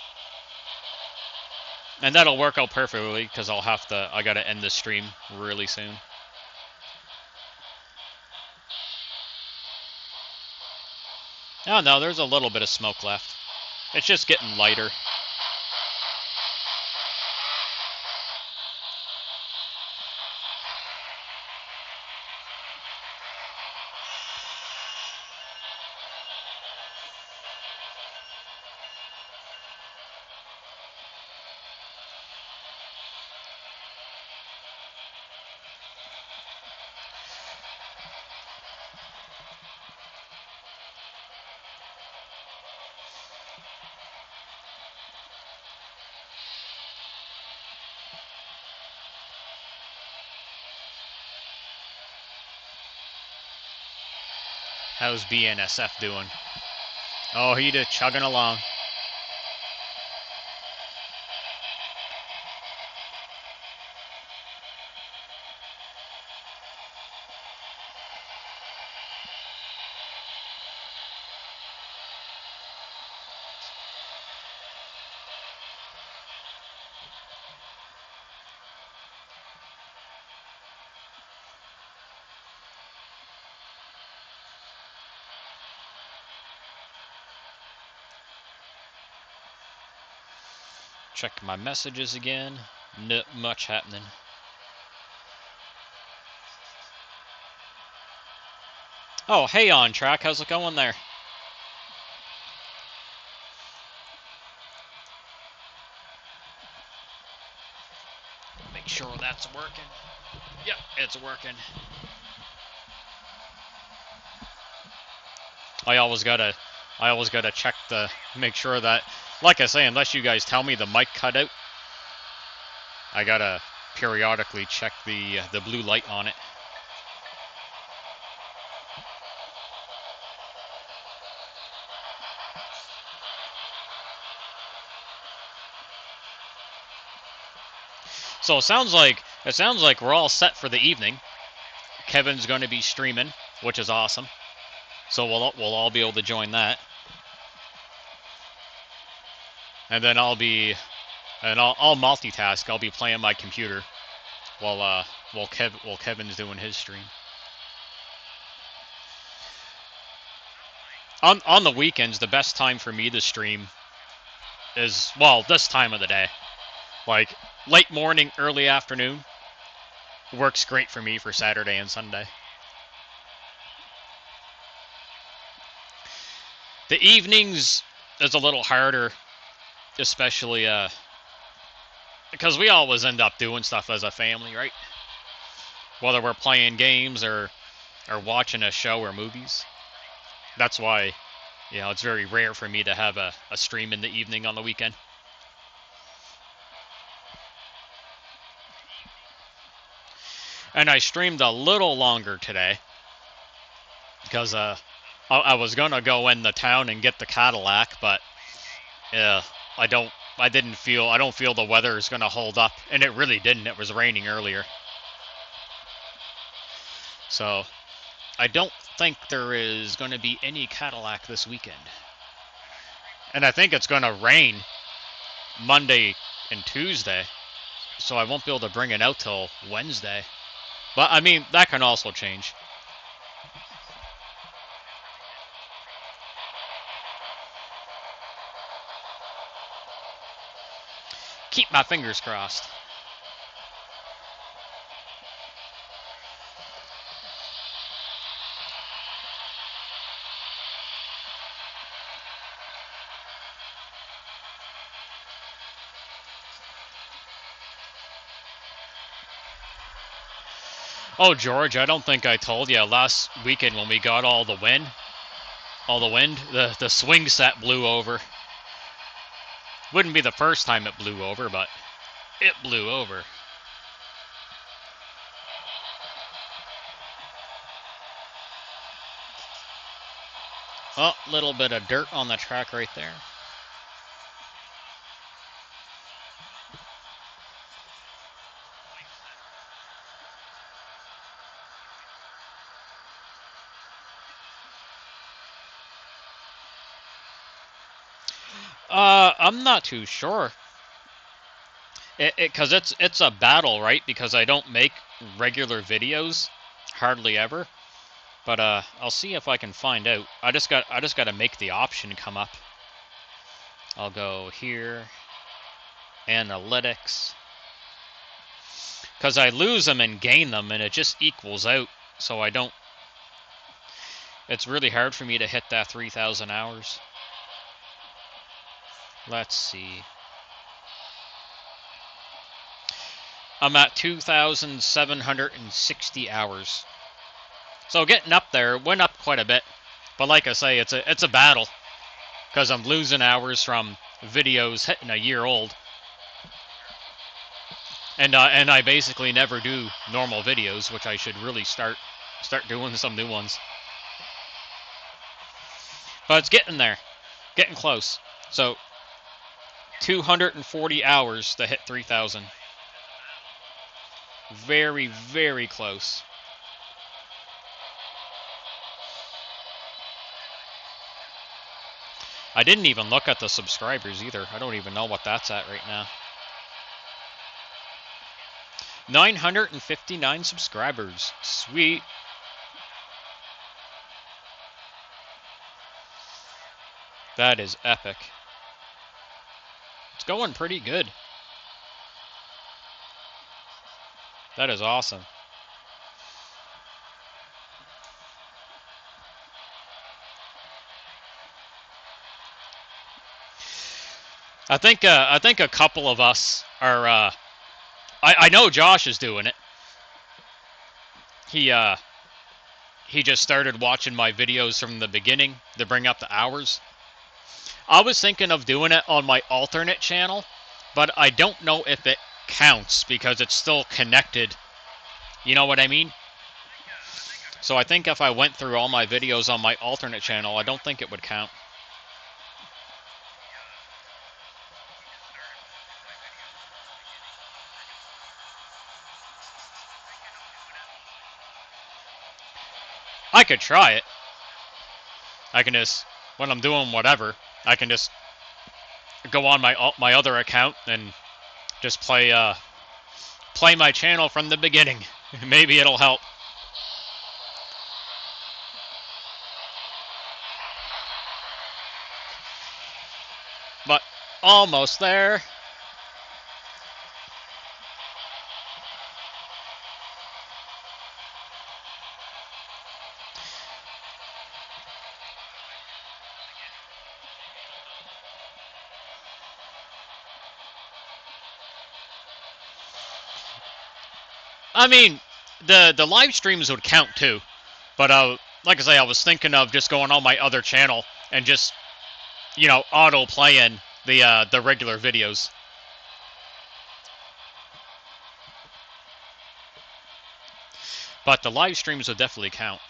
And that'll work out perfectly because I gotta end the stream really soon. Oh no, there's a little bit of smoke left. It's just getting lighter. How's BNSF doing? Oh, he just chugging along. Check my messages again. Not much happening. Oh, hey on track. How's it going there? Make sure that's working. Yep, it's working. I always gotta check make sure that, like I say, unless you guys tell me the mic cut out, I gotta periodically check the blue light on it. So it sounds like we're all set for the evening. Kevin's going to be streaming, which is awesome. So we'll all be able to join that. And then I'll multitask. I'll be playing my computer while Kevin's doing his stream. On the weekends, the best time for me to stream is, well, this time of the day. Like late morning, early afternoon works great for me for Saturday and Sunday. The evenings is a little harder, especially because we always end up doing stuff as a family, right? Whether we're playing games or watching a show or movies. That's why, it's very rare for me to have a stream in the evening on the weekend. And I streamed a little longer today because I was gonna go in the town and get the Cadillac, but I don't feel the weather is gonna hold up, and it really didn't. It was raining earlier, so I don't think there is gonna be any Cadillac this weekend. And I think it's gonna rain Monday and Tuesday, so I won't be able to bring it out till Wednesday. But, I mean, that can also change. Keep my fingers crossed. Oh, George, I don't think I told you last weekend when we got all the wind, the swing set blew over. Wouldn't be the first time it blew over, but it blew over. Oh, little bit of dirt on the track right there. I'm not too sure. Because it's a battle, right? Because I don't make regular videos, hardly ever. But I'll see if I can find out. I just got to make the option come up. I'll go here, analytics, because I lose them and gain them, and it just equals out. So I don't. It's really hard for me to hit that 3,000 hours. Let's see. I'm at 2,760 hours. So getting up there, went up quite a bit. But like I say, it's a battle. Because I'm losing hours from videos hitting a year old. And I basically never do normal videos, which I should really start doing some new ones. But it's getting there. Getting close. So 240 hours to hit 3,000. Very, very close. I didn't even look at the subscribers either. I don't even know what that's at right now. 959 subscribers. Sweet. That is epic. It's going pretty good. That is awesome. I think a couple of us are. I know Josh is doing it. He just started watching my videos from the beginning to bring up the hours. I was thinking of doing it on my alternate channel, but I don't know if it counts because it's still connected. You know what I mean? So I think if I went through all my videos on my alternate channel, I don't think it would count. I could try it. I can just, when I'm doing whatever, I can just go on my other account and just play my channel from the beginning. Maybe it'll help. But almost there. I mean, the live streams would count too, but like I say, I was thinking of just going on my other channel and just, auto playing the regular videos. But the live streams would definitely count.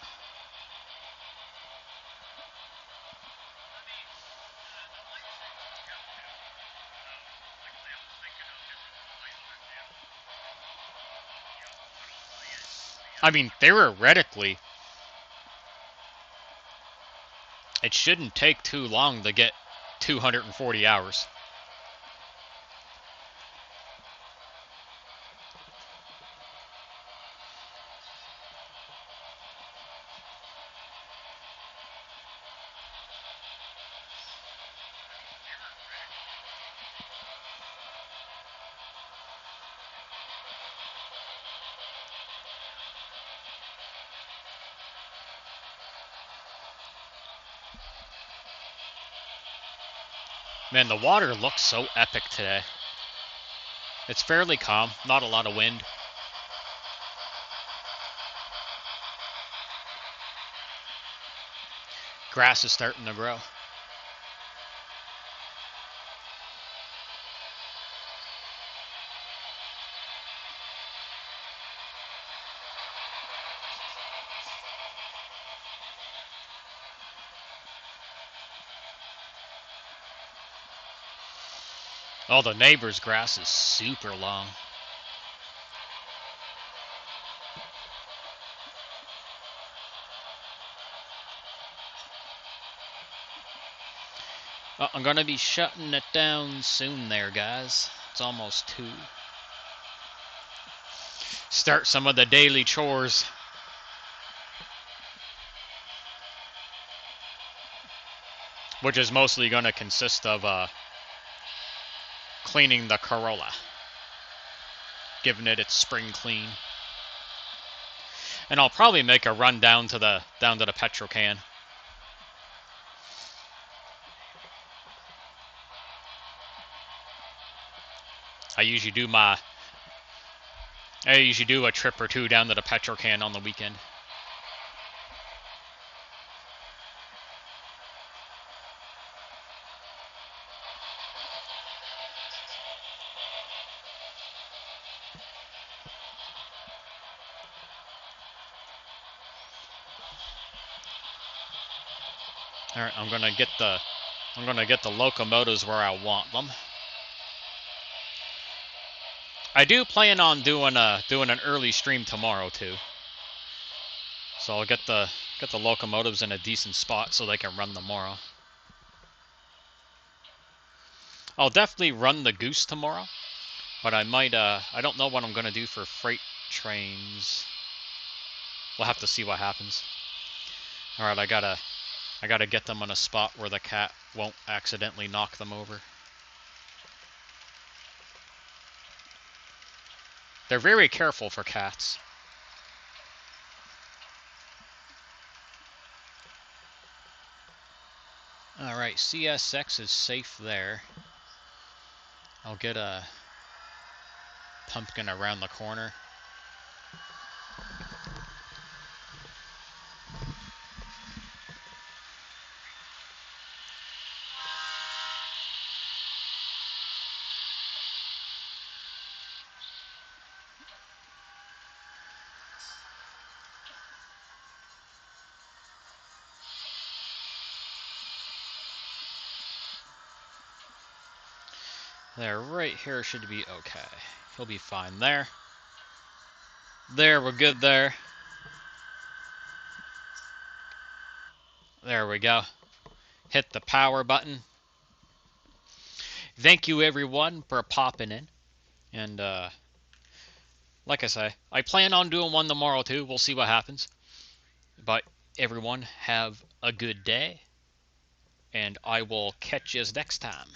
I mean, theoretically, it shouldn't take too long to get 240 hours. Man, the water looks so epic today. It's fairly calm, not a lot of wind. Grass is starting to grow. Oh, the neighbor's grass is super long. Oh, I'm gonna be shutting it down soon there, guys. It's almost 2. Start some of the daily chores. Which is mostly gonna consist of cleaning the Corolla. Giving it its spring clean. And I'll probably make a run down to the petrol can. I usually do a trip or 2 down to the petrol can on the weekend. All right, I'm gonna get the locomotives where I want them. I do plan on doing an early stream tomorrow too. So I'll get the locomotives in a decent spot so they can run tomorrow. I'll definitely run the Goose tomorrow, but I might I don't know what I'm gonna do for freight trains. We'll have to see what happens. All right, I gotta get them in a spot where the cat won't accidentally knock them over. They're very careful for cats. Alright, CSX is safe there. I'll get a pumpkin around the corner. There, right here should be okay. He'll be fine there. There, we're good there. There we go. Hit the power button. Thank you everyone for popping in. And like I say, I plan on doing one tomorrow too. We'll see what happens. But everyone have a good day. And I will catch you next time.